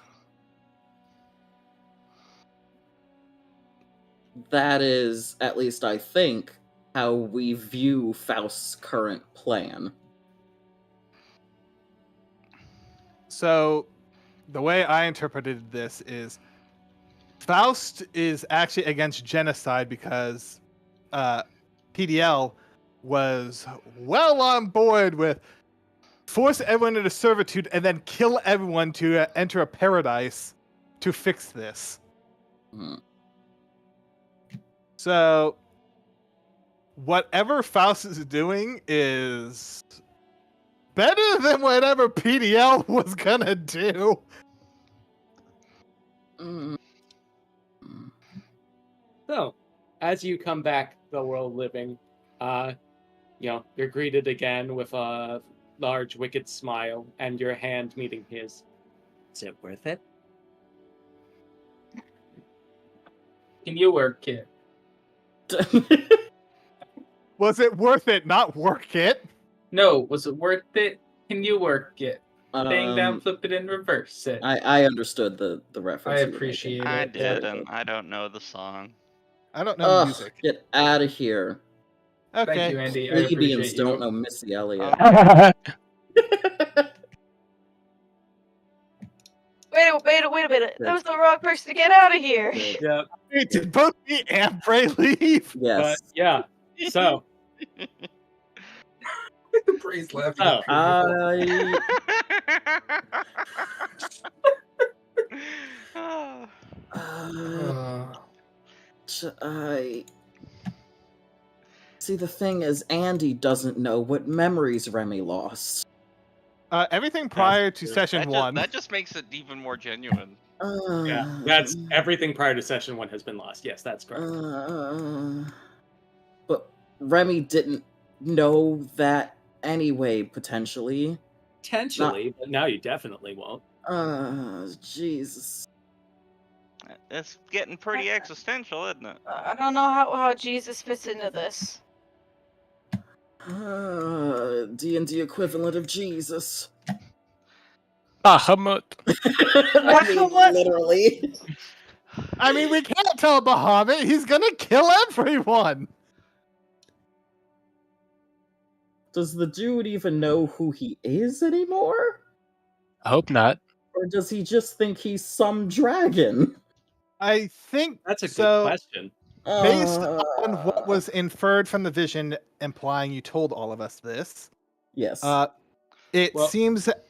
that is, at least I think, how we view Faust's current plan. So, the way I interpreted this is Faust is actually against genocide because PDL was well on board with force everyone into servitude and then kill everyone to enter a paradise to fix this. So, whatever Faust is doing is better than whatever PDL was gonna do. So, as you come back the world living, you're greeted again with a large wicked smile and your hand meeting his. Is it worth it? Can you work it? Was it worth it? Not work it. No, was it worth it? Can you work it? Bang down, flip it, and reverse it. I understood the reference. I appreciate it. I didn't. I don't know the song. I don't know music. Get out of here. Okay. Thank you, Andy. I Plebeians appreciate don't you. know Missy Elliott. Wait a minute. That was the wrong person to get out of here. Yeah. Wait, did both me and Bray leave? Yes. Yeah. So. Bray's laughing. I see. The thing is, Andy doesn't know what memories Remy lost. Everything prior to session 1. That just makes it even more genuine. Yeah, that's everything prior to session 1 has been lost. Yes, that's correct. But Remy didn't know that anyway, potentially. Potentially, but now you definitely won't. Jesus. It's getting pretty existential, isn't it? I don't know how Jesus fits into this. D&D equivalent of Jesus. Bahamut. I mean, literally. I mean, we can't tell Bahamut. He's gonna kill everyone. Does the dude even know who he is anymore? I hope not. Or does he just think he's some dragon? I think That's a good so. question. Based on what was inferred from the vision, implying you told all of us this. Yes. It seems that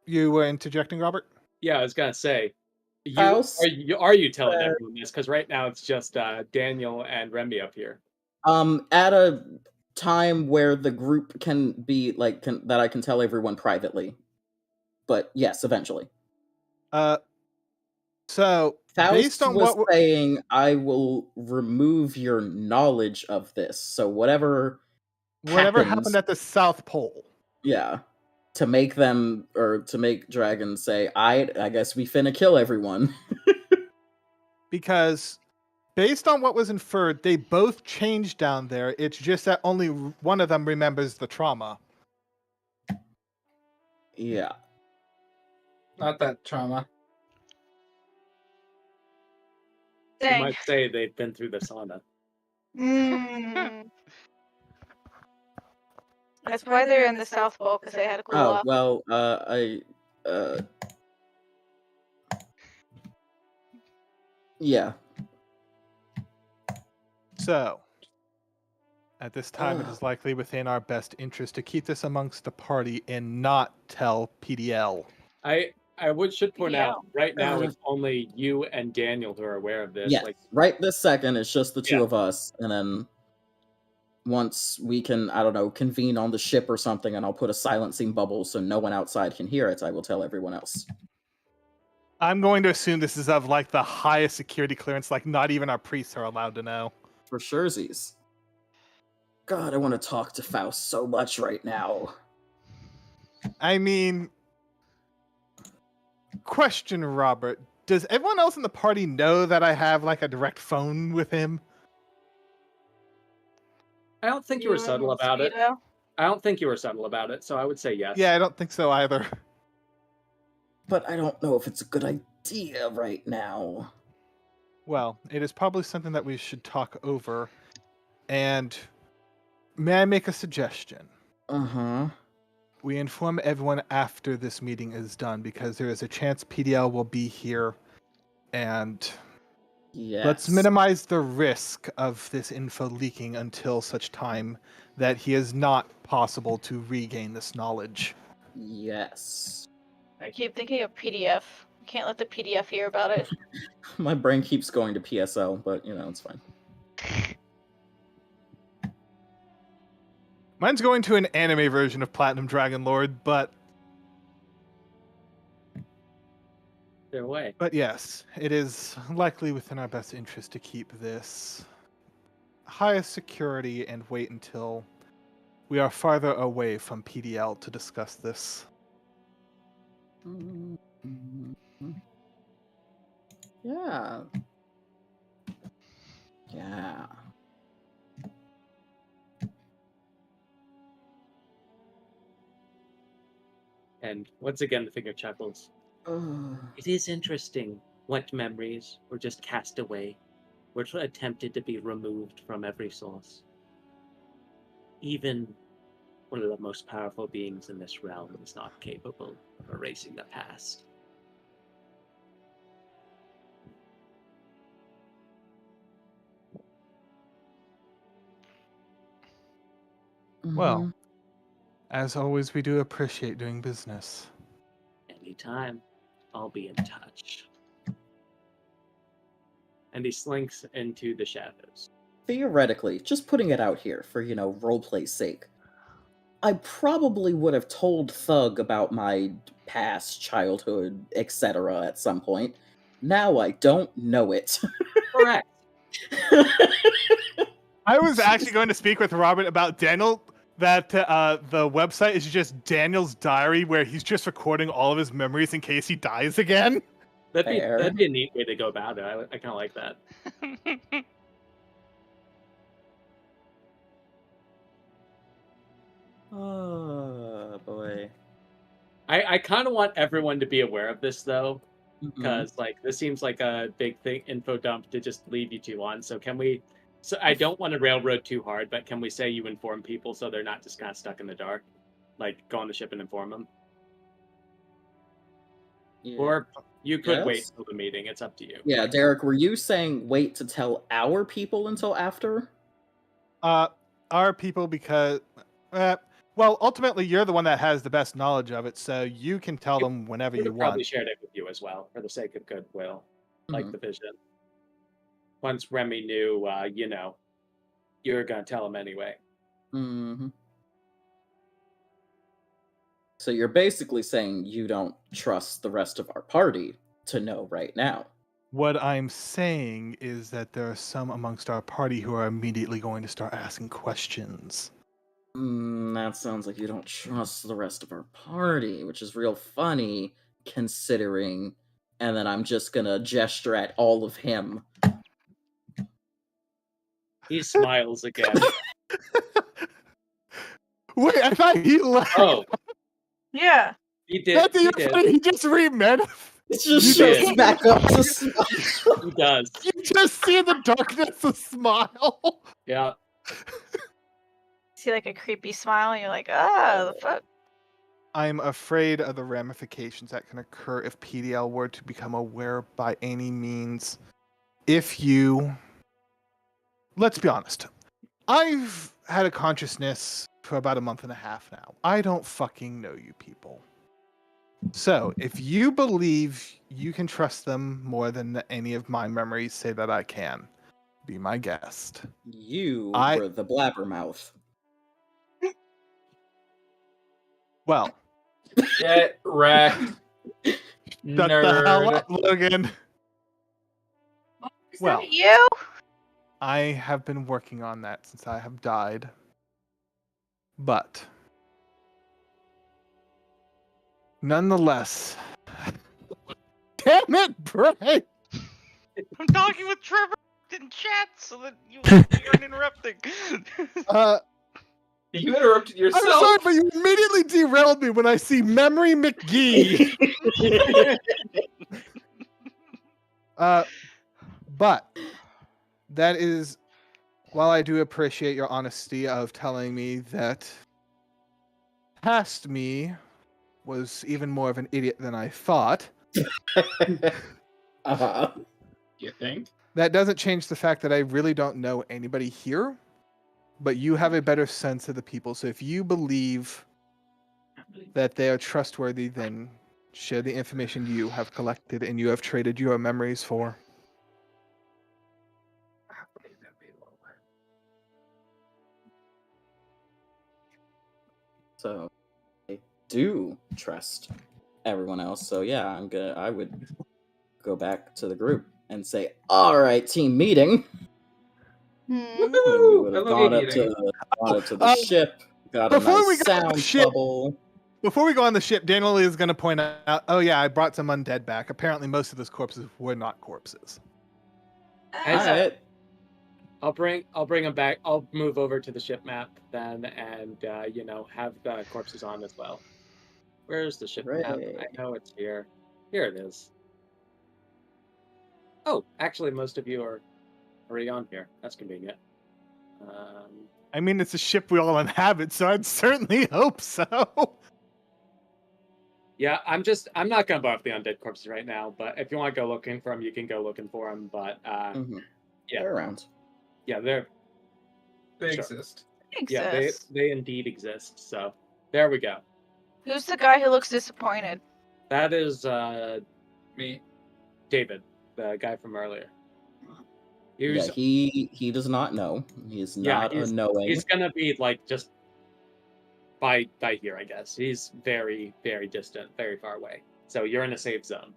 you were interjecting, Robert. Yeah, I was gonna say, Faust are you telling said- everyone this? Because right now it's just Daniel and Remy up here. At a time where the group can be like that I can tell everyone privately. But yes, eventually. So Faust based on was what saying, I will remove your knowledge of this. So whatever happens, happened at the South Pole. Yeah. To make them, or to make dragons say, I guess we finna kill everyone. Because based on what was inferred, they both changed down there. It's just that only one of them remembers the trauma. Yeah. Not that trauma. You Dang. might say they've been through the sauna. That's why they're in the South Pole, because they had to cool off. Well, yeah. So, at this time, it is likely within our best interest to keep this amongst the party and not tell PDL. I should point out, right now it's only you and Daniel who are aware of this. Yes, Like, right this second, it's just the two of us, and then once we can, I don't know, convene on the ship or something, and I'll put a silencing bubble so no one outside can hear it, I will tell everyone else. I'm going to assume this is of like the highest security clearance, like not even our priests are allowed to know. For surezies. God, I want to talk to Faust so much right now. I mean, question, Robert. Does everyone else in the party know that I have like a direct phone with him? I don't think you were subtle about it. I don't think you were subtle about it, so I would say yes. Yeah, I don't think so either. But I don't know if it's a good idea right now. Well, it is probably something that we should talk over. And may I make a suggestion? Uh-huh. We inform everyone after this meeting is done, because there is a chance PDL will be here, and let's minimize the risk of this info leaking until such time that he is not possible to regain this knowledge. Yes. I keep thinking of PDF. Can't let the PDF hear about it. My brain keeps going to PSL, but, you know, it's fine. Mine's going to an anime version of Platinum Dragon Lord, but... Their way. But yes, it is likely within our best interest to keep this highest security and wait until we are farther away from PDL to discuss this. Yeah. Yeah. And once again, the finger chuckles. It is interesting what memories were just cast away, were attempted to be removed from every source. Even one of the most powerful beings in this realm is not capable of erasing the past. Well, as always, we do appreciate doing business. Anytime, I'll be in touch. And he slinks into the shadows. Theoretically, just putting it out here for, you know, roleplay's sake, I probably would have told Thug about my past, childhood, etc. at some point. Now I don't know it. Correct. I was actually going to speak with Robert about Daniel, that the website is just Daniel's diary, where he's just recording all of his memories in case he dies again. That'd be a neat way to go about it. I kind of like that. Oh, boy. I kind of want everyone to be aware of this, though, because like this seems like a big thing, info dump to just leave you two on. So can we? So I don't want to railroad too hard, but can we say you inform people so they're not just kind of stuck in the dark? Like go on the ship and inform them. Yeah. Or you could wait Yes? till the meeting. It's up to you. Yeah, Derek, were you saying wait to tell our people until after? Our people, because well, ultimately you're the one that has the best knowledge of it, so you can tell them whenever you Probably want. shared it with you as well, for the sake of goodwill, like Mhm. the vision. Once Remy knew, you know, you were gonna tell him anyway. Mm-hmm. So you're basically saying you don't trust the rest of our party to know right now. What I'm saying is that there are some amongst our party who are immediately going to start asking questions. That sounds like you don't trust the rest of our party, which is real funny considering. And then I'm just gonna gesture at all of him. He smiles again. Wait, I thought he left. Oh, Yeah. he did. That's He even did. funny. He just remanifested. It just You shows did. back up to smile. He does. You just see in the darkness a smile. Yeah. See like a creepy smile, and you're like, ah, the fuck. I'm afraid of the ramifications that can occur if PDL were to become aware by any means. If you... Let's be honest. I've had a consciousness for about a month and a half now. I don't fucking know you people. So, if you believe you can trust them more than any of my memories say that I can, be my guest. You were the blabbermouth. Well. Get wrecked. Shut the hell up, Logan. Is Well, that you? I have been working on that since I have died. But nonetheless, damn it, Bray! I'm talking with Trevor in chat so that you aren't interrupting. You interrupted yourself. I'm sorry, but you immediately derailed me when I see Memory McGee. But that is, while I do appreciate your honesty of telling me that past me was even more of an idiot than I thought. You think? That doesn't change the fact that I really don't know anybody here, but you have a better sense of the people. So if you believe that they are trustworthy, then share the information you have collected and you have traded your memories for. So I do trust everyone else. So yeah, I would go back to the group and say, all right, team meeting. Hmm. We would have gone up to the ship, got a nice sound bubble. Before we go on the ship, Daniel is going to point out, oh yeah, I brought some undead back. Apparently most of those corpses were not corpses. Alright. I'll bring them back. I'll move over to the ship map then, and you know, have the corpses on as well. Where's the ship map? I know it's here. Here it is. Oh, actually, most of you are already on here. That's convenient. I mean, it's a ship we all inhabit, so I'd certainly hope so. Yeah, I'm not gonna blow up the undead corpses right now, but if you want to go looking for them, you can go looking for them. But yeah, they're around. Yeah, they exist. Yeah, they indeed exist. So there we go. Who's the guy who looks disappointed? That is me, David, the guy from earlier. He does not know. He is not unknowing. He's gonna be like just by here, I guess. He's very, very distant, very far away. So you're in a safe zone.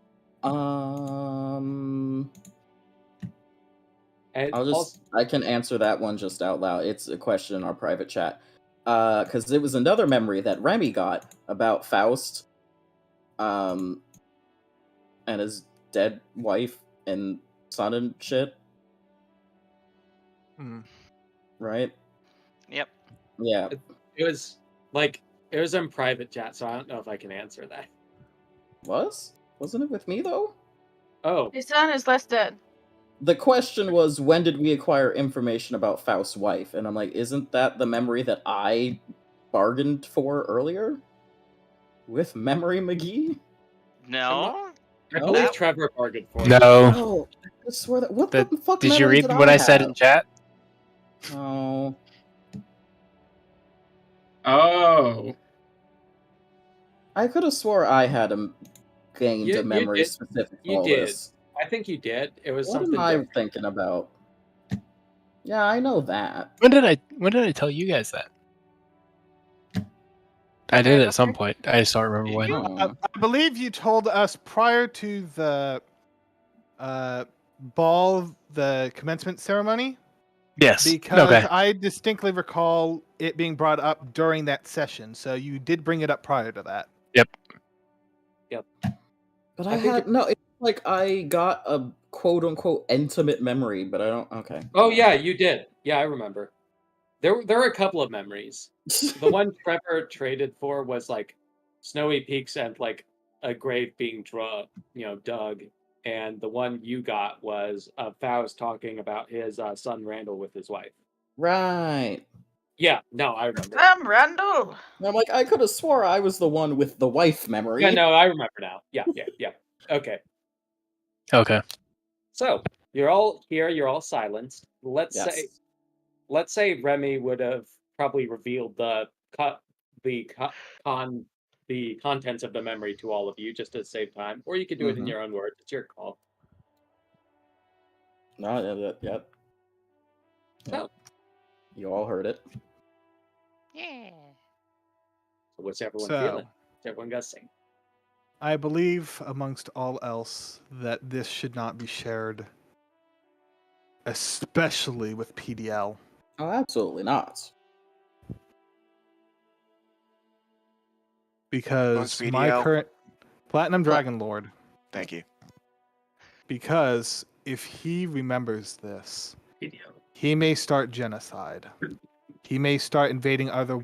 I can answer that one just out loud. It's a question in our private chat. Because it was another memory that Remy got about Faust, and his dead wife and son and shit. Right? Yep. Yeah. It was in private chat, so I don't know if I can answer that. Wasn't it with me though? Oh. His son is less dead. The question was, when did we acquire information about Faust's wife? And I'm like, isn't that the memory that I bargained for earlier? With Memory McGee? No, I believe Trevor bargained for it. No. Oh, I swear that. What the fuck? Did you memory read did what I have? said in chat? Oh. Oh. I could have swore I had gained a memory specific for all this. I think you did. It was What something am I different. thinking about? Yeah, I know that. When did I tell you guys that? I did at some point. I just don't remember when. I believe you told us prior to the ball, the commencement ceremony. Yes. Because Okay. I distinctly recall it being brought up during that session, so you did bring it up prior to that. Yep. But I had no. It's like I got a quote unquote intimate memory, but I don't. Okay. Oh yeah, you did. Yeah, I remember. There were a couple of memories. The one Trevor traded for was like snowy peaks and like a grave being dug. And the one you got was Faust talking about his son Randall with his wife. Right. Yeah, no, I remember. Damn, Randall! And I'm like, I could have swore I was the one with the wife memory. Yeah, no, I remember now. Yeah. Okay. Okay. So you're all here. You're all silenced. Let's say Remy would have probably revealed the contents of the memory to all of you just to save time, or you could do it in your own words. It's your call. No, yep. So you all heard it. Yeah. So what's everyone feeling? What's everyone guessing? I believe, amongst all else, that this should not be shared, especially with PDL. Oh, absolutely not. Because PDL? my current Platinum Dragon Lord. Thank you. Because if he remembers this, he may start genocide. He may start invading other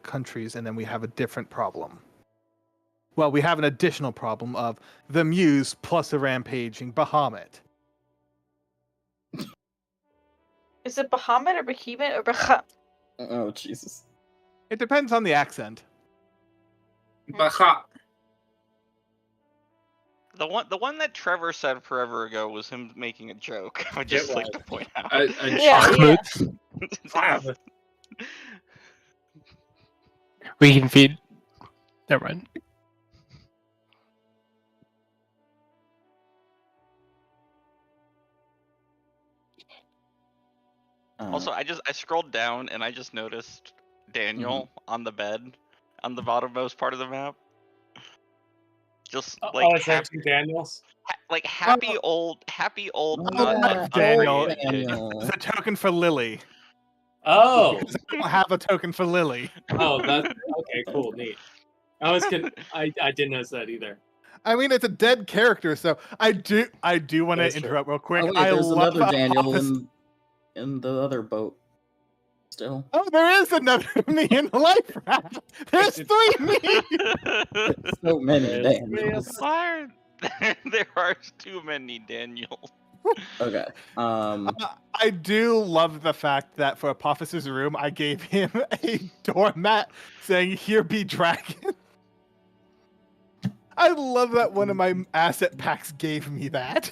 countries, and then we have a different problem. Well, we have an additional problem of the Muse plus a rampaging Bahamut. Is it Bahamut or Behemoth or Bahamut? Oh, Jesus. It depends on the accent. Baha. The one that Trevor said forever ago was him making a joke. I would just like to point out. We can feed. Never mind. Also, I scrolled down and I just noticed Daniel on the bed on the bottommost part of the map. Just like happy Daniels. Like happy old Daniel. Daniel. It's a token for Lily. Oh. Because I don't have a token for Lily. Oh, that's okay. Cool, neat. I didn't notice that either. I mean, it's a dead character, so I do want to interrupt real quick. Oh, wait, I there's love another Daniel in the other boat. Still. Oh, there is another me in the life raft. There's 3 me. So many Daniels. There are too many Daniels. Okay. I do love the fact that for Apophis' room, I gave him a doormat saying, "Here be dragon." I love that one of my asset packs gave me that.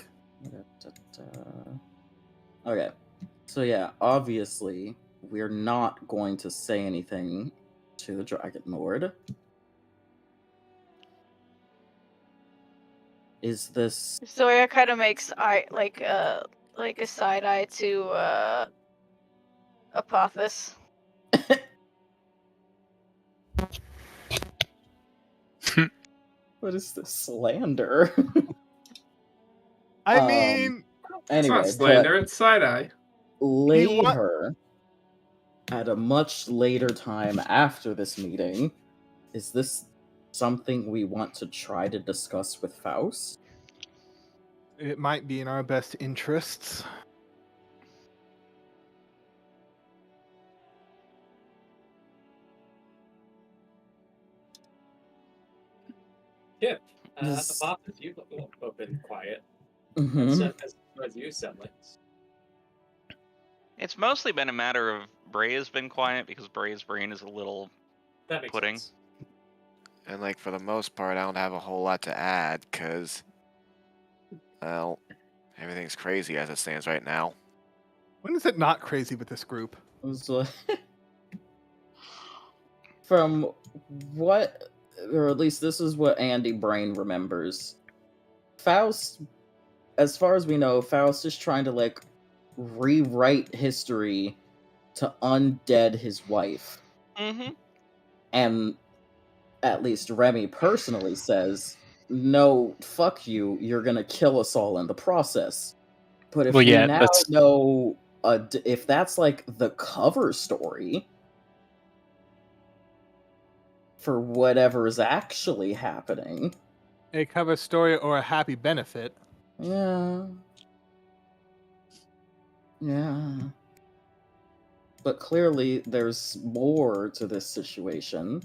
Okay. So yeah, obviously, we're not going to say anything to the Dragon Lord. Is this... Zoya kind of makes like a side eye to Apophis. What is this slander? I mean, anyway, it's not slander, it's side eye. Later, at a much later time after this meeting, is this something we want to try to discuss with Faust? It might be in our best interests. Yeah. Apophis, you've been quiet. As you, Semlix. It's mostly been a matter of Bray has been quiet because Bray's brain is a little pudding. And like for the most part, I don't have a whole lot to add because Well, everything's crazy as it stands right now. When is it not crazy with this group? From what, or at least this is what Andy Brain remembers. Faust, as far as we know, Faust is trying to like rewrite history to undead his wife. Mm-hmm. And at least Remy personally says, no, fuck you, you're gonna kill us all in the process. But if we now know, if that's like the cover story for whatever is actually happening. A cover story or a happy benefit. Yeah. Yeah. But clearly there's more to this situation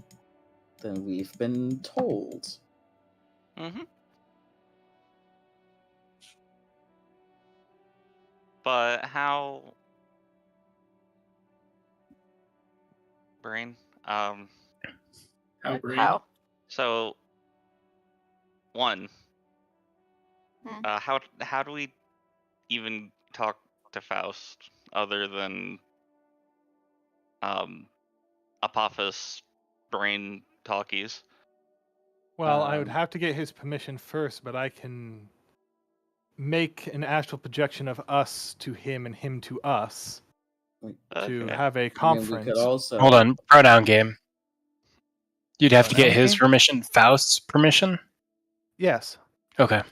than we've been told. Mm-hmm. But how... Brain? How Brain? How? So, one, how do we even talk to Faust other than Apophis brain talkies? Well, I would have to get his permission first, but I can make an astral projection of us to him and him to us to have a conference. We could also... Hold on, pronoun game. You'd have to get his permission, Faust's permission? Yes. Okay.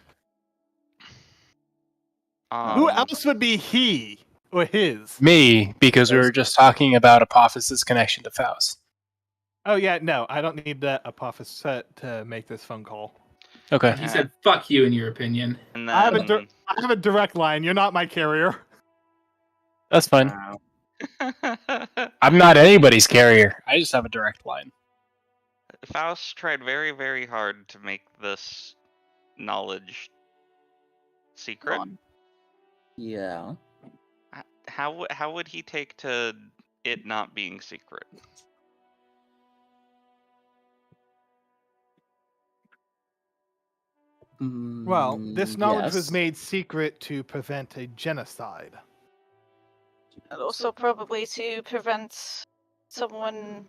Who else would be he or his? Me, because we were just talking about Apophis's connection to Faust. Oh yeah, no, I don't need that Apophis set to make this phone call. Okay. He said, "Fuck you," in your opinion. And then... I have a direct line. You're not my carrier. That's fine. I'm not anybody's carrier. I just have a direct line. Faust tried very, very hard to make this knowledge secret. Yeah. How would he take to it not being secret? Well, this knowledge was made secret to prevent a genocide. And also probably to prevent someone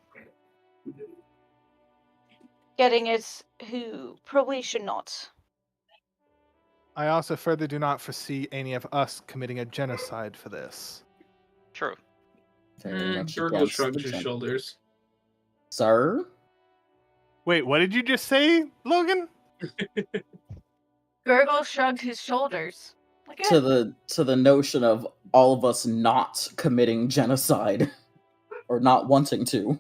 getting it who probably should not. I also further do not foresee any of us committing a genocide for this. True. Gurgle shrugs his shoulders. Sir? Wait, what did you just say, Logan? Gurgle shrugged his shoulders. To the notion of all of us not committing genocide. Or not wanting to.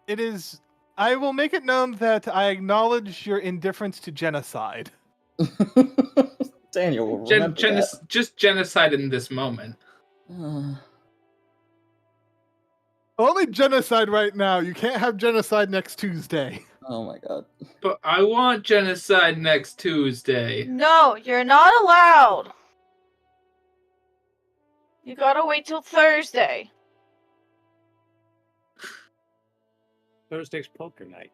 It is... I will make it known that I acknowledge your indifference to genocide. Daniel will remember that. Just genocide in this moment. Only genocide right now. You can't have genocide next Tuesday. Oh my god. But I want genocide next Tuesday. No, you're not allowed. You gotta wait till Thursday. Thursday's poker night.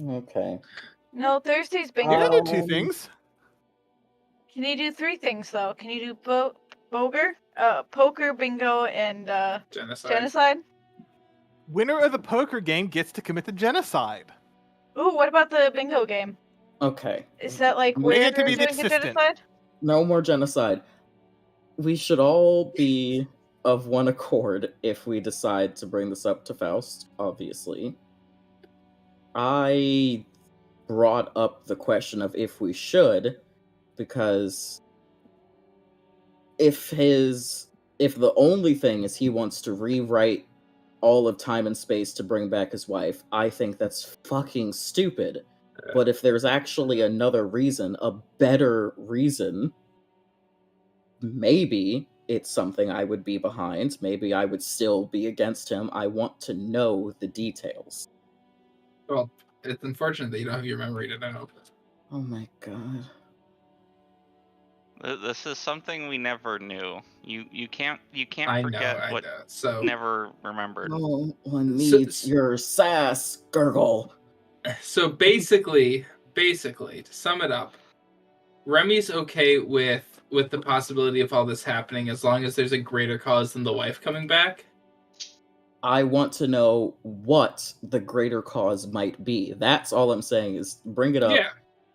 Okay. No, Thursday's bingo. You can do 2 things. Can you do 3 things though? Can you do poker, bingo, and genocide? Winner of the poker game gets to commit the genocide. Ooh, what about the bingo game? Okay. Is that like Make winner it to be the doing a assistant. genocide? No more genocide. We should all be of one accord if we decide to bring this up to Faust, obviously. I brought up the question of if we should, because if the only thing is he wants to rewrite all of time and space to bring back his wife, I think that's fucking stupid. But if there's actually another reason, a better reason, maybe it's something I would be behind. Maybe I would still be against him. I want to know the details. Well, it's unfortunate that you don't have your memory to know. Oh my god. This is something we never knew. You can't I forget what so never remembered. No one needs your sass, Gurgle. So basically, basically, to sum it up, Remy's okay with the possibility of all this happening as long as there's a greater cause than the wife coming back. I want to know what the greater cause might be. That's all I'm saying is bring it up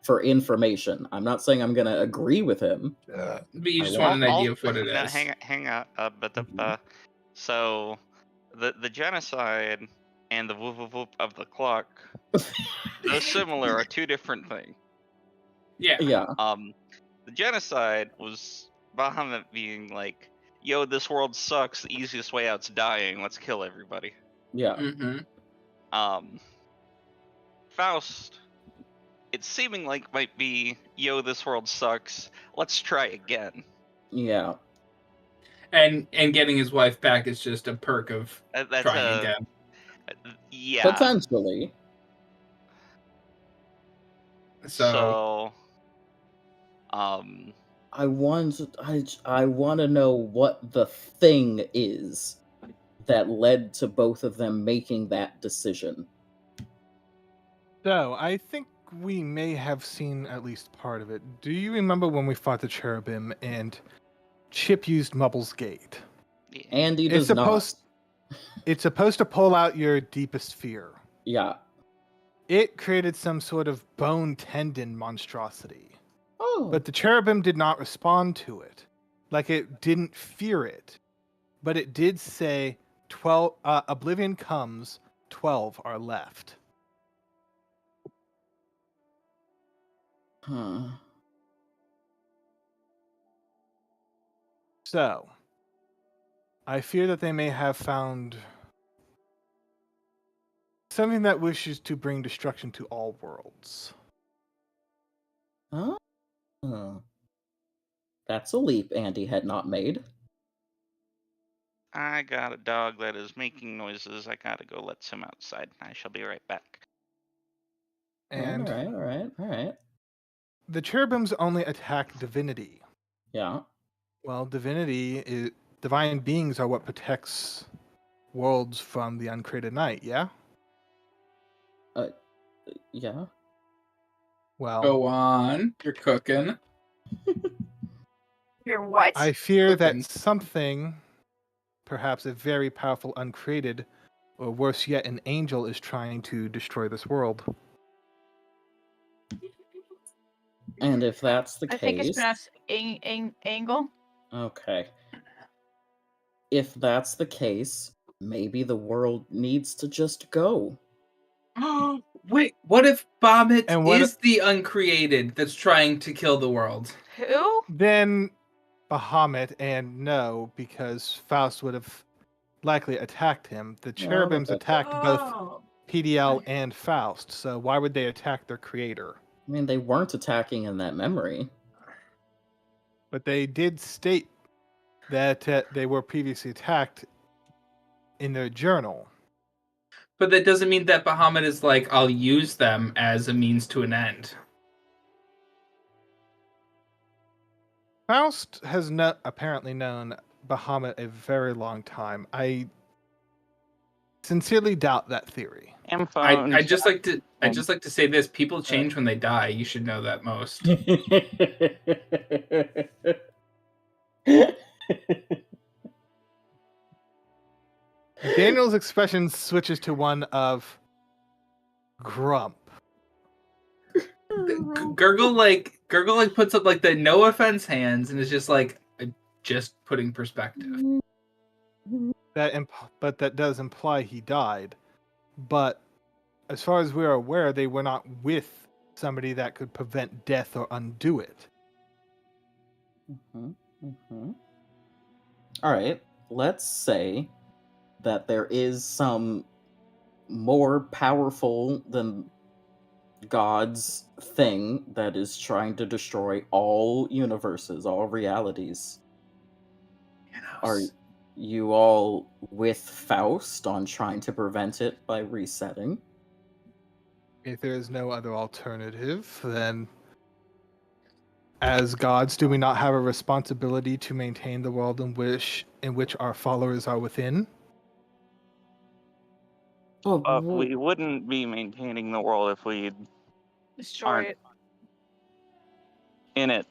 for information. I'm not saying I'm going to agree with him. But you just want an idea of what it is. Hang on. So, the genocide and the whoop whoop whoop of the clock, though similar, are two different things. Yeah. The genocide was Bahamut being like, yo, this world sucks, the easiest way out's dying, let's kill everybody. Yeah. Faust, it's seeming like might be, yo, this world sucks, let's try again. Yeah. And getting his wife back is just a perk of trying again. Yeah. Potentially. So I want to know what the thing is that led to both of them making that decision. So, I think we may have seen at least part of it. Do you remember when we fought the cherubim and Chip used Mubble's Gate? Andy does not. It's supposed to pull out your deepest fear. Yeah. It created some sort of bone tendon monstrosity. Oh. But the cherubim did not respond to it. Like, it didn't fear it. But it did say, 12, Oblivion comes, 12 are left. Huh. So, I fear that they may have found something that wishes to bring destruction to all worlds. Huh? That's a leap Andy had not made. I got a dog that is making noises. I gotta go let him outside. I shall be right back. And all right. The cherubims only attack divinity. Yeah. Well, divine beings are what protects worlds from the uncreated night, yeah? Yeah. Well, go on. You're cooking. You're what? I fear that something, perhaps a very powerful uncreated, or worse yet, an angel is trying to destroy this world. And if that's the case... I think it's pronounced angle. Okay. If that's the case, maybe the world needs to just go. Wait, what if Bahamut is the uncreated that's trying to kill the world? Who? Then Bahamut, and no, because Faust would have likely attacked him. The cherubims attacked both PDL and Faust, so why would they attack their creator? I mean, they weren't attacking in that memory. But they did state that they were previously attacked in their journal. But that doesn't mean that Bahamut is like, I'll use them as a means to an end. Faust has apparently known Bahamut a very long time. I sincerely doubt that theory. I just like to say this: people change when they die. You should know that most. Daniel's expression switches to one of grump. Gurgle puts up like the no offense hands and is just like just putting perspective. But that does imply he died. But as far as we're aware, they were not with somebody that could prevent death or undo it. All right, let's say that there is some more powerful than God's thing that is trying to destroy all universes, all realities. Are you all with Faust on trying to prevent it by resetting? If there is no other alternative, then as gods, do we not have a responsibility to maintain the world in which our followers are within? We wouldn't be maintaining the world if we Destroy it. In it.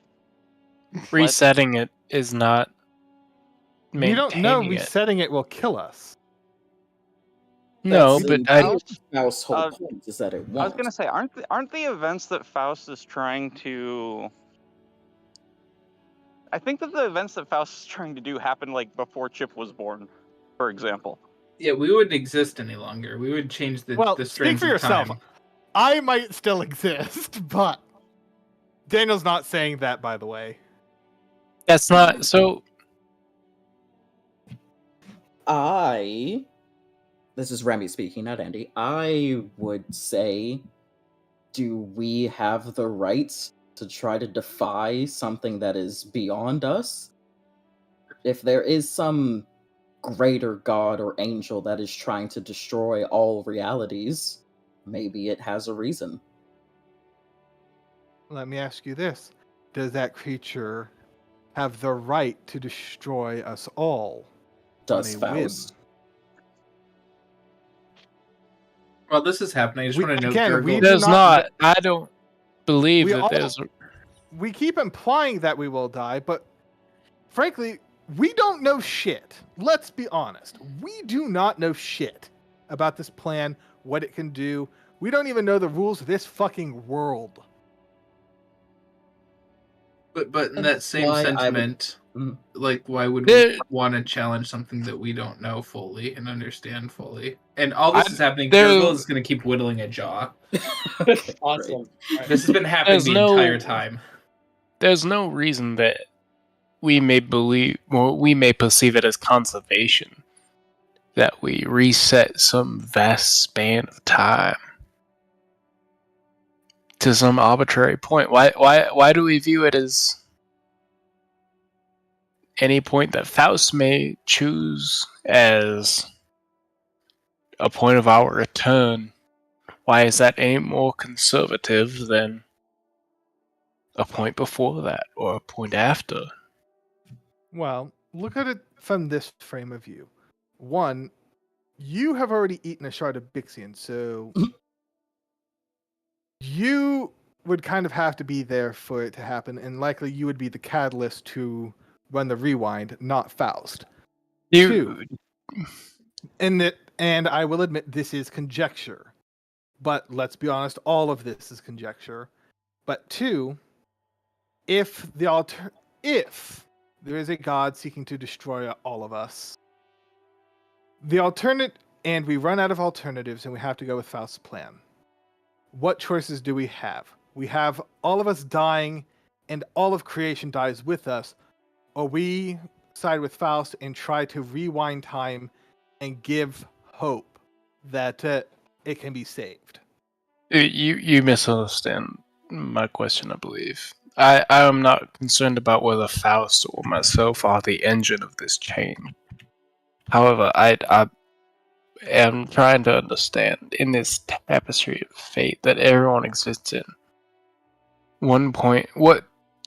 Resetting it is not We maintaining don't know it. resetting it will kill us. No, That's but Faust's whole point is that it won't. I was gonna say, aren't the events that Faust is trying to? I think that the events that Faust is trying to do happened like before Chip was born, for example. Yeah, we wouldn't exist any longer. We would change the Well, the speak strings for of yourself. time. I might still exist, but Daniel's not saying that, by the way. that's not so. This is Remy speaking, not Andy. I would say, do we have the right to try to defy something that is beyond us? If there is some greater god or angel that is trying to destroy all realities, maybe it has a reason. Let me ask you this. Does that creature have the right to destroy us all? Does on a whim? Faust? While this is happening, I just want to note Gurgle. There's not. I don't believe We that all- there's. We keep implying that we will die, but frankly, we don't know shit. Let's be honest. We do not know shit about this plan, what it can do. We don't even know the rules of this fucking world. But in that same why I would- sentiment, like, why would There- we want to challenge something that we don't know fully and understand fully? And all this is happening. there- Gurgle is going to keep whittling a jaw. Awesome. This has been happening There's the no- entire time. There's no reason that we may believe, or we may perceive it as conservation, that we reset some vast span of time to some arbitrary point. Why do we view it as any point that Faust may choose as a point of our return? Why is that any more conservative than a point before that or a point after? Well, look at it from this frame of view. One, you have already eaten a shard of Bixian, so you would kind of have to be there for it to happen, and likely you would be the catalyst to run the rewind, not Faust. Two, and I will admit this is conjecture, but let's be honest, all of this is conjecture. But two, if there is a god seeking to destroy all of us, the alternate, and we run out of alternatives, and we have to go with Faust's plan. What choices do we have? We have all of us dying, and all of creation dies with us, or we side with Faust and try to rewind time and give hope that it can be saved. You misunderstand my question, I believe. I am not concerned about whether Faust or myself are the engine of this chain. However, I am trying to understand in this tapestry of fate that everyone exists in.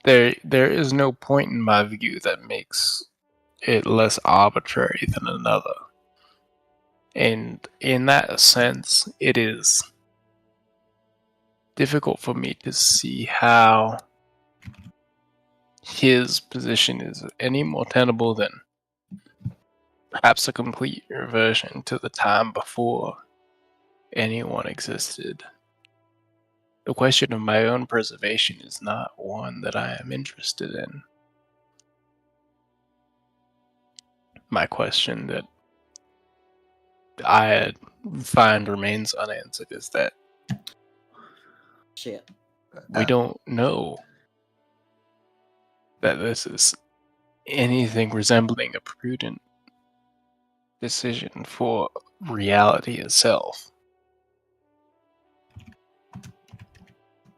There is no point in my view that makes it less arbitrary than another. And in that sense, it is difficult for me to see how his position is any more tenable than perhaps a complete reversion to the time before anyone existed. The question of my own preservation is not one that I am interested in. My question that I find remains unanswered is that Shit. we don't know that this is anything resembling a prudent decision for reality itself.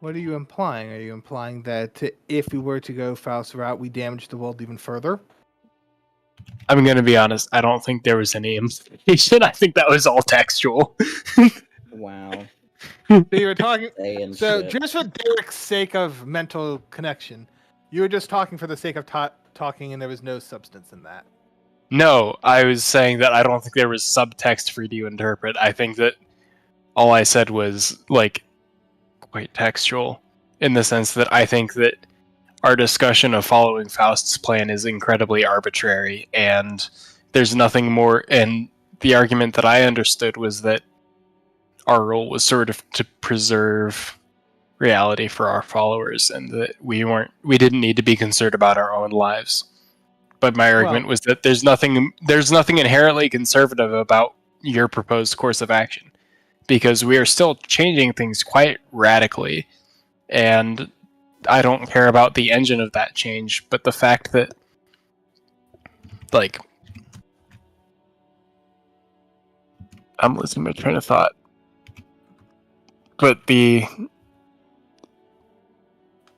What are you implying? Are you implying that if we were to go Faust's route, we damage the world even further? I'm going to be honest, I don't think there was any implication. I think that was all textual. Wow. So you were talking. Saying So shit. just for Derek's sake of mental connection, you were just talking for the sake of talking, and there was no substance in that. No, I was saying that I don't think there was subtext for you to interpret. I think that all I said was, like, quite textual, in the sense that I think that our discussion of following Faust's plan is incredibly arbitrary, and there's nothing more. And the argument that I understood was that our role was sort of to preserve reality for our followers, and that we didn't need to be concerned about our own lives. But my argument was that there's nothing inherently conservative about your proposed course of action, because we are still changing things quite radically, and I don't care about the engine of that change, but the fact that, like, I'm losing my train of thought. But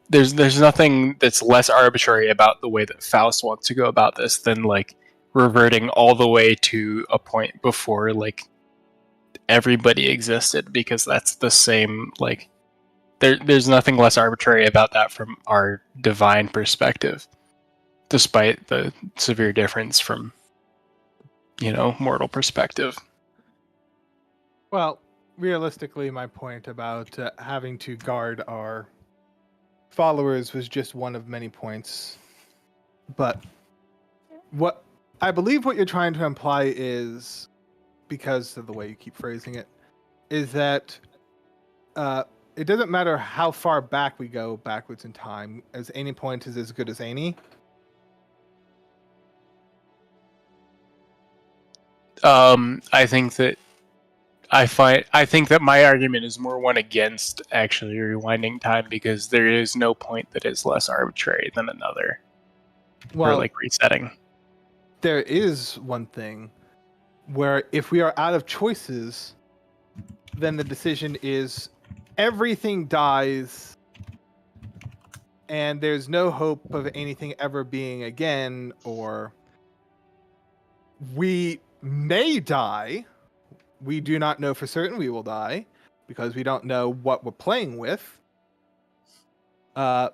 there's nothing that's less arbitrary about the way that Faust wants to go about this than, like, reverting all the way to a point before, like, everybody existed, because that's the same, like, there's nothing less arbitrary about that from our divine perspective, despite the severe difference from, mortal perspective. Well, realistically, my point about having to guard our followers was just one of many points. But what I believe what you're trying to imply is, because of the way you keep phrasing it, is that it doesn't matter how far back we go backwards in time, as any point is as good as any. I think that my argument is more one against actually rewinding time, because there is no point that is less arbitrary than another. Or like resetting. There is one thing where if we are out of choices, then the decision is everything dies and there's no hope of anything ever being again, or we may die. We do not know for certain we will die because we don't know what we're playing with. And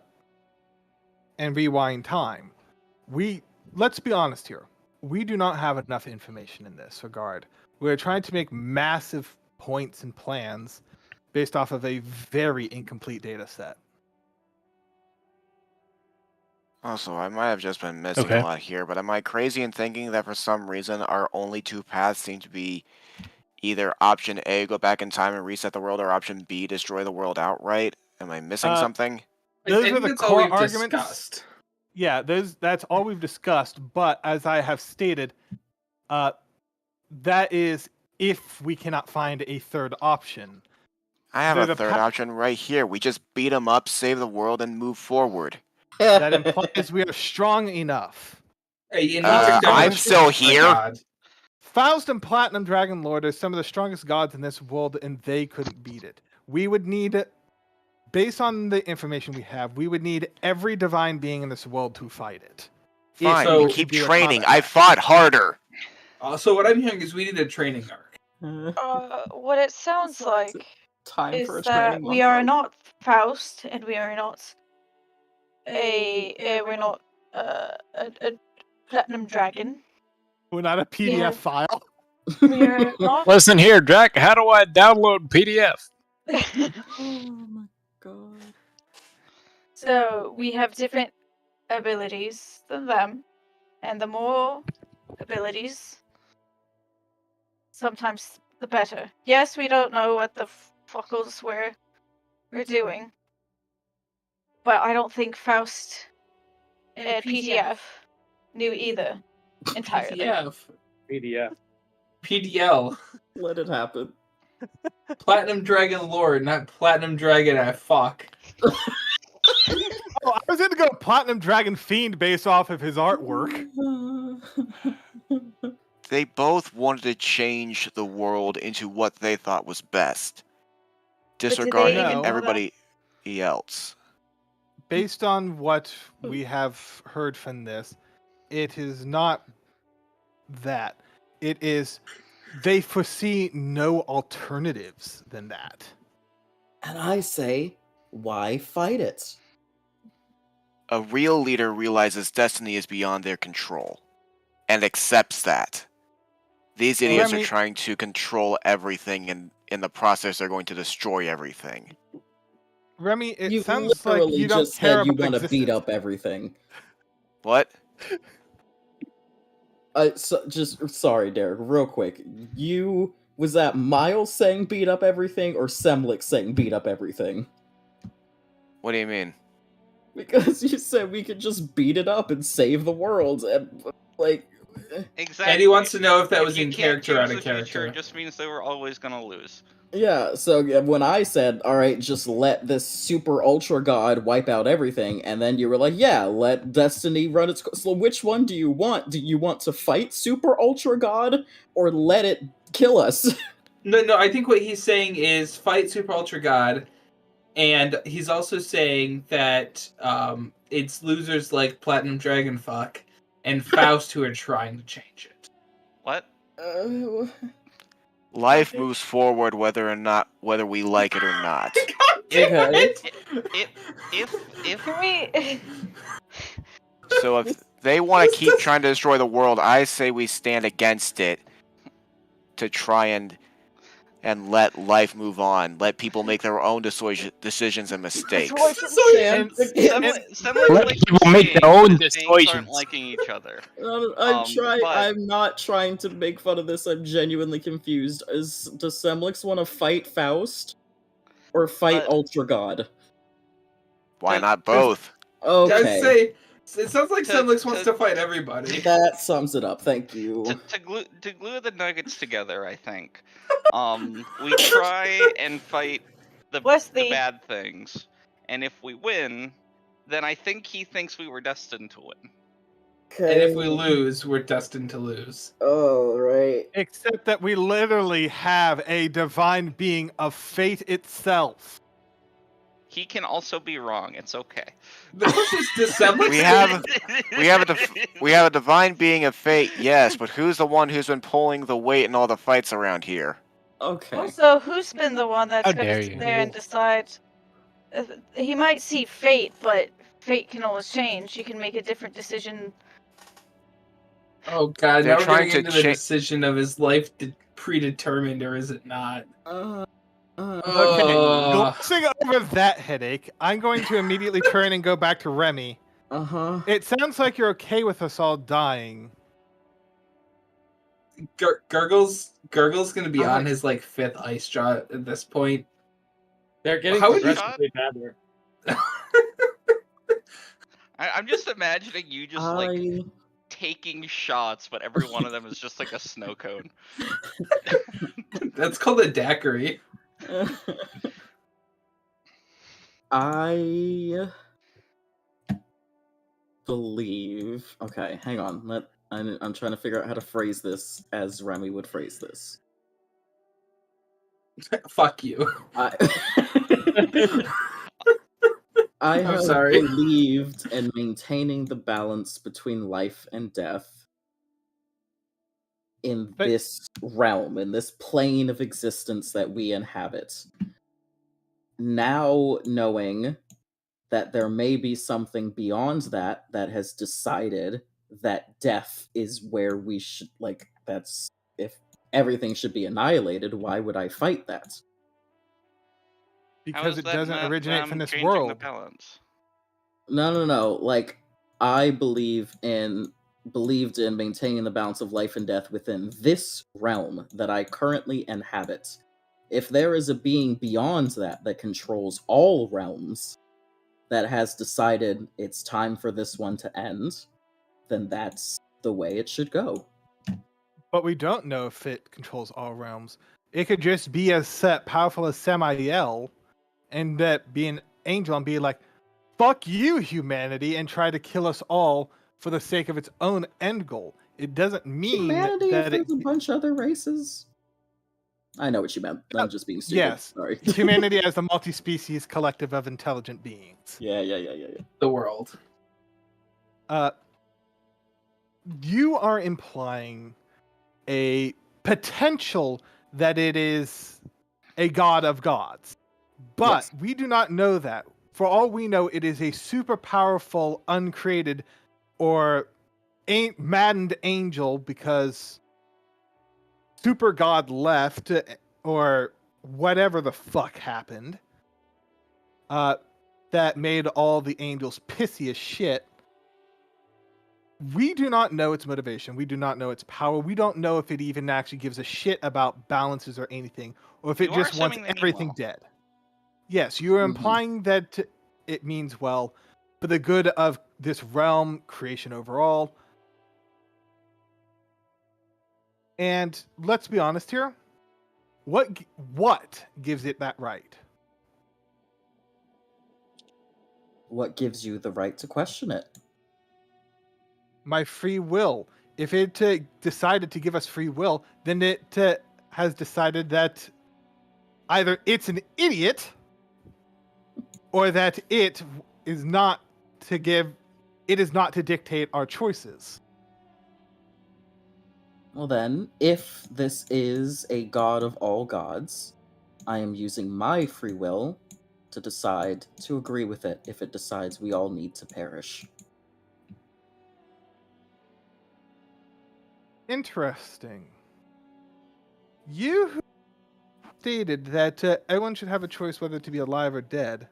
rewind time. Let's be honest here. We do not have enough information in this regard. We're trying to make massive points and plans based off of a very incomplete data set. Also, I might have just been missing a lot here, but am I crazy in thinking that for some reason our only two paths seem to be either option A, go back in time and reset the world, or option B, destroy the world outright? Am I missing something? Those are the core arguments. Discussed. Yeah, that's all we've discussed, but as I have stated, that is if we cannot find a third option. I have a third option right here. We just beat them up, save the world, and move forward. That implies we are strong enough. Hey, I'm still here. Faust and Platinum Dragon Lord are some of the strongest gods in this world, and they couldn't beat it. We would need, based on the information we have, we would need every divine being in this world to fight it. Fine, so we keep training. I fought harder. So what I'm hearing is we need a training arc. What it sounds like is that we are not Faust, and we are not a Platinum Dragon. We're not a PDF file. We are not. Listen here, Jack. How do I download PDF? Oh my god. So we have different abilities than them, and the more abilities, sometimes the better. Yes, we don't know what the fuckles we're doing, but I don't think Faust and PTF knew either entirely. PDF. PDL. Let it happen. Platinum Dragon Lord, not Platinum Dragon fuck. I was going to go Platinum Dragon Fiend based off of his artwork. They both wanted to change the world into what they thought was best, disregarding everybody else. Based on what we have heard from this, it is not that. It is they foresee no alternatives than that. And I say, why fight it? A real leader realizes destiny is beyond their control and accepts that. These idiots are trying to control everything, and in the process they're going to destroy everything. Remy, it You sounds like literally you don't just care said you about want to beat existence. up everything. What? Sorry, Derek, real quick. Was that Miles saying beat up everything or Semlik saying beat up everything? What do you mean? Because you said we could just beat it up and save the world, and like. Exactly. And he wants to know if that If was you in can't character or out choose of the future, character. it just means they were always gonna lose. Yeah, so when I said, alright, just let this super ultra god wipe out everything, and then you were like, yeah, let Destiny run its course. So which one do you want? Do you want to fight super ultra god, or let it kill us? No, I think what he's saying is fight Super Ultra God, and he's also saying that it's losers like Platinum Dragon Fuck and Faust who are trying to change it. What? Life moves forward whether we like it or not. Okay. If Can we? So if they want to keep trying to destroy the world, I say we stand against it to try and let life move on. Let people make their own decisions and mistakes. Let people make their own decisions. Aren't liking each other. I'm not trying to make fun of this. I'm genuinely confused. Does Semlix want to fight Faust or fight Ultra God? Why not both? Okay. I'd say it sounds like Semlix wants to fight everybody. That sums it up. Thank you. To glue the nuggets together, I think. We try and fight the bad things, and if we win, then I think he thinks we were destined to win. Okay. And if we lose, we're destined to lose. Oh, right. Except that we literally have a divine being of fate itself. He can also be wrong. It's okay. The question is, does Semlix we have a divine being of fate, yes, but who's the one who's been pulling the weight in all the fights around here? Okay. Also, who's been the one that's How going dare to sit you. there and decide? He might see fate, but fate can always change. You can make a different decision. Oh god, They're now we're trying getting to into the decision of is life predetermined or is it not? Okay, glossing over that headache, I'm going to immediately turn and go back to Remy. Uh-huh. It sounds like you're okay with us all dying. Gurgle's gonna be on his like 5th ice jaw at this point. They're getting How would you- progressively better. I'm just imagining you just like taking shots, but every one of them is just like a snow cone. That's called a daiquiri. I believe. Okay, hang on. I'm trying to figure out how to phrase this as Remy would phrase this. Fuck you. I I'm have sorry. believed in maintaining the balance between life and death in this realm, in this plane of existence that we inhabit. Now, knowing that there may be something beyond that has decided that death is where we should, like, that's, if everything should be annihilated, why would I fight that? Because it doesn't originate from this world. The balance? No. Like, I believed in maintaining the balance of life and death within this realm that I currently inhabit. If there is a being beyond that controls all realms, that has decided it's time for this one to end, then that's the way it should go. But we don't know if it controls all realms. It could just be as powerful as Samael, and that be an angel and be like, fuck you, humanity, and try to kill us all for the sake of its own end goal. It doesn't mean humanity that there's a bunch of other races. I know what you meant. I'm just being stupid. Yes. Sorry. Humanity as a multi-species collective of intelligent beings. Yeah. The world. You are implying a potential that it is a god of gods. But we do not know that. For all we know, it is a super powerful, uncreated, or maddened angel because super god left, or whatever the fuck happened. that made all the angels pissy as shit. We do not know its motivation. We do not know its power. We don't know if it even actually gives a shit about balances or anything, or if it just wants everything dead. Yes, you are implying that it means well for the good of this realm, creation overall. And let's be honest here. What gives it that right? What gives you the right to question it? My free will. If it decided to give us free will, then it has decided that either it's an idiot or that it is not to dictate our choices. Well then, if this is a god of all gods, I am using my free will to decide to agree with it if it decides we all need to perish. Interesting. You stated that everyone should have a choice whether to be alive or dead.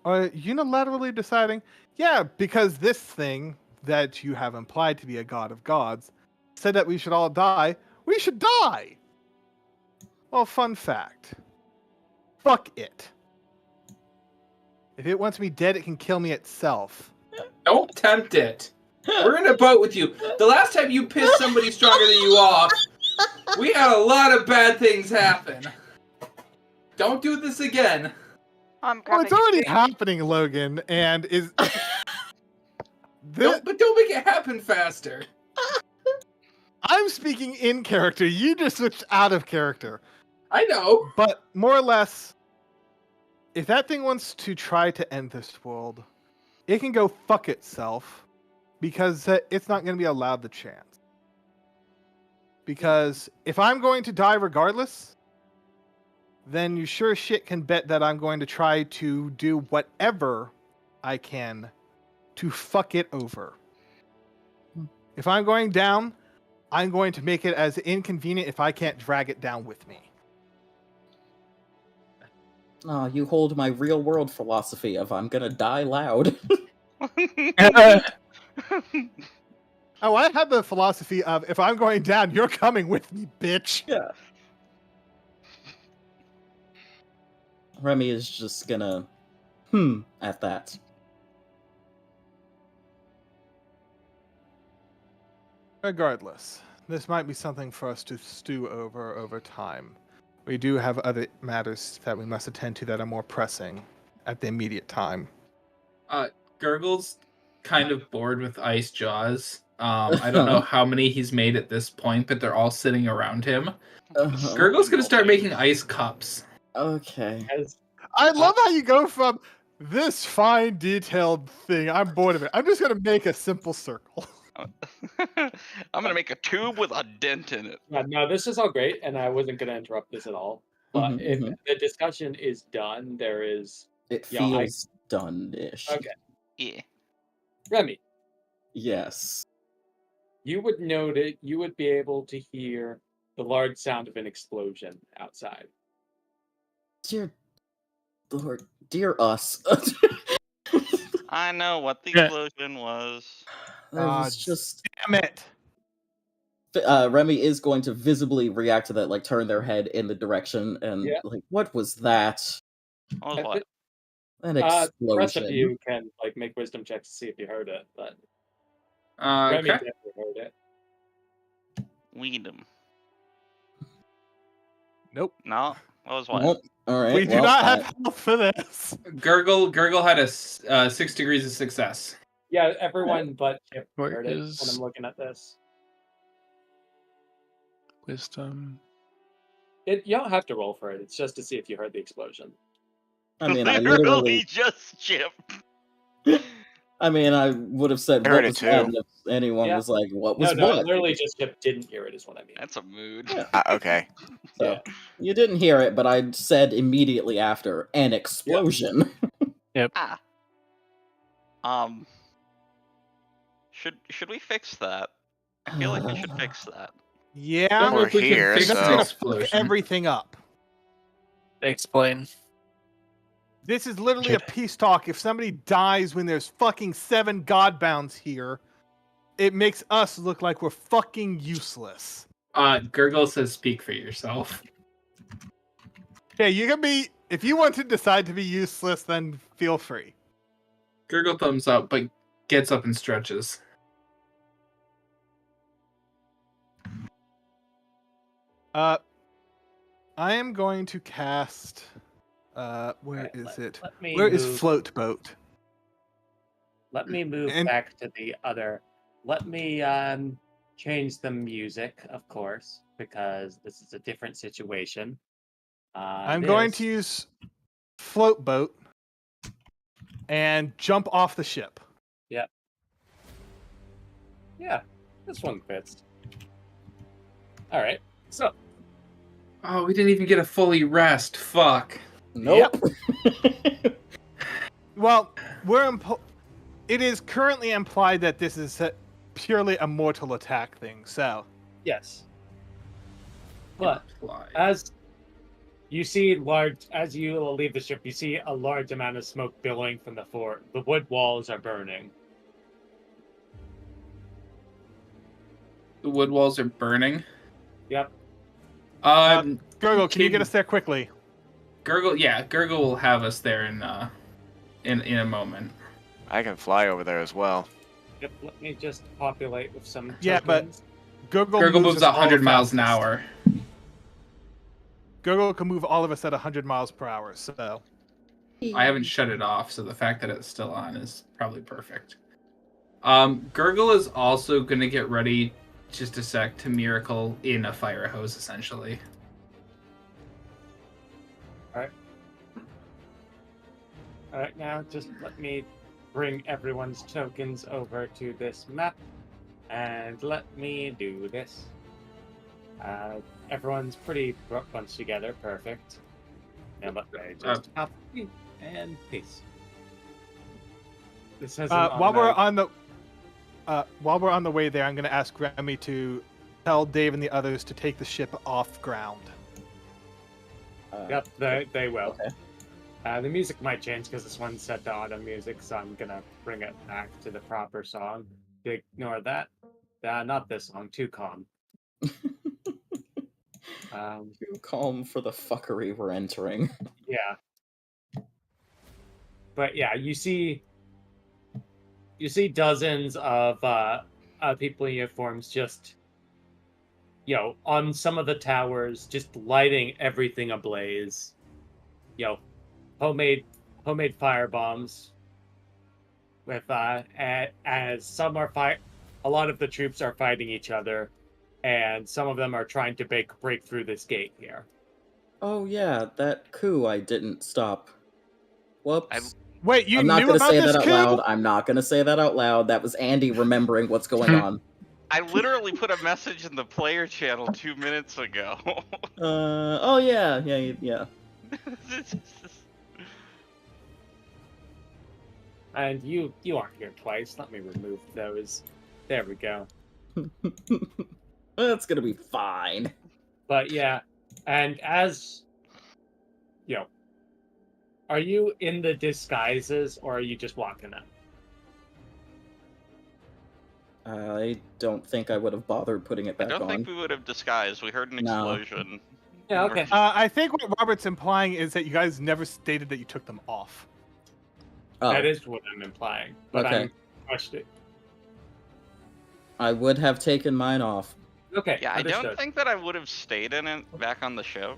Are unilaterally deciding, yeah, because this thing that you have implied to be a god of gods said that we should all die, we should die! Well, fun fact. Fuck it. If it wants me dead, it can kill me itself. Don't tempt it. We're in a boat with you. The last time you pissed somebody stronger than you off, we had a lot of bad things happen. Don't do this again. Well, it's already happening, Logan, and is... But don't make it happen faster. I'm speaking in character. You just switched out of character. I know. But more or less, if that thing wants to try to end this world, it can go fuck itself because it's not going to be allowed the chance. Because if I'm going to die regardless, then you sure as shit can bet that I'm going to try to do whatever I can to fuck it over. If I'm going down, I'm going to make it as inconvenient if I can't drag it down with me. Oh, you hold my real world philosophy of I'm gonna die loud. Oh, I have the philosophy of if I'm going down, you're coming with me, bitch. Yeah. Remy is just gonna at that. Regardless, this might be something for us to stew over time. We do have other matters that we must attend to that are more pressing at the immediate time. Gurgle's kind of bored with Ice Jaws. I don't know how many he's made at this point, but they're all sitting around him. Gurgle's gonna start making ice cups. Okay. I love how you go from this fine, detailed thing. I'm bored of it. I'm just gonna make a simple circle. I'm gonna make a tube with a dent in it. Yeah, no, this is all great, and I wasn't gonna interrupt this at all. But if the discussion is done, there is. It feels done-ish. Okay. Yeah. Remy. Yes. You would you would be able to hear the large sound of an explosion outside. Dear Lord, dear us. I know what the explosion was. Just damn it. Remy is going to visibly react to that, like turn their head in the direction and like, what was that? What? An explosion. The rest of you can like make wisdom checks to see if you heard it, but Remy definitely heard it. Weedem. Nope. No. What was what? Nope. All right. We do not have health for this. Gurgle had a 6 degrees of success. Yeah, everyone but Chip heard it when I'm looking at this. Wisdom. You don't have to roll for it. It's just to see if you heard the explosion. I mean, I literally literally just Chip. I mean, I would have said what was that if anyone was like, what was no, what? literally just Chip didn't hear it is what I mean. That's a mood. Okay. So, you didn't hear it, but I said immediately after, an explosion. Yep. Should we fix that? I feel like we should fix that. Yeah, We're here, that's so gonna fuck everything up. Explain. This is literally a peace talk. If somebody dies when there's fucking 7 Godbounds here, it makes us look like we're fucking useless. Gurgle says speak for yourself. Okay, you can be... If you want to decide to be useless, then feel free. Gurgle thumbs up, but gets up and stretches. I am going to cast... where is it? Where is Float Boat? Let me move back to the other. Let me change the music, of course, because this is a different situation. I'm going to use Float Boat and jump off the ship. Yep. Yeah, this one fits. All right, so. Oh, we didn't even get a fully rest. Fuck. Nope. Yep. Well, it is currently implied that this is purely a mortal attack thing, so. Yes. But as you see as you leave the ship, you see a large amount of smoke billowing from the fort. The wood walls are burning. The wood walls are burning? Yep. Gurgle, can you get us there quickly? Gurgle will have us there in a moment. I can fly over there as well. Yep, let me just populate with some tokens. Yeah, but Gurgle moves 100 miles an hour. Gurgle can move all of us at 100 miles per hour, so... I haven't shut it off, so the fact that it's still on is probably perfect. Gurgle is also going to get ready, just a sec, to miracle in a fire hose, essentially. Alright, now just let me bring everyone's tokens over to this map. And let me do this. Everyone's pretty bunched together. Perfect. Now let me just copy and paste. This has while we're on the way there, I'm going to ask Remy to tell Dave and the others to take the ship off ground. Yep, they will. Okay. The music might change because this one's set to auto music, so I'm gonna bring it back to the proper song. Ignore that. Not this song. Too calm. Too calm for the fuckery we're entering. Yeah. But yeah, you see dozens of people in uniforms just, on some of the towers, just lighting everything ablaze. Homemade fire bombs. With as some are a lot of the troops are fighting each other, and some of them are trying to break through this gate here. Oh yeah, that coup I didn't stop. Whoops. Wait, you I'm not knew gonna about say this that out coup? loud. I'm not gonna say that out loud. That was Andy remembering what's going on. I literally put a message in the player channel 2 minutes ago. Oh yeah. And you aren't here twice. Let me remove those. There we go. That's gonna be fine. But yeah, and as are you in the disguises or are you just walking up? I don't think I would have bothered putting it back on. I don't think we would have disguised. We heard an explosion. Yeah, okay. I think what Robert's implying is that you guys never stated that you took them off. Oh. That is what I'm implying. But Okay. I'm questioning. I would have taken mine off. Okay. Yeah, understood. I don't think that I would have stayed in it back on the ship.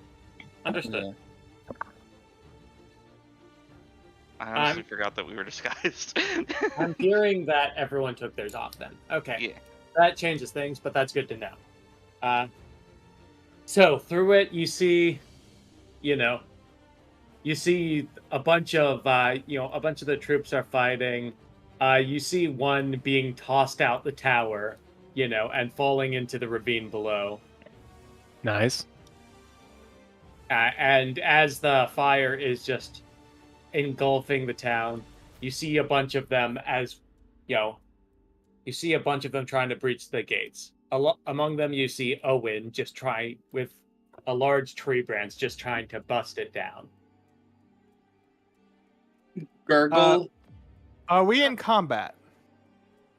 Understood. Yeah. I honestly forgot that we were disguised. I'm hearing that everyone took theirs off then. Okay. Yeah. That changes things, but that's good to know. So through it, you see, a bunch of, the troops are fighting. You see one being tossed out the tower, and falling into the ravine below. Nice. And as the fire is just engulfing the town, you see a bunch of them trying to breach the gates. Among them, you see Owen with a large tree branch just trying to bust it down. Gargle. Are we in combat?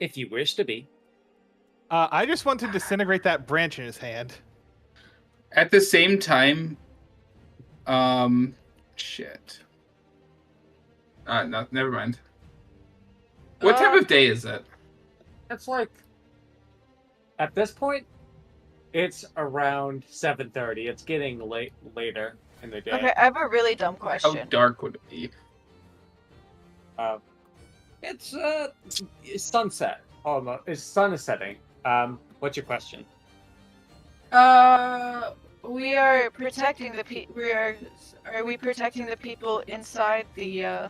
If you wish to be. I just want to disintegrate that branch in his hand. At the same time, shit. No, never mind. What time of day is it? It's like, at this point, it's around 7:30. It's getting later in the day. Okay, I have a really dumb question. How dark would it be? It's sunset. Almost. It's sun is setting. What's your question? We are protecting the Are we protecting the people inside the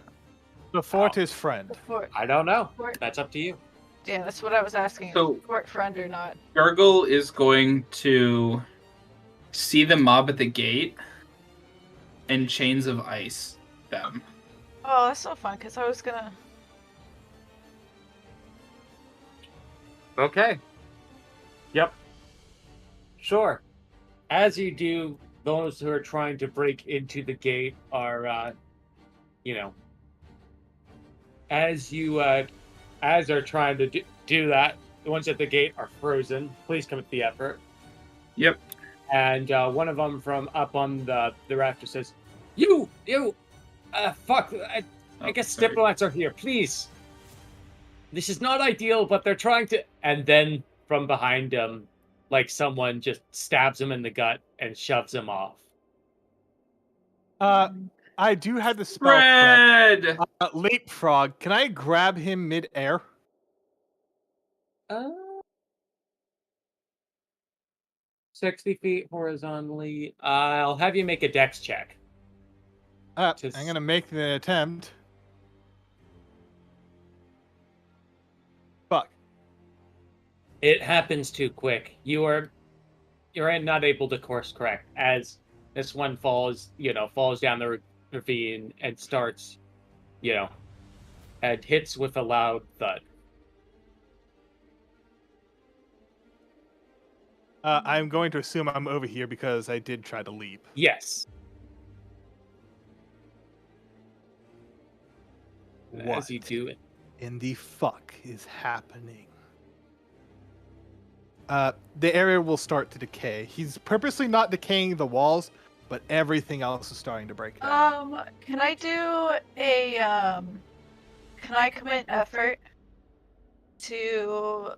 fort is friend. The fort. I don't know. Fort. That's up to you. Yeah, that's what I was asking. So, fort friend or not? Gargle is going to see the mob at the gate and chains of ice them. Oh, that's so fun, because I was gonna... Okay. Yep. Sure. As you do, those who are trying to break into the gate are, as they're trying to do that, the ones at the gate are frozen. Please come at the effort. Yep. And one of them from up on the rafter says, fuck, I guess sorry. diplomats are here, please. This is not ideal, but they're trying to... And then from behind him, like someone just stabs him in the gut and shoves him off. I do have the spell. Fred! Leapfrog. Can I grab him mid-air? 60 feet horizontally. I'll have you make a dex check. I'm going to make the attempt. Fuck. It happens too quick. You're not able to course correct as this one falls down the ravine and starts, and hits with a loud thud. I'm going to assume I'm over here because I did try to leap. Yes. What as you do it. In the fuck is happening? The area will start to decay. He's purposely not decaying the walls, but everything else is starting to break down. Can I do a, can I commit effort to,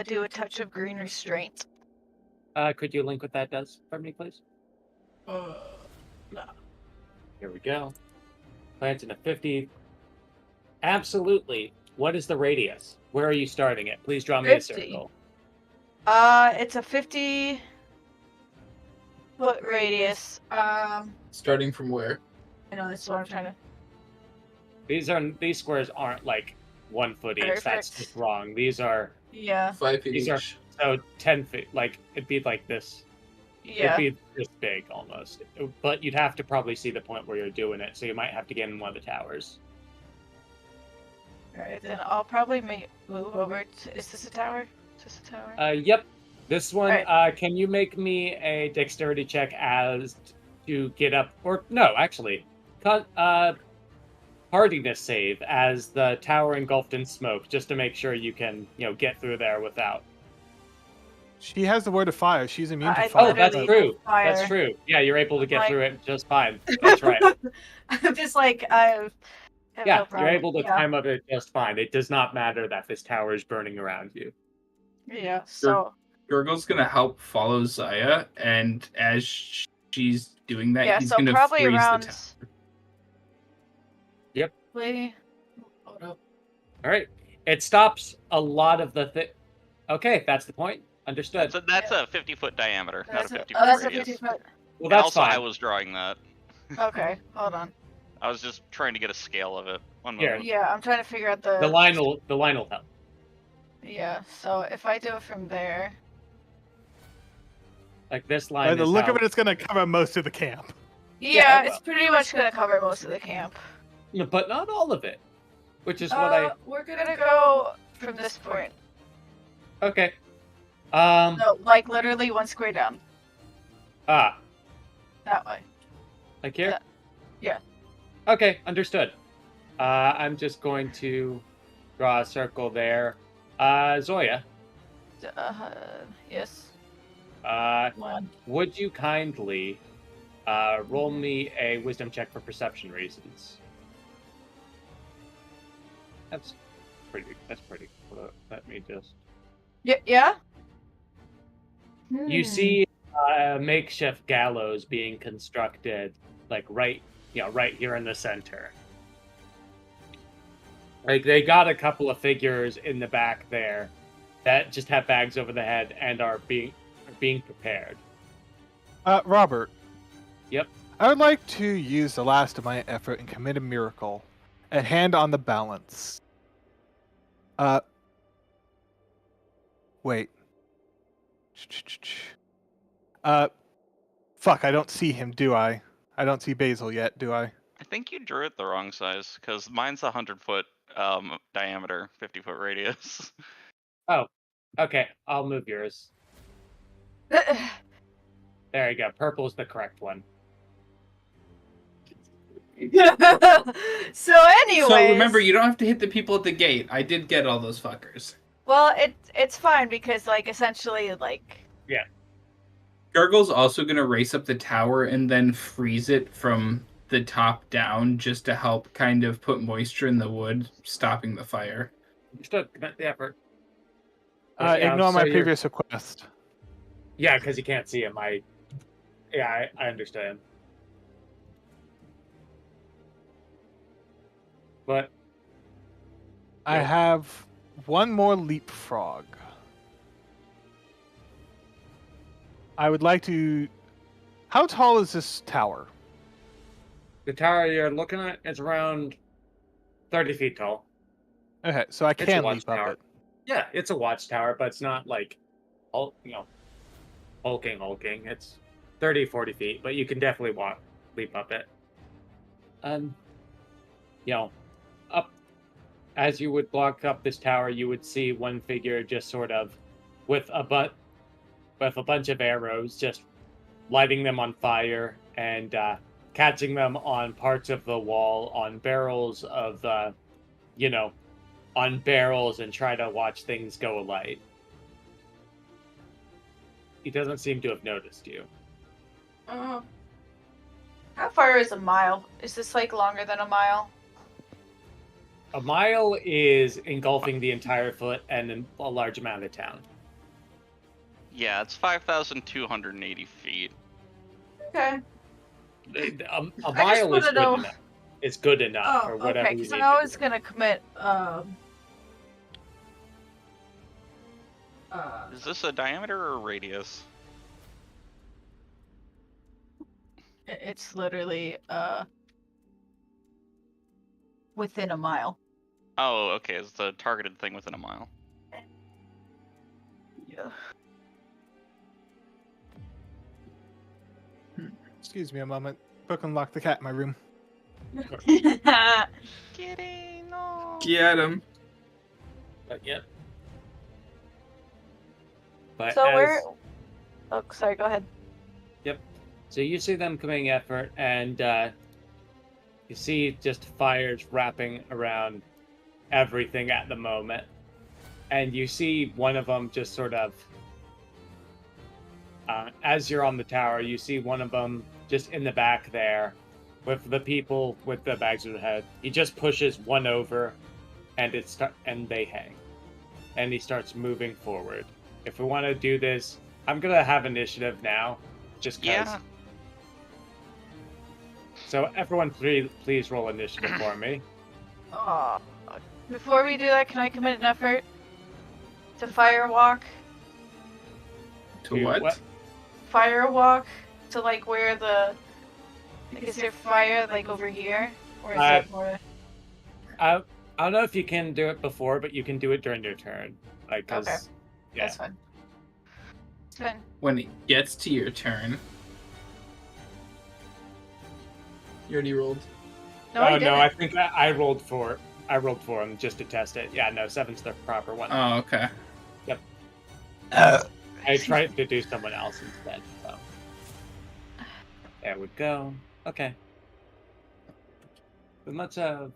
do a touch of green restraint? Could you link what that does for me, please? No. Here we go. Plants in a 50. Absolutely. What is the radius? Where are you starting it? Please draw me 50. a circle. It's a 50-foot radius. Starting from where? I know, that's what I'm trying to... These squares aren't like 1 foot each. Perfect. That's just wrong. These are 5 feet these each. are so 10 feet. Like it'd be like this. Yeah. It'd be this big almost. But you'd have to probably see the point where you're doing it. So you might have to get in one of the towers. Alright, then I'll probably move over to... Is this a tower? Is this a tower? Yep. This one, Alright. can you make me a dexterity check as to get up, or no, actually, hardiness save as the tower engulfed in smoke, just to make sure you can, get through there without. She has the word of fire. She's immune to I fire. Oh, that's literally true. fire. That's true. Yeah, you're able to get Like- through it just fine. That's right. I'm just like, I have Yeah, no you're problem. able to Yeah. climb up it just fine. It does not matter that this tower is burning around you. Yeah, so... Gurgle's gonna help follow Zaya, and as she's doing that, Yeah, he's so gonna probably freeze around... the tower. Yep. Wait. Hold up. All right. It stops a lot of the Okay, that's the point. Understood. That's a 50-foot diameter, not a 50-foot Oh, that's a radius. 50-foot. Well, And that's also, fine. I was drawing that. Okay, hold on. I was just trying to get a scale of it. One Here. moment. Yeah, I'm trying to figure out the... The line will help. Yeah, so if I do it from there... Like this By line the is look how... of it, it's going to cover most of the camp. Yeah, well. it's pretty much gonna cover most of the camp. No, but not all of it. Which is what We're gonna go from this point. Okay. No, like literally 1 square down. Ah, That way. like here? Yeah. Okay, understood. I'm just going to draw a circle there. Zoya. Yes. Would you kindly roll me a wisdom check for perception reasons? That's pretty. Let me just. Yeah. You see a makeshift gallows being constructed, like right here in the center. Like they got a couple of figures in the back there that just have bags over the head and are being prepared. Robert. Yep. I would like to use the last of my effort and commit a miracle. A hand on the balance. Wait. Fuck, I don't see him, do I? I don't see Basil yet, do I? I think you drew it the wrong size, because mine's 100-foot diameter, 50-foot radius. Oh, okay. I'll move yours. There you go. Purple's the correct one. So anyway. So remember, you don't have to hit the people at the gate. I did get all those fuckers. Well, it's fine because like essentially like. Yeah. Gurgle's also gonna race up the tower and then freeze it from the top down just to help kind of put moisture in the wood, stopping the fire. Understood. Commit the effort. Ignore my previous request. Yeah, because you can't see him. I understand. But I have one more leapfrog. I would like to... How tall is this tower? the tower you're looking at is around 30 feet tall. Okay, so I It's a can leap watchtower. up it. Yeah, it's a watchtower, but it's not like, hulking. It's 30, 40 feet, but you can definitely leap up it. Up as you would walk up this tower, you would see one figure just sort of with a bunch of arrows, just lighting them on fire and catching them on parts of the wall, on barrels of, on barrels, and try to watch things go alight. He doesn't seem to have noticed you. How far is a mile? Is this like longer than a mile? A mile is engulfing the entire foot and a large amount of town. Yeah, it's 5,280 feet. Okay. A mile is good enough. It's good enough, or whatever. Okay, because I was gonna commit. Is this a diameter or a radius? It's literally within a mile. Oh, okay. It's the targeted thing within a mile. Yeah. Excuse me a moment. Book and lock the cat in my room. Kidding, no. Get him. But yep. But So we're. Oh, sorry. Go ahead. Yep. So you see them coming effort, and you see just fires wrapping around everything at the moment. And you see one of them just sort of, as you're on the tower, you see one of them just in the back there with the people with the bags of the head. He just pushes one over, and they hang. And he starts moving forward. If we want to do this, I'm going to have initiative now, just because. Yeah. So everyone, please roll initiative for me. Before we do that, can I commit an effort to firewalk? To what? Firewalk to like where the. Like, is there fire like over here, or is it more? I don't know if you can do it before, but you can do it during your turn. Like, cause, Okay. Yeah. That's fine. It's fine. When it gets to your turn. You already rolled. No, I didn't. No, I think I rolled for him just to test it. Yeah, no, 7's the proper one. Oh, okay. Yep. I tried to do someone else instead, so. There we go. Okay. With much of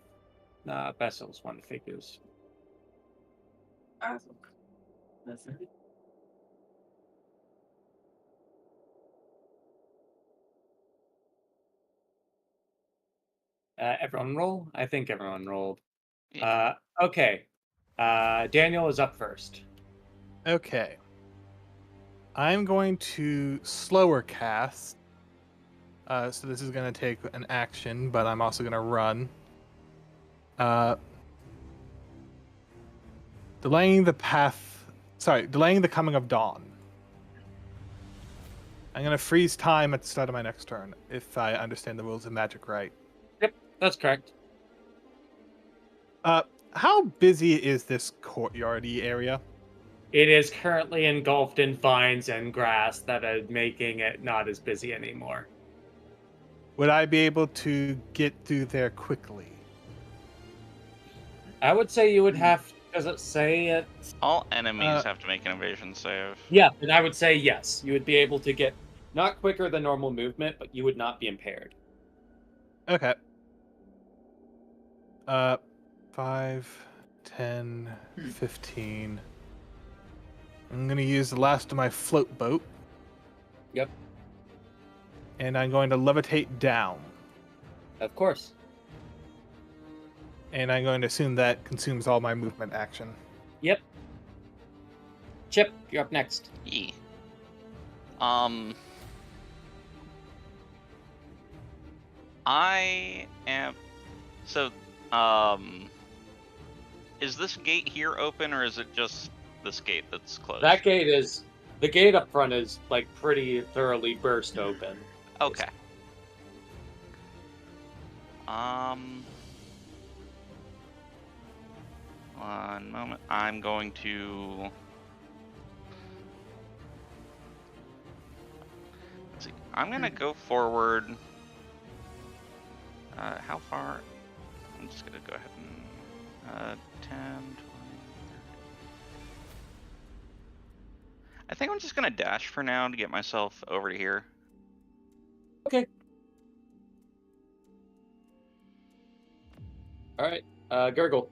Nah, Basil's one figures. Awesome. That's it. Everyone roll? I think everyone rolled. Okay. Daniel is up first. Okay. I'm going to slower cast. So this is going to take an action, but I'm also going to run. Delaying the coming of dawn. I'm going to freeze time at the start of my next turn, if I understand the rules of magic right. Yep, that's correct. How busy is this courtyardy area? It is currently engulfed in vines and grass that are making it not as busy anymore. Would I be able to get through there quickly? I would say you would have. Does it say it? All enemies have to make an invasion save. Yeah, and I would say yes. You would be able to get not quicker than normal movement, but you would not be impaired. Okay. 5, 10, 15. I'm going to use the last of my float boat. Yep. And I'm going to levitate down. Of course. And I'm going to assume that consumes all my movement action. Yep. Chip, you're up next. Yeah. I am... So, is this gate here open, or is it just this gate that's closed? That gate is... The gate up front is, like, pretty thoroughly burst open. Okay. One moment. I'm going to... Let's see. I'm going to go forward... how far? I'm just going to go ahead and... 10, 20, 30... I think I'm just going to dash for now to get myself over to here. Okay. Alright, Gurgle.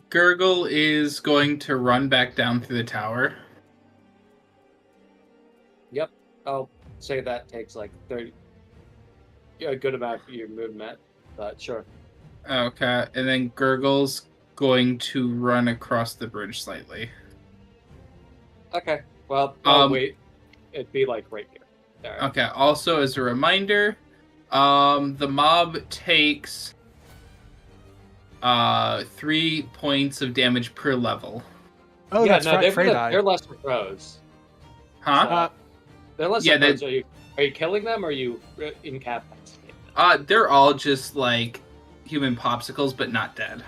Gurgle is going to run back down through the tower. Yep, I'll say that takes like 30... Yeah, a good amount of your movement, but sure. Okay, and then Gurgle's going to run across the bridge slightly. Okay, well, wait. It'd be like right here. There. Okay, also as a reminder, the mob takes 3 points of damage per level. Oh, yeah, that's no, right, they're lesser pros. Huh? They're lesser pros. Are you killing them, or are you incapacitating them? They're all just like human popsicles, but not dead.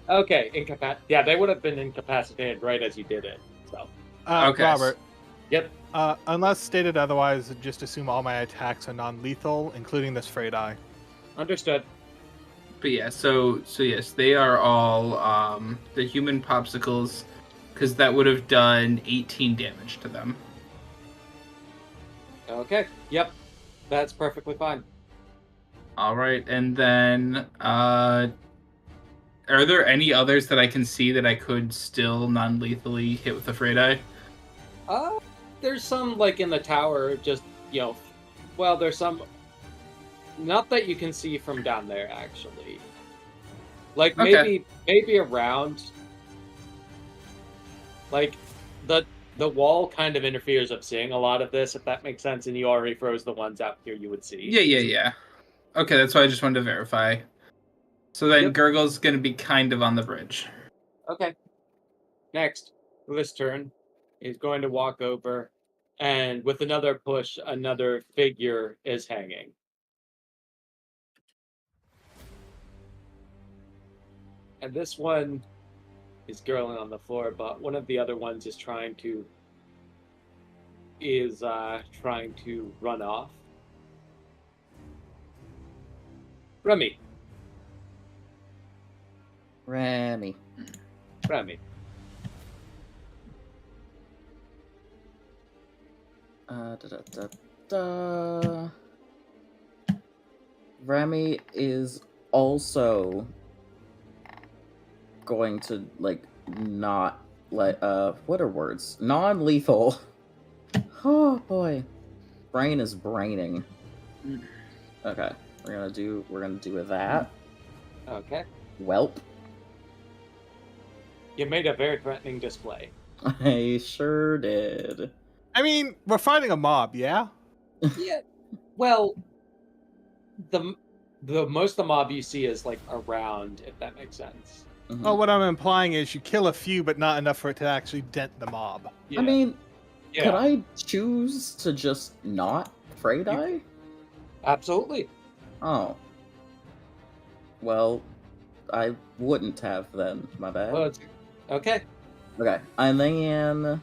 Okay, yeah, they would have been incapacitated right as you did it. So. Okay. Robert. Yep. Unless stated otherwise, just assume all my attacks are non-lethal, including this frayed eye. Understood. But yeah, so yes, they are all the human popsicles, because that would have done 18 damage to them. Okay. Yep. That's perfectly fine. All right, and then are there any others that I can see that I could still non-lethally hit with the frayed eye? There's some like in the tower, just well, there's some not that you can see from down there actually. Like maybe around, like the wall kind of interferes of seeing a lot of this, if that makes sense, and you already froze the ones out here you would see. Yeah. Okay, that's why I just wanted to verify. So then Gurgle's going to be kind of on the bridge. Okay. Next, for this turn, he's going to walk over, and with another push, another figure is hanging. And this one is girling on the floor, but one of the other ones is trying to run off. Remy. Remy is also going to like not let what are words? Non-lethal. Oh boy. Brain is braining. Okay. We're gonna do with that. Okay. Welp. You made a very threatening display. I sure did. I mean, we're fighting a mob, yeah? Yeah. Well, the most of the mob you see is like around, if that makes sense. Mm-hmm. Well, what I'm implying is you kill a few, but not enough for it to actually dent the mob. Yeah. I mean, Yeah. could I choose to just not Frey die? Absolutely. Oh. Well, I wouldn't have then. My bad. Well, okay. Okay, and then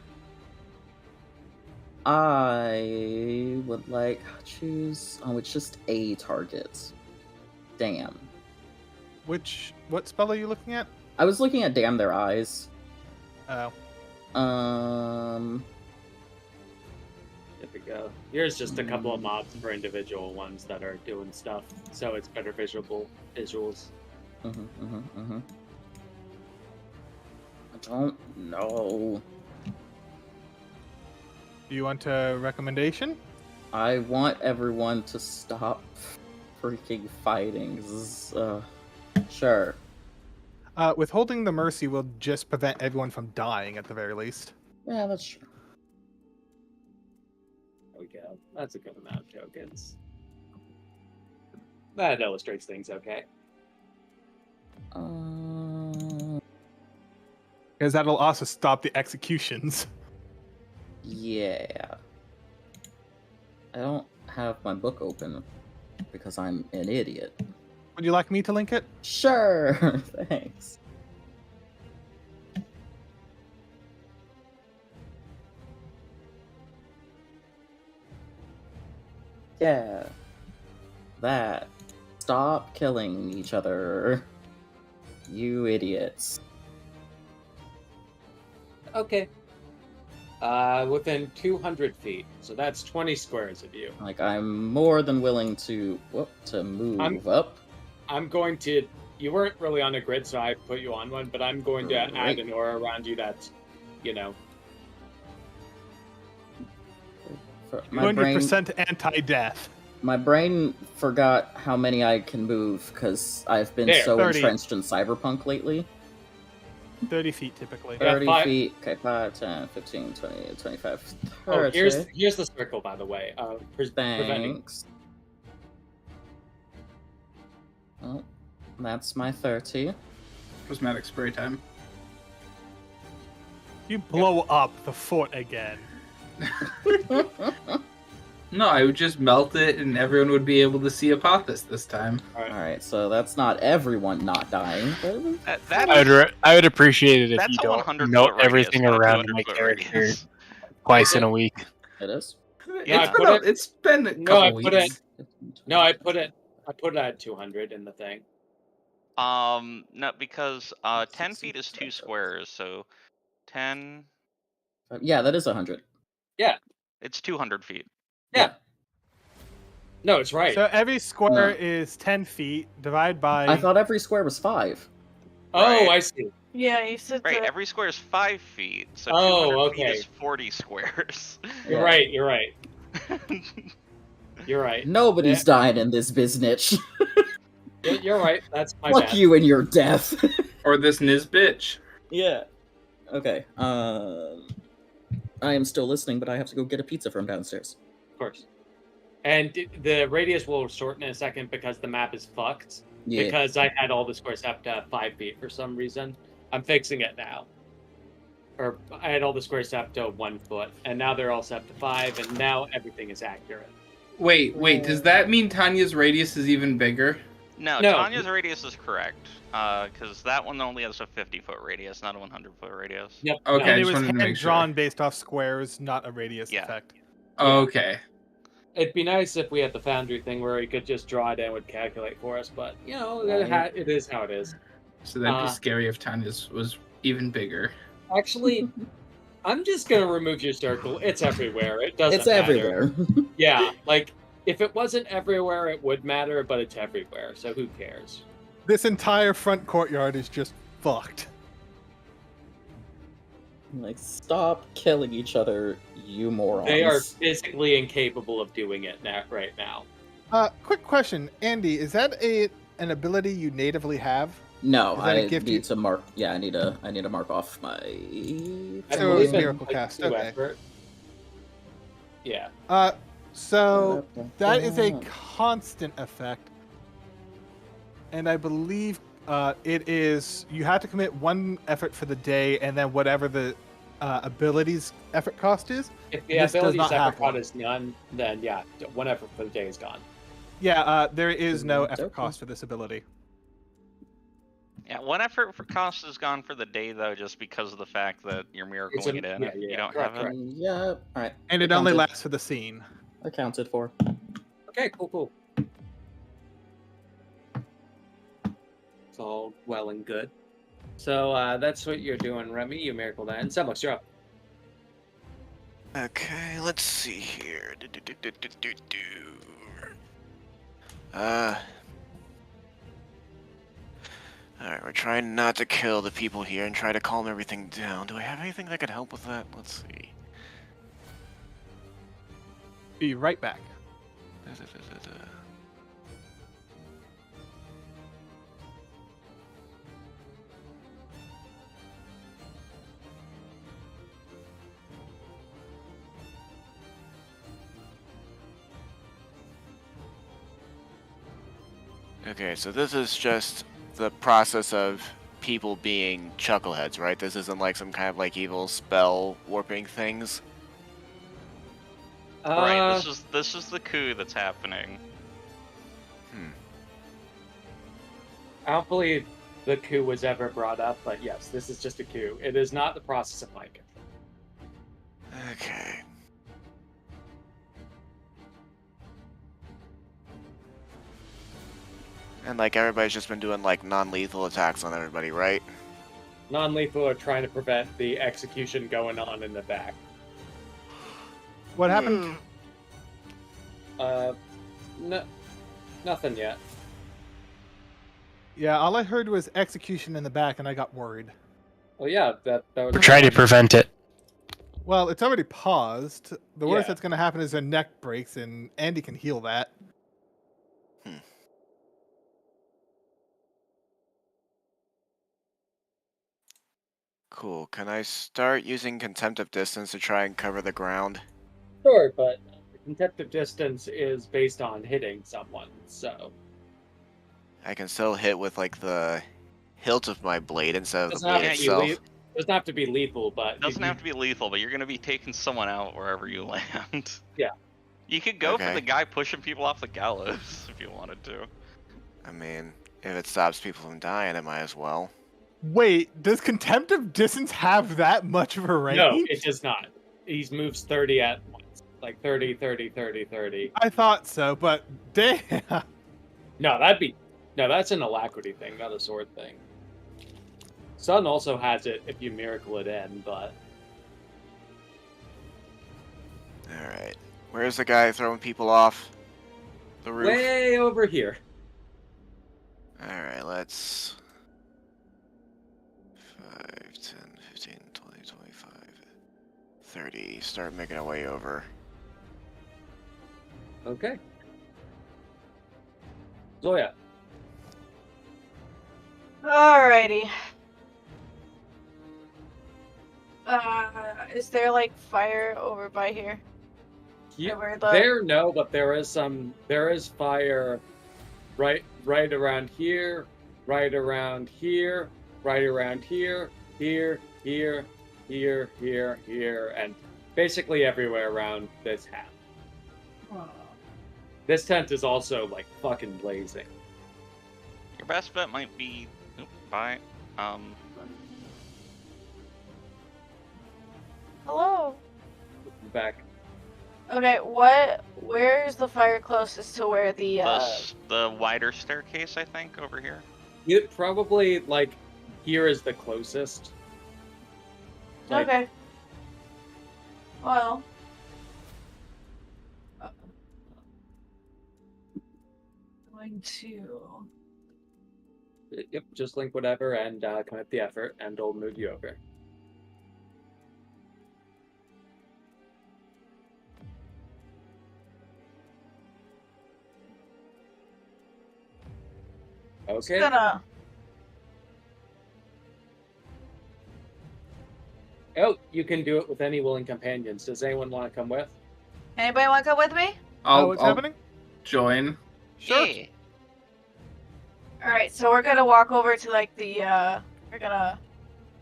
I would like choose. Oh, it's just a target. Damn. What spell are you looking at? I was looking at damn their eyes. Oh. There we go. Here's just a couple of mobs for individual ones that are doing stuff, so it's better visuals. I don't know. Do you want a recommendation? I want everyone to stop freaking fighting. Sure. Withholding the mercy will just prevent everyone from dying at the very least. Yeah, that's true. There we go. That's a good amount of tokens. That illustrates things okay. Because that'll also stop the executions. Yeah. I don't have my book open because I'm an idiot. Would you like me to link it? Sure, thanks. Yeah. That. Stop killing each other. You idiots. Okay. Within 200 feet, so that's 20 squares of you. Like, I'm more than willing to move up. I'm going to... You weren't really on a grid, so I put you on one, but I'm going to add an aura around you that's, you know... 100% anti-death. My brain forgot how many I can move, because I've been so 30. entrenched in Cyberpunk lately. 30 feet, typically. 30 feet, okay, 5, 10, 15, 20, 25, 30. Oh, here's the circle, by the way. Preventing. Thanks. Well, that's my 30. Cosmetic spray time. You blow up the fort again. No, I would just melt it and everyone would be able to see Apophis this time. Alright, so that's not everyone not dying. I would appreciate it if That's you a don't 100 note foot radius, everything not a around 200 my foot character radius. twice in a week. It is? It's been a couple weeks. I put it at 200 in the thing. No, because 10 feet is 2 squares, so 10... Yeah, that is 100. Yeah. It's 200 feet. Yeah. No, it's right. So every square is 10 feet, divided by... I thought every square was 5. Oh, Right. I see. Yeah, you said Right, that. every square is 5 feet, so Oh, 200 feet okay. is 40 squares. You're right, you're right. You're right. Nobody's dying in this business. You're right, that's my Fuck bad. you and your death. Or this Niz bitch. Yeah. Okay, I am still listening, but I have to go get a pizza from downstairs. Of course. And the radius will shorten in a second because the map is fucked. Yeah. Because I had all the squares up to 5 feet for some reason. I'm fixing it now. Or I had all the squares up to 1 foot, and now they're all set to 5, and now everything is accurate. Wait, does that mean Tanya's radius is even bigger? No, No. Tanya's radius is correct. Because that one only has a 50-foot radius, not a 100-foot radius. Yep. Okay, And I it just was wanted to make hand-drawn sure. based off squares, not a radius Yeah. effect. Okay. It'd be nice if we had the Foundry thing where we could just draw it and it would calculate for us, but, you know, it is how it is. So that'd be scary if Tanya's was even bigger. Actually, I'm just going to remove your circle. It's everywhere. It doesn't It's matter. everywhere. Yeah, like, if it wasn't everywhere, it would matter, but it's everywhere, so who cares? This entire front courtyard is just fucked. Like, stop killing each other, you morons. They are physically incapable of doing it right now. Quick question, Andy. Is that an ability you natively have? No, I need to mark. Yeah, I need to mark off my. So it's miracle cast. Okay. Effort. Yeah. So that is a constant effect, and I believe it is. You have to commit 1 effort for the day, and then whatever the ability's effort cost is. If the ability's effort cost is none, then yeah, 1 effort for the day is gone. Yeah, there is no effort cost for this ability. Yeah, 1 effort for cost is gone for the day, though, just because of the fact that you're miracling it in. You don't have it. Yeah, alright. And it only lasts for the scene. Accounted for. Okay, cool. It's all well and good. So that's what you're doing, Remy. You miracle that. And Semlix, you're up. Okay, let's see here. Alright, we're trying not to kill the people here and try to calm everything down. Do I have anything that could help with that? Let's see. Be right back. Okay, so this is just the process of people being chuckleheads, right? This isn't like some kind of like evil spell warping things. Right. This is the coup that's happening. I don't believe the coup was ever brought up, but yes, this is just a coup. It is not the process of Mike. Okay. And like everybody's just been doing like non-lethal attacks on everybody, right? Non-lethal are trying to prevent the execution going on in the back. What happened? Nothing yet. Yeah, all I heard was execution in the back, and I got worried. Well, yeah, that was. We're trying to prevent it. Well, it's already paused. The worst that's going to happen is their neck breaks, and Andy can heal that. Cool. Can I start using Contempt of Distance to try and cover the ground? Sure, but Contempt of Distance is based on hitting someone, so. I can still hit with like the hilt of my blade instead of the blade itself. It doesn't have to be lethal, but It doesn't have to be lethal, but you're going to be taking someone out wherever you land. Yeah. You could go for the guy pushing people off the gallows if you wanted to. I mean, if it stops people from dying, it might as well. Wait, does Contempt of Distance have that much of a range? No, it does not. He moves 30 at once. Like 30, 30, 30, 30. I thought so, but damn. No, that's an alacrity thing, not a sword thing. Sun also has it if you miracle it in, but... Alright. Where's the guy throwing people off the roof? Way over here. Alright, let's... 5, 10, 15, 20, 25, 30. Start making our way over. Okay. Zoya. Alrighty. Is there like fire over by here? No, but there is fire right around here, right around here, right around here, here, and basically everywhere around this house. This tent is also like fucking blazing. Your best bet might be Hello. Back. Okay, where is the fire closest to where the wider staircase, I think, over here. You probably like here is the closest. Like, okay. Well. Going to. Yep, just link whatever and commit the effort, and it'll move you over. Okay. Gonna... Oh, you can do it with any willing companions. Does anyone want to come with? Anybody want to come with me? What's happening? Join. Sure. Yeah. Alright, so we're gonna walk over to like the we're gonna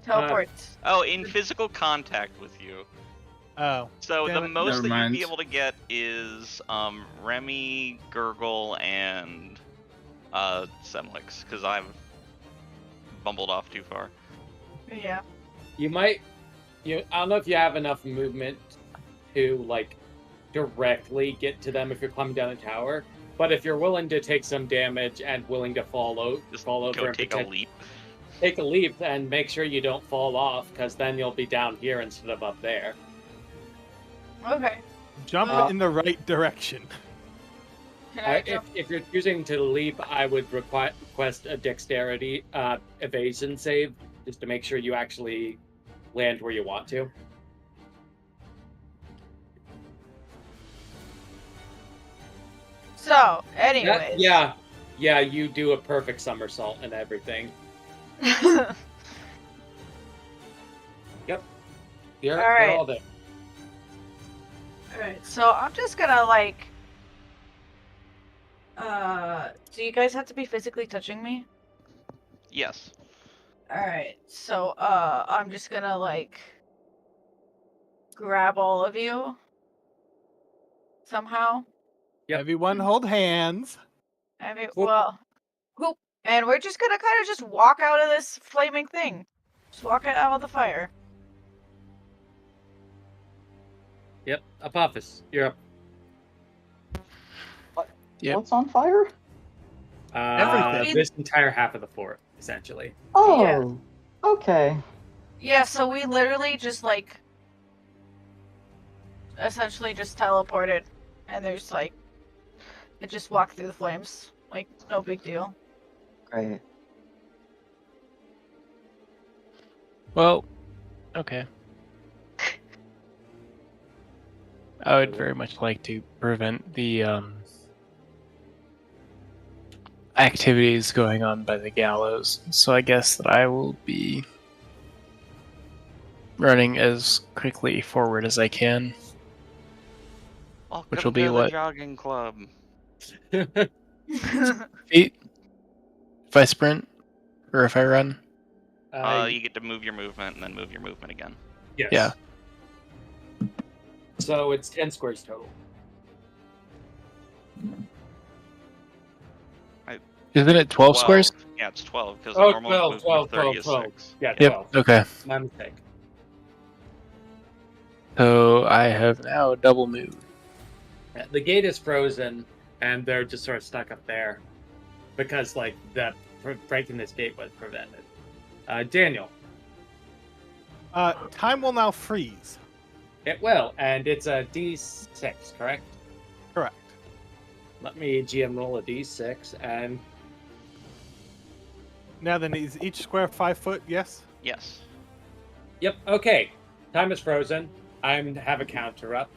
teleport. Oh, in physical contact with you. Oh. So the most Never that you'd be mind. able to get is Remy, Gurgle, and Semlix, because I've bumbled off too far. Yeah. You might. I don't know if you have enough movement to like directly get to them if you're climbing down the tower. But if you're willing to take some damage and willing to fall over, Go take a leap. Take a leap and make sure you don't fall off, because then you'll be down here instead of up there. Okay. Jump in the right direction. If you're choosing to leap, I would request a dexterity evasion save, just to make sure you actually land where you want to. So, anyways. Yeah, you do a perfect somersault and everything. Yep. You're all there. Alright, so I'm just gonna like... do you guys have to be physically touching me? Yes. Alright, so I'm just gonna like... grab all of you. Somehow. Yep. Everyone hold hands. Well, whoop. And we're just gonna kind of just walk out of this flaming thing. Just walk it out of the fire. Yep, Apophis, you're up. Yep. What's on fire? Everything. This entire half of the fort, essentially. Oh, okay. Yeah, so we literally just like... essentially just teleported. And there's like... it just walked through the flames. Like, no big deal. Great. Well, okay. I would very much like to prevent the activities going on by the gallows, so I guess that I will be running as quickly forward as I can. Welcome Which will be to the what? jogging club. Feet? If I sprint? Or if I run? You get to move your movement and then move your movement again. Yes. Yeah. So it's 10 squares total. Isn't it 12 squares? Yeah, it's 12, because Oh, normal 12, movement 12, 30 is 12. 6. Yeah, 12. Yep, okay. My mistake. So I have now double moved. The gate is frozen, and they're just sort of stuck up there because, like, the breaking this gate was prevented. Daniel. Time will now freeze. It will, and it's a D6, correct? Correct. Let me GM roll a D6, and... Now then, is each square 5 foot? Yes? Yes. Yep, okay. Time is frozen. I have a counter up.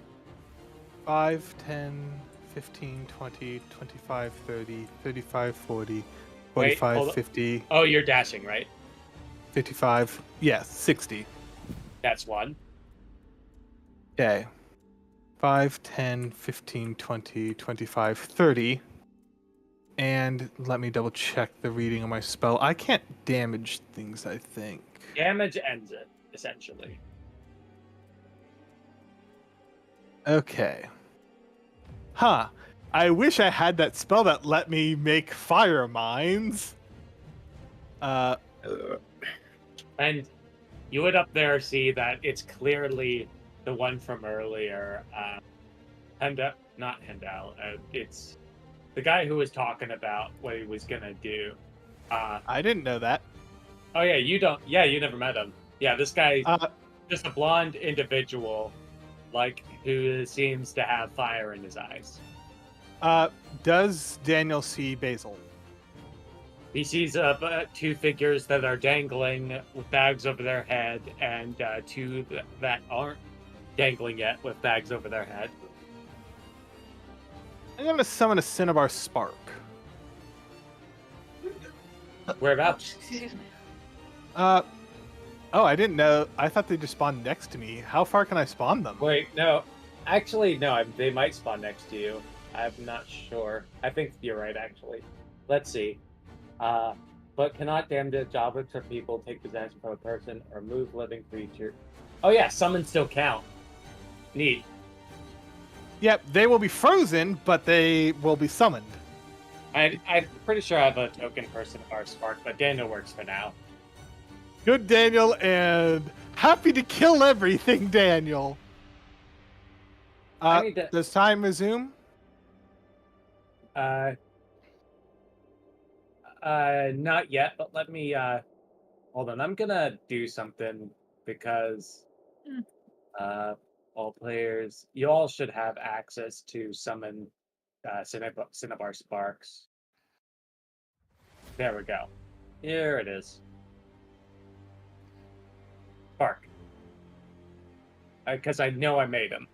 5, 10, 15, 20, 25, 30, 35, 40, 45, hold on. 50. Oh, you're dashing, right? 55. Yes, 60. That's one. Okay. 5, 10, 15, 20, 25, 30. And let me double check the reading of my spell. I can't damage things, I think. Damage ends it, essentially. Okay. Huh. I wish I had that spell that let me make fire mines. And you would up there see that it's clearly the one from earlier. Not Hendel. It's the guy who was talking about what he was gonna do. I didn't know that. Oh yeah, you don't. Yeah, you never met him. Yeah, this guy, just a blonde individual, like who seems to have fire in his eyes. Does Daniel see Basil? He sees two figures that are dangling with bags over their head, and two that aren't dangling yet with bags over their head. I'm gonna summon a Cinnabar Spark. Whereabouts? Oh, I didn't know. I thought they just spawned next to me. How far can I spawn them? Wait, no. Actually, no. They might spawn next to you. I'm not sure. I think you're right, actually. Let's see. But cannot damage objects or people, take possession from a person, or move living creature. Oh yeah, summon still count. Neat. Yep, they will be frozen, but they will be summoned. I'm pretty sure I have a token person of our Spark, but Daniel works for now. Good, Daniel, and happy to kill everything, Daniel. Does time resume? Not yet, but let me, hold on. I'm gonna do something because, all players, you all should have access to summon, Cinnabar Sparks. There we go. Here it is. Spark. Because I know I made him.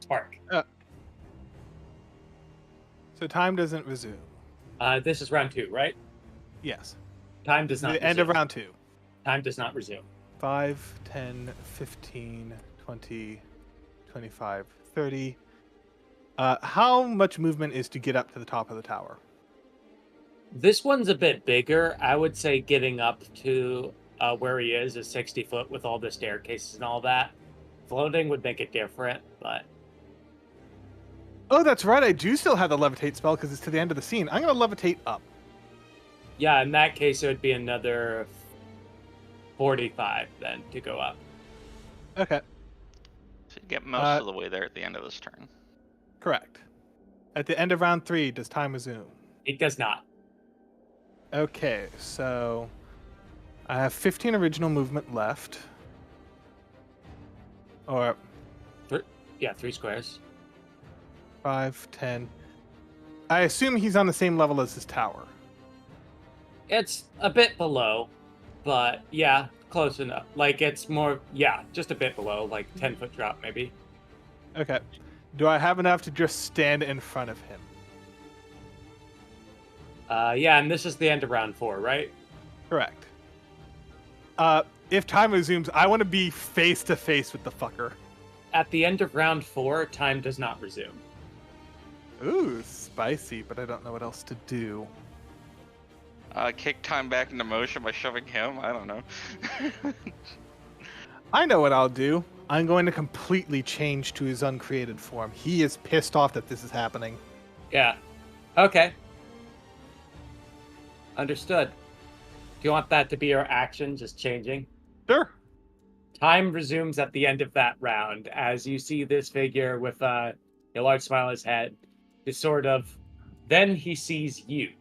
Spark. So time doesn't resume. This is round 2, right? Yes. Time does not The end of round 2. Time does not resume. 5, 10, 15, 20, 25, 30. How much movement is to get up to the top of the tower? This one's a bit bigger. I would say getting up to where he is 60 foot with all the staircases and all that. Floating would make it different, but... Oh, that's right. I do still have the levitate spell because it's to the end of the scene. I'm going to levitate up. Yeah, in that case, it would be another 45 then to go up. Okay. So you get most of the way there at the end of this turn. Correct. At the end of round 3, does time resume? It does not. Okay, so I have 15 original movement left. Or... 3 squares. 5, 10. I assume he's on the same level as his tower. It's a bit below, but yeah, close enough. Like, it's more, yeah, just a bit below, like 10-foot drop maybe. Okay. Do I have enough to just stand in front of him? Yeah, and this is the end of round 4, right? Correct. If time resumes, I want to be face to face with the fucker. At the end of round 4, time does not resume. Ooh, spicy, but I don't know what else to do. Kick time back into motion by shoving him? I don't know. I know what I'll do. I'm going to completely change to his uncreated form. He is pissed off that this is happening. Yeah. Okay. Understood. Do you want that to be your action, just changing? Sure. Time resumes at the end of that round as you see this figure with a large smile on his head. Just sort of. Then he sees you.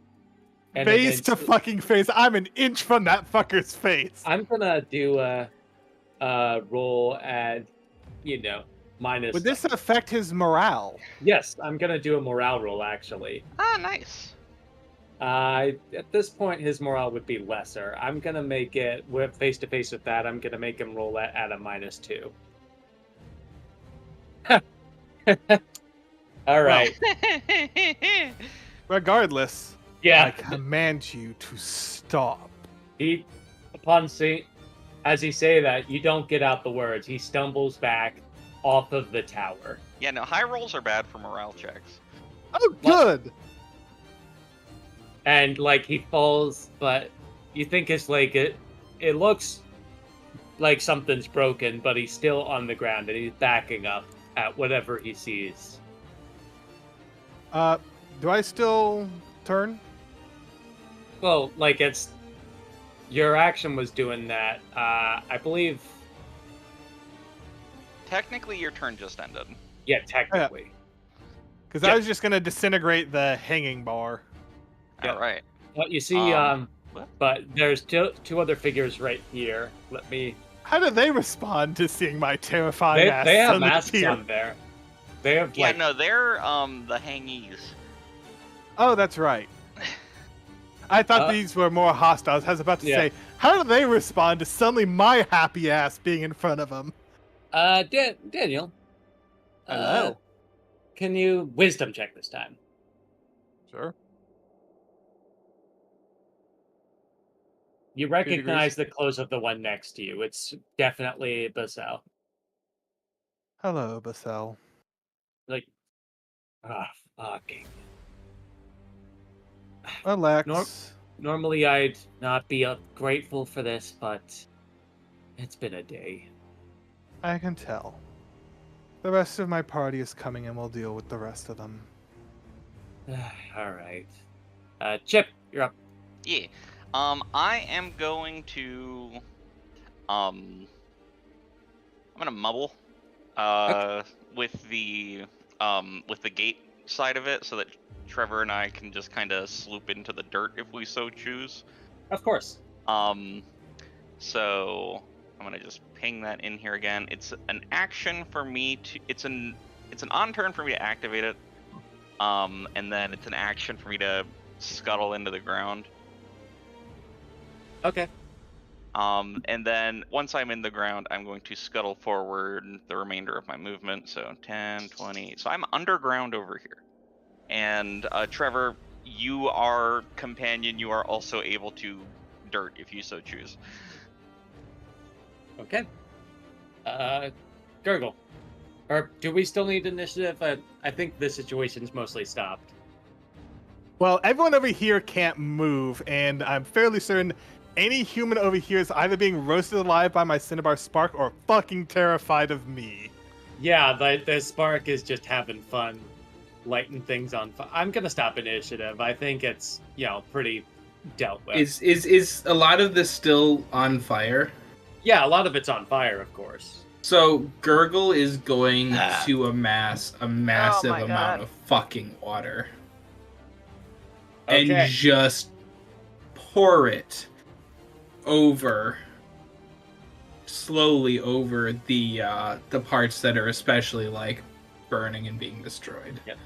And face to fucking face. I'm an inch from that fucker's face. I'm gonna do a roll at, minus. Would this affect his morale? Yes, I'm gonna do a morale roll actually. Ah, nice. At this point, his morale would be lesser. I'm gonna make it with face to face with that. I'm gonna make him roll at a -2. All right. Well, regardless, yeah. I command you to stop. As he say that, you don't get out the words. He stumbles back off of the tower. Yeah, no, high rolls are bad for morale checks. Oh, good. And he falls, but you think it's it looks like something's broken, but he's still on the ground and he's backing up at whatever he sees. Do I still turn? Well, it's your action was doing that. I believe. Technically, your turn just ended. Yeah, technically. Because I was just gonna disintegrate the hanging bar. Yeah. All right. Well, you see, but there's two other figures right here. Let me. How do they respond to seeing my terrifying ass? They have masks on there. They have they're the hangies. Oh, that's right. I thought these were more hostiles. I was about to say, how do they respond to suddenly my happy ass being in front of them? Daniel. Hello. Can you wisdom check this time? Sure. You recognize the clothes of the one next to you. It's definitely Basel. Hello, Basel. Like, fucking. Alex. Normally I'd not be grateful for this, but it's been a day. I can tell. The rest of my party is coming and we'll deal with the rest of them. Alright. Chip, you're up. Yeah. I am going to I'm gonna mubble with the gate side of it so that Trevor and I can just kind of sloop into the dirt if we so choose. Of course. So I'm gonna just ping that in here again. It's an action for me to it's an on turn for me to activate it. And then it's an action for me to scuttle into the ground. Okay. And then once I'm in the ground, I'm going to scuttle forward the remainder of my movement. So 10, 20. So I'm underground over here. And Trevor, you are companion. You are also able to dirt if you so choose. Okay. Gurgle. Or do we still need initiative? I think the situation's mostly stopped. Well, everyone over here can't move, and I'm fairly certain any human over here is either being roasted alive by my Cinnabar Spark or fucking terrified of me. Yeah, the Spark is just having fun, lighting things on fire. I'm gonna stop initiative. I think it's, pretty dealt with. Is a lot of this still on fire? Yeah, a lot of it's on fire, of course. So Gurgle is going to amass a massive God. amount of fucking water. Okay. And just pour it slowly over the parts that are especially like burning and being destroyed. Yep.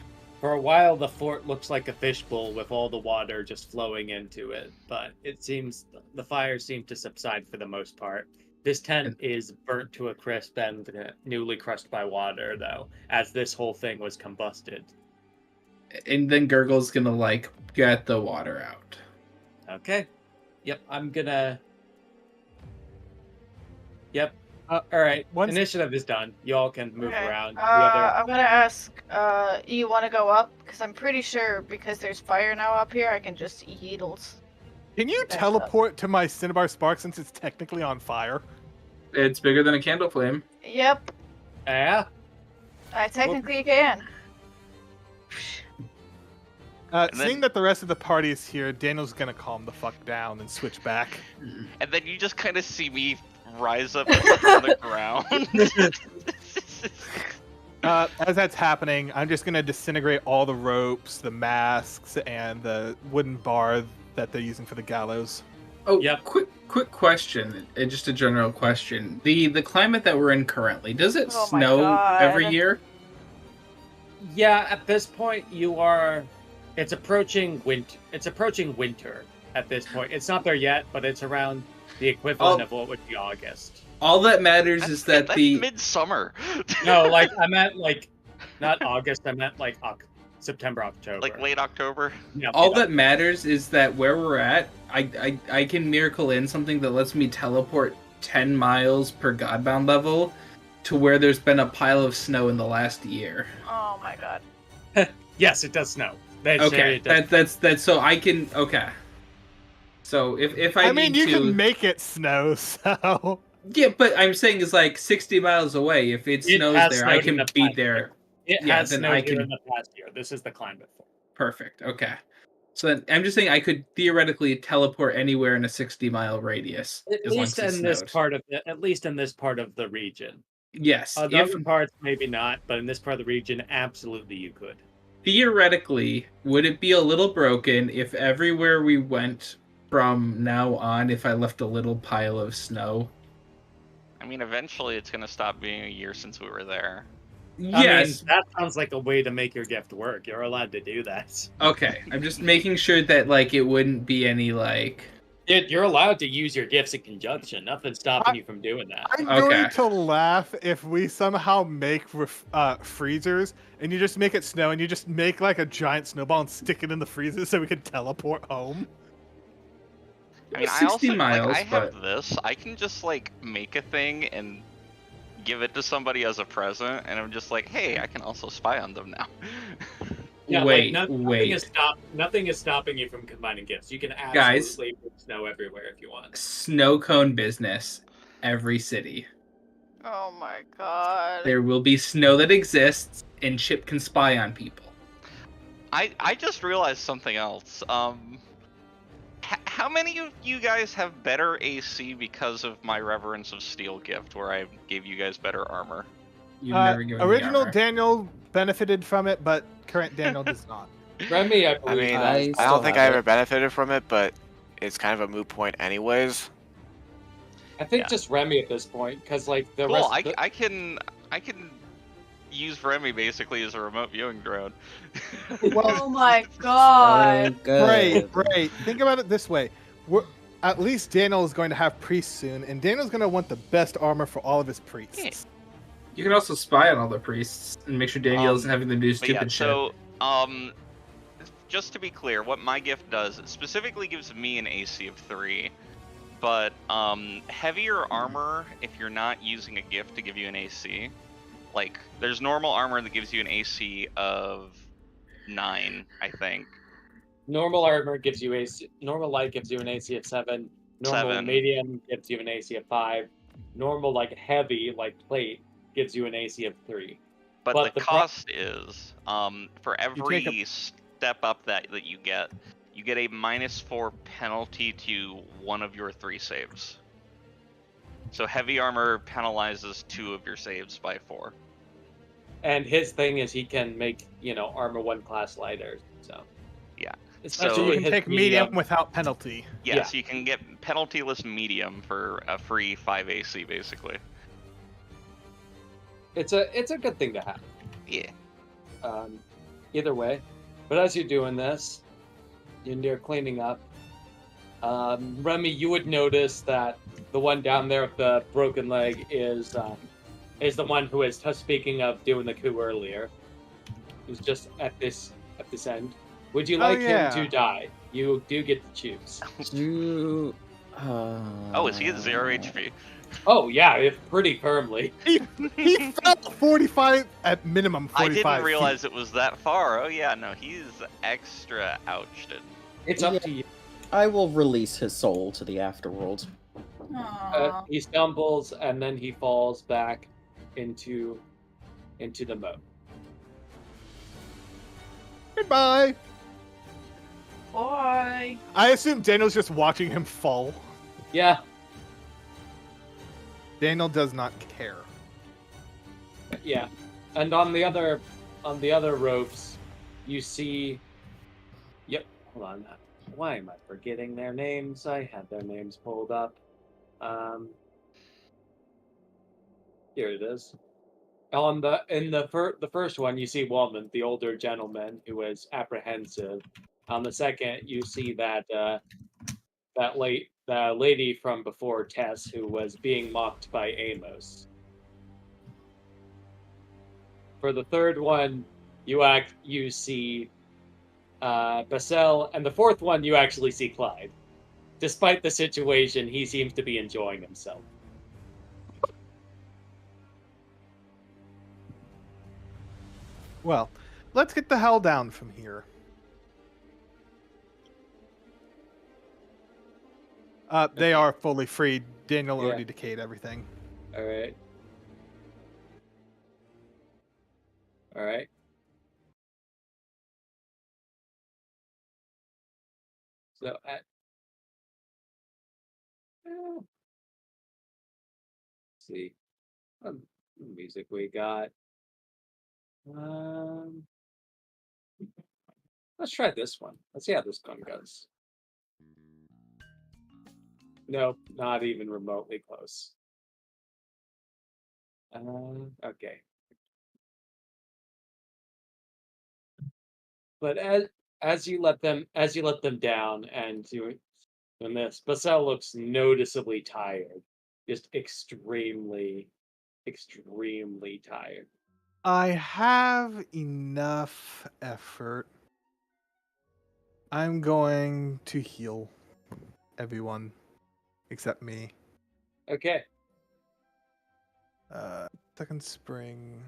For a while, the fort looks like a fishbowl with all the water just flowing into it, but it seems the fires seem to subside for the most part. This tent is burnt to a crisp and newly crushed by water, though, as this whole thing was combusted. And then Gurgle's gonna get the water out. Okay. Yep, I'm gonna. Yep. All right. Initiative is done. Y'all can move around. I'm gonna ask. You want to go up? Because I'm pretty sure because there's fire now up here, I can just yeetles. Can you teleport to my Cinnabar Spark since it's technically on fire? It's bigger than a candle flame. Yep. Yeah. I technically can. Seeing that the rest of the party is here, Daniel's gonna calm the fuck down and switch back. And then you just kind of see me rise up on the ground. As that's happening, I'm just gonna disintegrate all the ropes, the masks, and the wooden bar that they're using for the gallows. Oh, yeah. Quick question, just a general question. The climate that we're in currently, does it snow every year? Yeah, at this point it's approaching winter. It's approaching winter at this point. It's not there yet, but it's around the equivalent of what would be August. All that matters is that that's the midsummer. No, I meant not August. I meant September, October. Like late October? Yeah. All that matters is that where we're at, I can miracle in something that lets me teleport 10 miles per Godbound level to where there's been a pile of snow in the last year. Oh my god. Yes, it does snow. Okay, that's so I can. Okay. So if I mean, you can make it snow, so. Yeah, but I'm saying is 60 miles away. If it snows there, I can be there. It has snowed here in the past year. This is the climate for. Perfect. Okay. So then, I'm just saying I could theoretically teleport anywhere in a 60-mile radius. At least in this part of the region. Yes. Other parts maybe not, but in this part of the region, absolutely you could. Theoretically, would it be a little broken if everywhere we went from now on, if I left a little pile of snow? I mean, eventually it's going to stop being a year since we were there. Yes. I mean, that sounds like a way to make your gift work. You're allowed to do that. Okay, I'm just making sure that it wouldn't be any You're allowed to use your gifts in conjunction. Nothing's stopping you from doing that. I'm going to laugh if we somehow make freezers and you just make it snow and you just make a giant snowball and stick it in the freezer so we can teleport home. I mean, I 60 also miles, like I have but this. I can just like make a thing and give it to somebody as a present, and I'm just like, hey, I can also spy on them now. Yeah, wait, like wait. nothing is stopping you from combining gifts. You can Guys. absolutely put snow everywhere if you want. Snow cone business. Every city. Oh my god. There will be snow that exists, and Chip can spy on people. I just realized something else. How many of you guys have better AC because of my Reverence of Steel gift, where I gave you guys better armor? You've never given me Original armor. Daniel benefited from it, but current Daniel does not. Remy, I I believe. mean, I I still don't think I have ever it. benefited from it, but it's kind of a moot point anyways. I think Yeah. just Remy at this point, because like the Cool. rest. I can use Remy basically as a remote viewing drone. Oh my god. Great. Think about it this way. At least Daniel is going to have priests soon, and Daniel's going to want the best armor for all of his priests. Yeah. You can also spy on all the priests and make sure Daniel isn't having them do But stupid yeah, shit. so just to be clear, what my gift does, it specifically gives me an AC of 3, but heavier armor, if you're not using a gift to give you an AC, like there's normal armor that gives you an AC of 9, I think. Normal armor gives you AC. Normal light gives you an AC of 7. Normal 7. medium gives you an AC of 5. Normal like heavy like plate gives you an AC of 3. But the cost is for every step up that you get a -4 penalty to one of your 3 saves. So heavy armor penalizes 2 of your saves by 4. And his thing is he can make armor 1 class lighter. So yeah, So you can take medium without penalty. Yeah, so you can get penaltyless medium for a free 5 AC basically. It's a good thing to have. Yeah. Either way, but as you're doing this, you're cleaning up. Remy, you would notice that the one down there with the broken leg is the one who is speaking of doing the coup earlier. Who's just at this end. Would you like him to die? You do get to choose. Oh, is he at 0 HP? Oh yeah, pretty firmly. He fell 45 at minimum. 45 I didn't realize it was that far. Oh yeah, no, he's extra ouched. It's up to you. I will release his soul to the afterworld. He stumbles and then he falls back into the moat. Goodbye. Bye. I assume Daniel's just watching him fall. Yeah. Daniel does not care. Yeah, and on the other ropes, you see. Yep. Hold on. Why am I forgetting their names? I had their names pulled up. Here it is. In the first one, you see Walman, the older gentleman who is apprehensive. On the second, you see that the lady from before, Tess, who was being mocked by Amos. For the third one, you see Basel, and the fourth one, you actually see Clyde. Despite the situation, he seems to be enjoying himself. Well, let's get the hell down from here. They are fully freed. Daniel already decayed everything. All right. So, let's see what music we got. Let's try this one. Let's see how this one goes. Nope, not even remotely close. Okay. But as you let them down and doing this, Basel looks noticeably tired, just extremely tired. I have enough effort. I'm going to heal everyone except me. Okay. Second spring.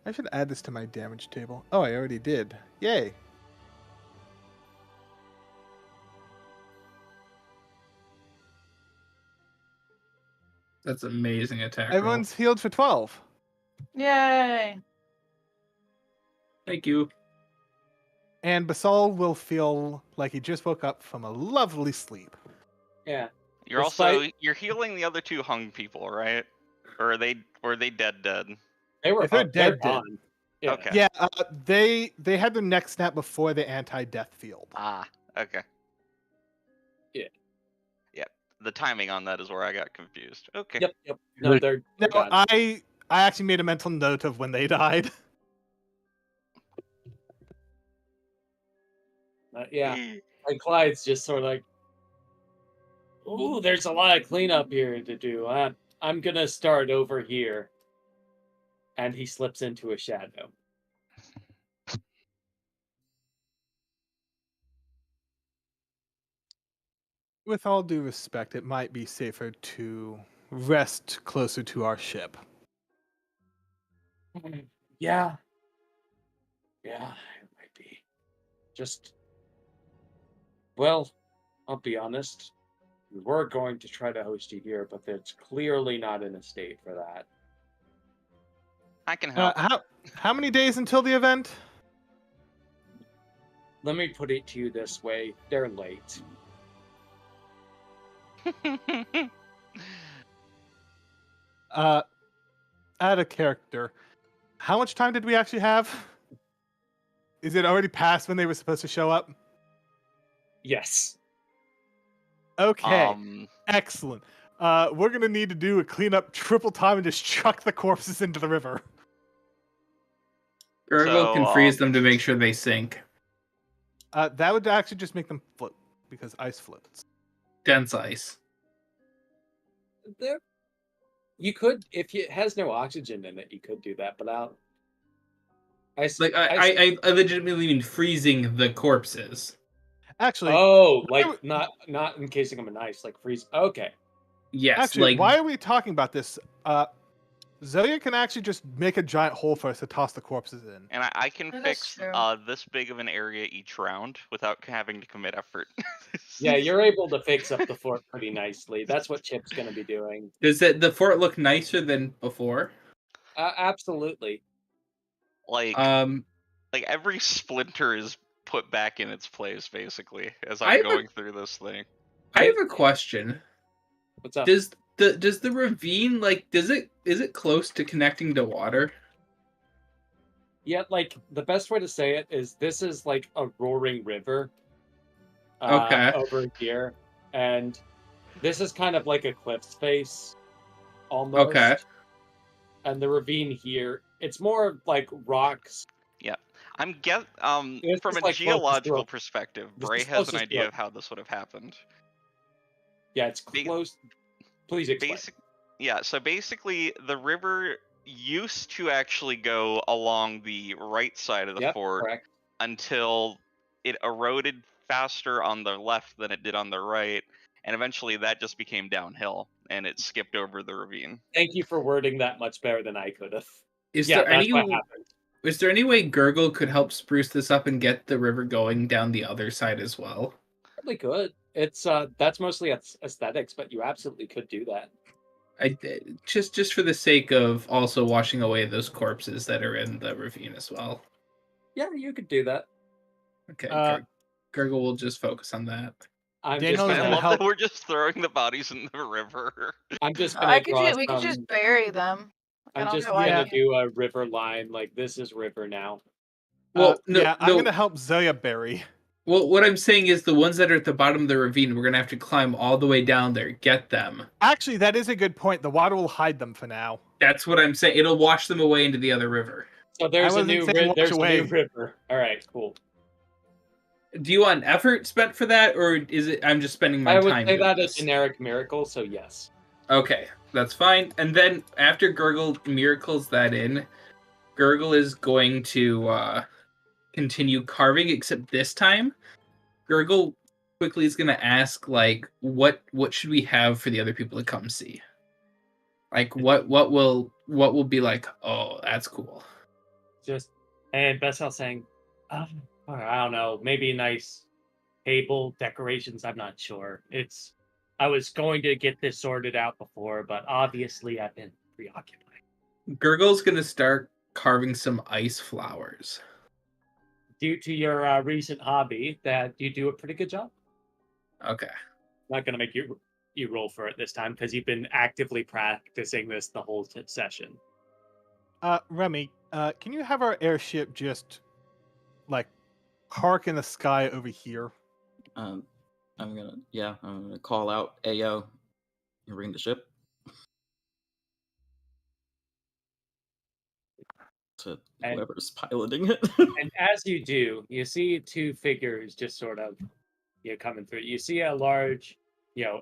I should add this to my damage table. Oh, I already did. Yay. That's amazing attack. Everyone's healed for 12. Yay! Thank you. And Basal will feel like he just woke up from a lovely sleep. Yeah. You're healing the other two hung people, right? Or were they dead? They were If they're dead. Yeah. Okay. Yeah, they had their neck snap before the anti-death field. Ah, okay. Yeah. Yep. The timing on that is where I got confused. Okay. Yep. No, they're gone. I actually made a mental note of when they died. Yeah. And Clyde's just sort of like, ooh, there's a lot of cleanup here to do. I'm gonna start over here. And he slips into a shadow. With all due respect, it might be safer to rest closer to our ship. Yeah. Yeah, it might be. Just, well, I'll be honest. We were going to try to host you here, but it's clearly not in a state for that. I can help. How many days until the event? Let me put it to you this way. They're late. Out of character. How much time did we actually have? Is it already past when they were supposed to show up? Yes. Okay. Excellent. We're gonna need to do a cleanup triple time and just chuck the corpses into the river. Gurgle can freeze them to make sure they sink. That would actually just make them float, because ice floats. Dense ice. You could, if it has no oxygen in it, you could do that, but I legitimately mean freezing the corpses. Actually, like not encasing them in ice, like freeze. Okay. Yes. Actually, why are we talking about this? Zoya can actually just make a giant hole for us to toss the corpses in. And I can fix this big of an area each round without having to commit effort. Yeah, you're able to fix up the fort pretty nicely. That's what Chip's going to be doing. Does the fort look nicer than before? Absolutely. Like every splinter is put back in its place, basically, as I'm going through this thing. I have a question. What's up? Does the ravine is it close to connecting to water? Yeah, like the best way to say it is this is like a roaring river. Okay. Over here, and this is kind of like a cliff face, almost. Okay. And the ravine here, it's more like rocks. Yeah, from a like geological perspective, Bray has an idea of how this would have happened. Yeah, it's close. Please explain. So basically, the river used to actually go along the right side of the fort until it eroded faster on the left than it did on the right, and eventually that just became downhill, and it skipped over the ravine. Thank you for wording that much better than I could have. Is there any way Gurgle could help spruce this up and get the river going down the other side as well? Probably could. It's that's mostly aesthetics, but you absolutely could do that. Just for the sake of also washing away those corpses that are in the ravine as well. Yeah, you could do that. Okay, Gurgle will just focus on that. I love that we're just throwing the bodies in the river. I'm just gonna we could just bury them. I'm just gonna do a river line, like this is river now. Well, I'm gonna help Zoya bury. Well, what I'm saying is the ones that are at the bottom of the ravine, we're gonna have to climb all the way down there, get them. Actually, that is a good point. The water will hide them for now. That's what I'm saying. It'll wash them away into the other river. So there's a new river. All right, cool. Do you want effort spent for that, or is it I'm just spending my time? I would say that a generic miracle, so yes. Okay, that's fine. And then after Gurgle miracles that in, Gurgle is going to continue carving, except this time, Gurgle quickly is gonna ask, like, what should we have for the other people to come see? Like, what will be like, oh, that's cool. And Bessel saying, I don't know, maybe a nice table, decorations, I'm not sure. I was going to get this sorted out before, but obviously I've been preoccupied. Gurgle's gonna start carving some ice flowers. Due to your recent hobby, that you do a pretty good job. Okay. Not going to make you roll for it this time because you've been actively practicing this the whole session. Remy, can you have our airship just like park in the sky over here? I'm gonna call out Ayo and bring the ship to whoever's piloting it. And as you do, you see two figures just sort of coming through. You see a large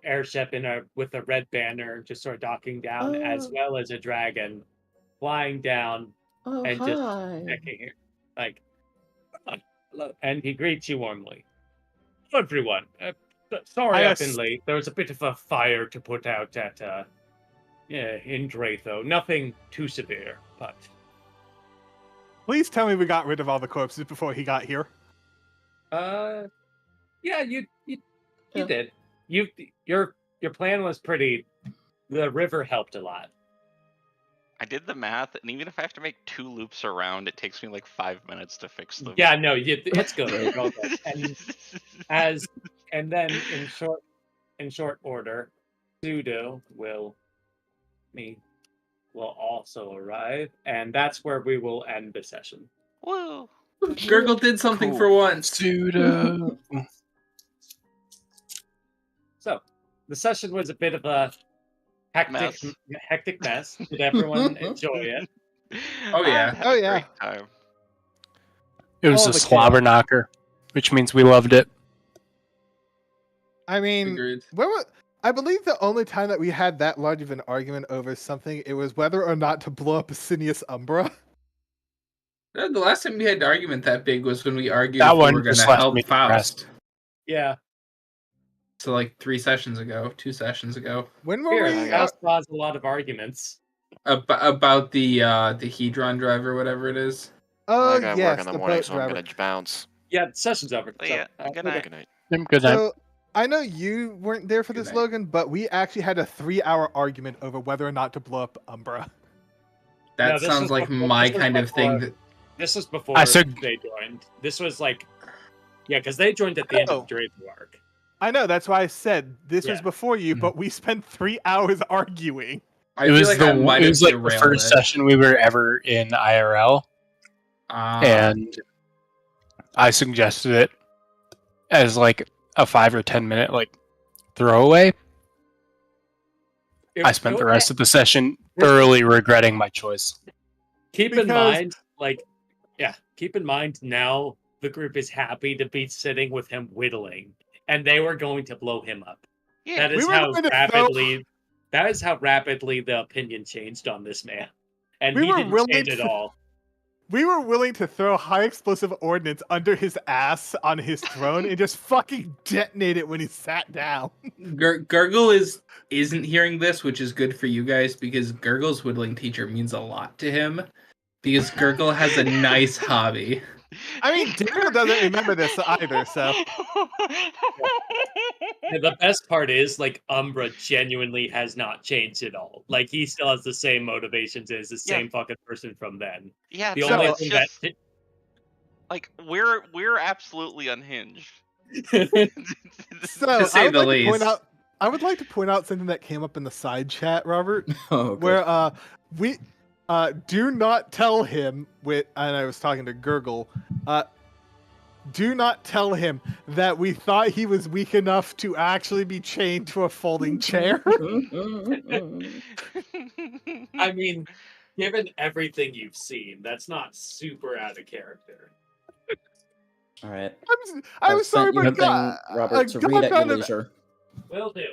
airship with a red banner just sort of docking down, as well as a dragon flying down and hi. just checking here. Like, hello. And he greets you warmly. Hello, everyone. Sorry I've been late. There was a bit of a fire to put out at in Dratho. Nothing too severe, but please tell me we got rid of all the corpses before he got here. Yeah, you did. Your plan was pretty. The river helped a lot. I did the math, and even if I have to make 2 loops around, it takes me like 5 minutes to fix them. Yeah, no, it's good. And then in short order, Pseudo will also arrive, and that's where we will end the session. Woo! Gurgle did something for once. Pseudo. So, the session was a bit of a hectic mess. Did everyone enjoy it? Oh yeah. Oh yeah. Great time. It was a slobber knocker, which means we loved it. I mean, I believe the only time that we had that large of an argument over something, it was whether or not to blow up Asinius Umbra. The last time we had an argument that big was when we argued if we were going to help Faust. Yeah. So like 2 sessions ago. When were we? Faust caused a lot of arguments. About the Hedron drive or whatever it is. Oh, I got yes, work in the morning, so I'm going to bounce. Yeah, the session's over. So, yeah, good night. Good night. Good night. So, I know you weren't there for this, Logan, but we actually had a 3-hour argument over whether or not to blow up Umbra. That sounds like my kind of thing. This was before they joined. This was like, because they joined at the end of the Draven arc. I know, that's why I said this was before you, but we spent 3 hours arguing. It was like the first session we were ever in IRL, and I suggested it as like a 5 or 10 minute like throwaway. I spent the rest of the session thoroughly regretting my choice. Keep in mind now the group is happy to be sitting with him whittling, and they were going to blow him up. Yeah, that is how rapidly the opinion changed on this man, and he didn't change at all. We were willing to throw high explosive ordnance under his ass on his throne and just fucking detonate it when he sat down. Gurgle isn't hearing this, which is good for you guys because Gurgle's whittling teacher means a lot to him. Because Gurgle has a nice hobby. I mean, Daryl doesn't remember this either, so. And the best part is, like, Umbra genuinely has not changed at all. Like, he still has the same motivations as the same fucking person from then. Yeah, the only thing just, like, we're absolutely unhinged. So, to say the least. I would like to point out something that came up in the side chat, Robert, where we do not tell him and I was talking to Gurgle, do not tell him that we thought he was weak enough to actually be chained to a folding chair. I mean, given everything you've seen, that's not super out of character. All right. I was sorry, but Robert, to read at your leisure. Will do.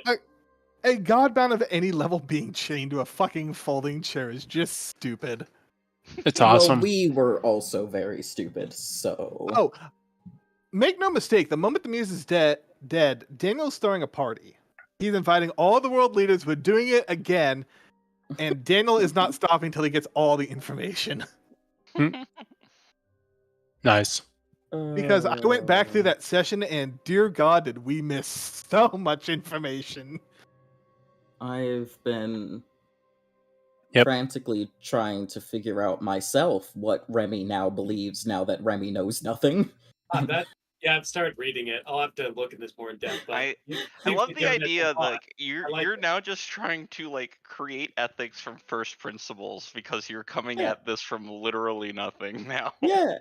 A godbound of any level being chained to a fucking folding chair is just stupid. It's awesome. Well, we were also very stupid, so... Oh, make no mistake, the moment the muse is dead, Daniel's throwing a party. He's inviting all the world leaders. We're doing it again, and Daniel is not stopping until he gets all the information. Nice. Because I went back through that session, and dear God, did we miss so much information. I've been frantically trying to figure out myself what Remy now believes now that Remy knows nothing. I've started reading it. I'll have to look at this more in depth. But I love the idea like you're now just trying to like create ethics from first principles because you're coming at this from literally nothing now. Yeah.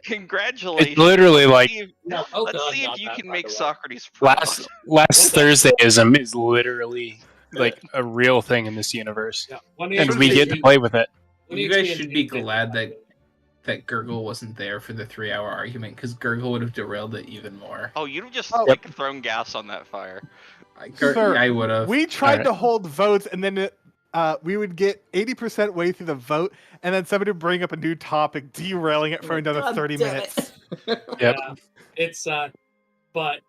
Congratulations. It's literally like let's see if you can make Socrates proud. Last Thursdayism is literally like a real thing in this universe, and we get to play with it. You guys should be glad that Gurgle wasn't there for the 3-hour argument, because Gurgle would have derailed it even more. Oh, you'd have just like thrown gas on that fire. Sir, I would have. We tried to hold votes, and then we would get 80% way through the vote, and then somebody would bring up a new topic, derailing it for another 30 minutes. Yeah, it's but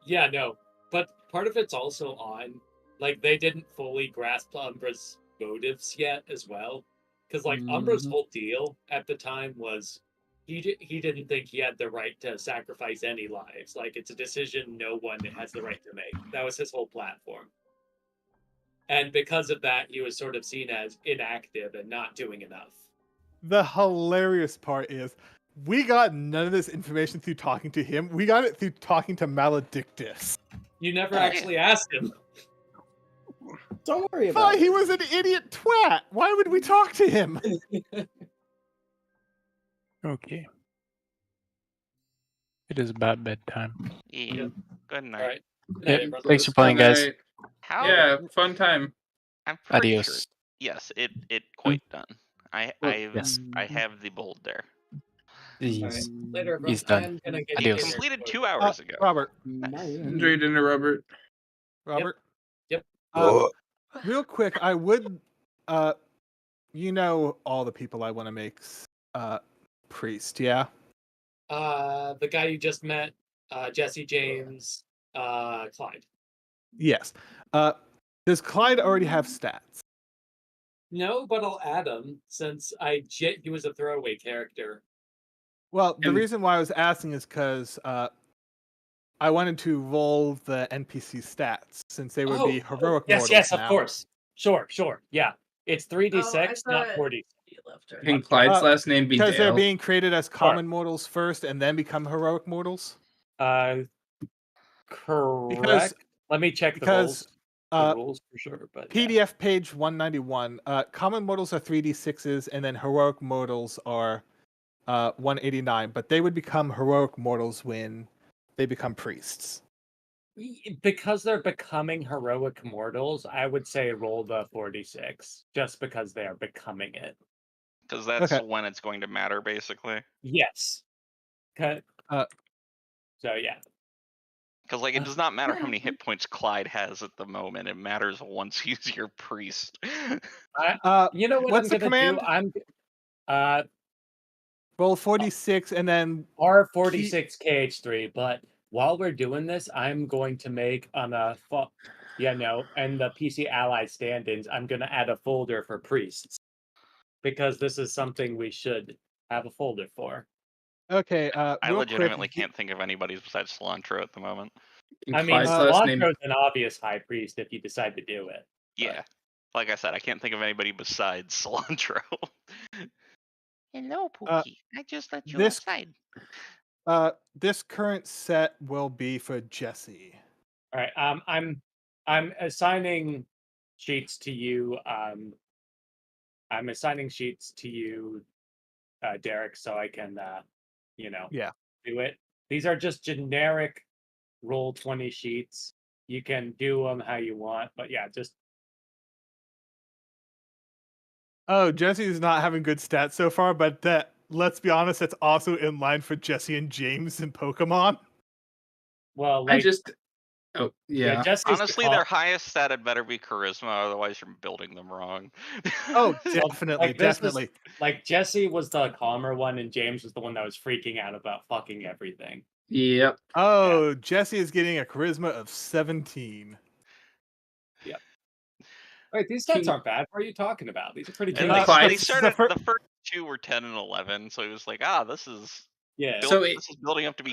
yeah, no, but part of it's also on like they didn't fully grasp Umbra's motives yet as well. Because like Umbra's whole deal at the time was he didn't think he had the right to sacrifice any lives. Like it's a decision no one has the right to make. That was his whole platform. And because of that, he was sort of seen as inactive and not doing enough. The hilarious part is we got none of this information through talking to him. We got it through talking to Maledictus. You never actually asked him. Don't worry about it. He was an idiot twat. Why would we talk to him? Okay. It is about bedtime. Yeah. Good night. Thanks for playing, guys. Yeah, fun time. I'm pretty Adios. sure. Yes, it quite done. I have the bold there. He's done. He completed 2 hours ago. Robert. Enjoy dinner, Robert. Robert. Yep. Real quick, I would, you know, all the people I want to make priest, yeah? The guy you just met, Jesse James, Clyde. Yes. Does Clyde already have stats? No, but I'll add him since he was a throwaway character. Well, the reason why I was asking is because I wanted to roll the NPC stats since they would be heroic mortals. Yes, now. of course. Sure. Yeah, it's 3d6, not 40. Can Clyde's last name be because Dale? they're being created as common mortals first and then become heroic mortals? Correct. Let me check the rules. The rules for sure, but PDF page 191. Common mortals are 3d6s, and then heroic mortals are 189. But they would become heroic mortals when they become priests. Because they're becoming heroic mortals, I would say roll the 46, just because they are becoming it. Because that's when it's going to matter, basically. Yes. So yeah. Because like it does not matter how many hit points Clyde has at the moment. It matters once he's your priest. You know what what's I'm the command? Roll 46 and then R46 KH3. But while we're doing this, I'm going to make and the PC ally stand-ins. I'm going to add a folder for priests because this is something we should have a folder for. Okay. I legitimately can't think of anybody besides Cilantro at the moment. I mean, Cilantro's an obvious high priest if you decide to do it. Yeah. Like I said, I can't think of anybody besides Cilantro. Hello, Pookie. I just let you outside. This current set will be for Jesse. All right. I'm assigning sheets to you. I'm assigning sheets to you, Derek, so I can do it. These are just generic Roll20 sheets. You can do them how you want, but yeah, just. Oh, Jesse's not having good stats so far, but let's be honest, that's also in line for Jesse and James in Pokemon. Well, Oh, yeah. Honestly, their highest stat had better be charisma, otherwise you're building them wrong. Oh, definitely, definitely. Like Jesse was the calmer one, and James was the one that was freaking out about fucking everything. Yep. Oh, Jesse is getting a charisma of 17. Yep. Wait, these stats aren't bad. What are you talking about? These are pretty good. And they started, the first two were 10 and 11, so he was like, this is this is building up to be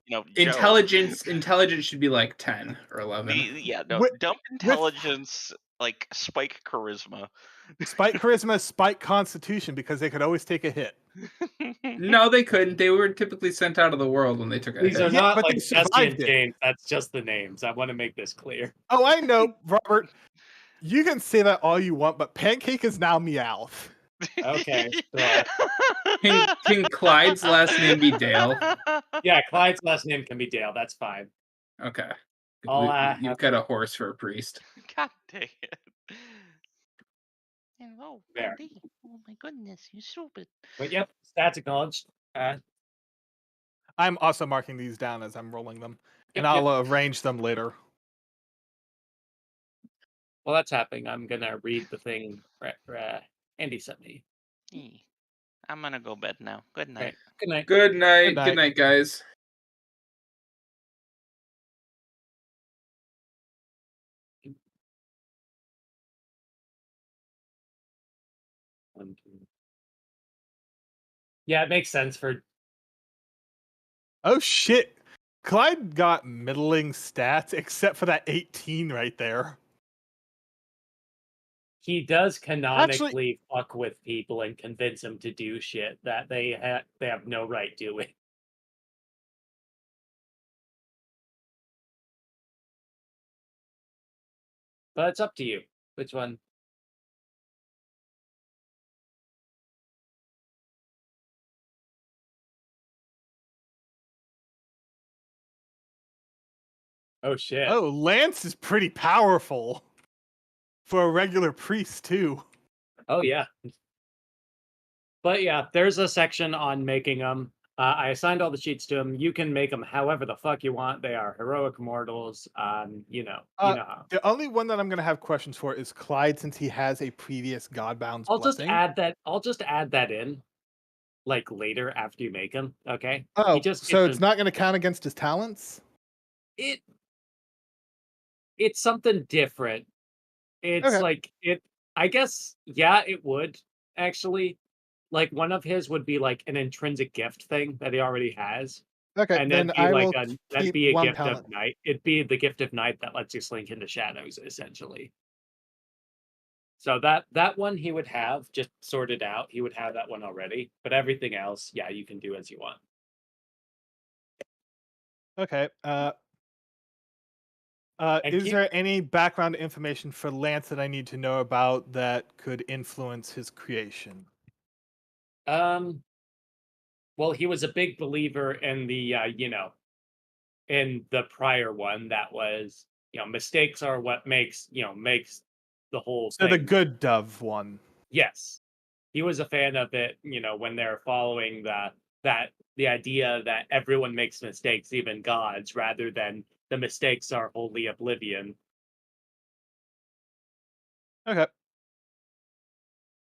Joe. Intelligence should be like 10 or 11. Dump intelligence, like spike charisma. Spike charisma, spike constitution, because they could always take a hit. No, they couldn't. They were typically sent out of the world when they took a hit. These are not like Jesse and James. That's just the names. I want to make this clear. Oh, I know, Robert. You can say that all you want, but Pancake is now Meowth. Okay. Can Clyde's last name be Dale? Yeah, Clyde's last name can be Dale. That's fine. Okay. You've got a horse for a priest. God dang it. Oh, there. Oh my goodness, you stupid. But yep, stats acknowledged. I'm also marking these down as I'm rolling them, and I'll arrange them later. While that's happening, I'm gonna read the thing Andy sent me. I'm gonna go bed now. Good night. Right. Good night. Good night. Good night, guys. Yeah, it makes sense for. Oh shit! Clyde got middling stats, except for that 18 right there. He does canonically fuck with people and convince them to do shit that they have no right doing. But it's up to you. Which one? Oh shit. Oh, Lance is pretty powerful for a regular priest too. Oh yeah. But yeah, there's a section on making them. I assigned all the sheets to him. You can make them however the fuck you want. They are heroic mortals. You know how. The only one that I'm going to have questions for is Clyde, since he has a previous Godbound's blessing. I'll just add that in, like later after you make him. Okay. Oh, so it's not going to count against his talents. It's something different. It's like it. I guess it would actually. Like one of his would be like an intrinsic gift thing that he already has. Okay, and then that'd be a gift of night. It'd be the gift of night that lets you slink into shadows, essentially. So that one he would have just sorted out. He would have that one already, but everything else, you can do as you want. Okay. Is there any background information for Lance that I need to know about that could influence his creation? Well, he was a big believer in the, in the prior one that was, mistakes are what makes the whole thing. So the good dove one. Yes. He was a fan of it, when they're following the idea that everyone makes mistakes, even gods, rather than the mistakes are wholly oblivion. Okay.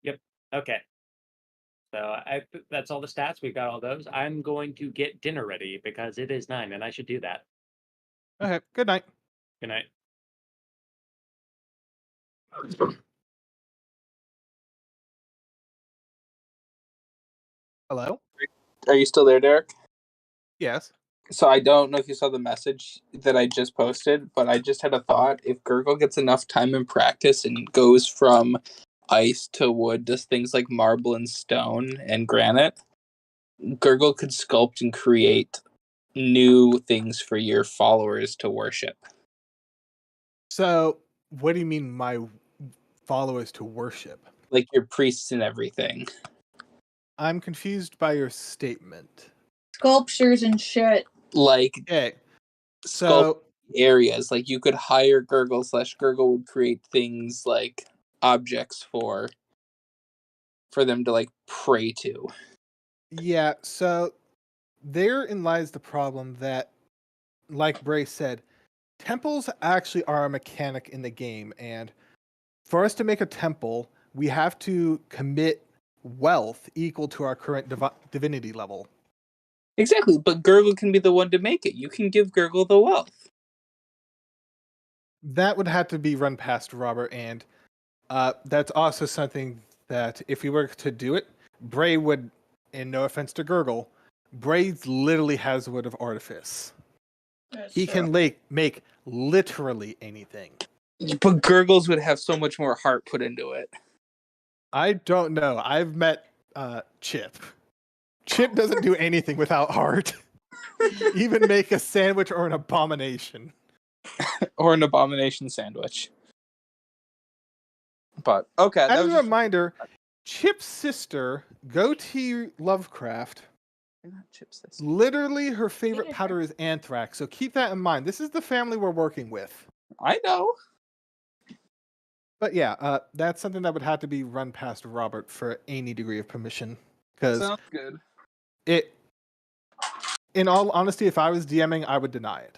Yep. Okay. So that's all the stats. We've got all those. I'm going to get dinner ready because it is 9 and I should do that. Okay. Good night. Good night. Hello? Are you still there, Derek? Yes. So I don't know if you saw the message that I just posted, but I just had a thought. If Gurgle gets enough time and practice and goes from ice to wood, does things like marble and stone and granite, Gurgle could sculpt and create new things for your followers to worship. So, what do you mean my followers to worship? Like your priests and everything. I'm confused by your statement. Sculptures and shit. Like, okay. So areas, like you could hire Gurgle / Gurgle would create things like objects for them to like pray to. Yeah, so therein lies the problem that, like Bray said, temples actually are a mechanic in the game, and for us to make a temple, we have to commit wealth equal to our current divinity level. Exactly, but Gurgle can be the one to make it. You can give Gurgle the wealth. That would have to be run past Robert, and that's also something that if we were to do it, Bray would, and no offense to Gurgle, Bray literally has Word of Artifice. He can make literally anything. But Gurgles would have so much more heart put into it. I don't know. I've met Chip. Chip doesn't do anything without heart. Even make a sandwich or an abomination. Or an abomination sandwich. But, okay. As a reminder, Chip's sister, Goatee Lovecraft, literally her favorite powder is anthrax, so keep that in mind. This is the family we're working with. I know. But yeah, that's something that would have to be run past Robert for any degree of permission. Because sounds good. In all honesty, if I was DMing, I would deny it.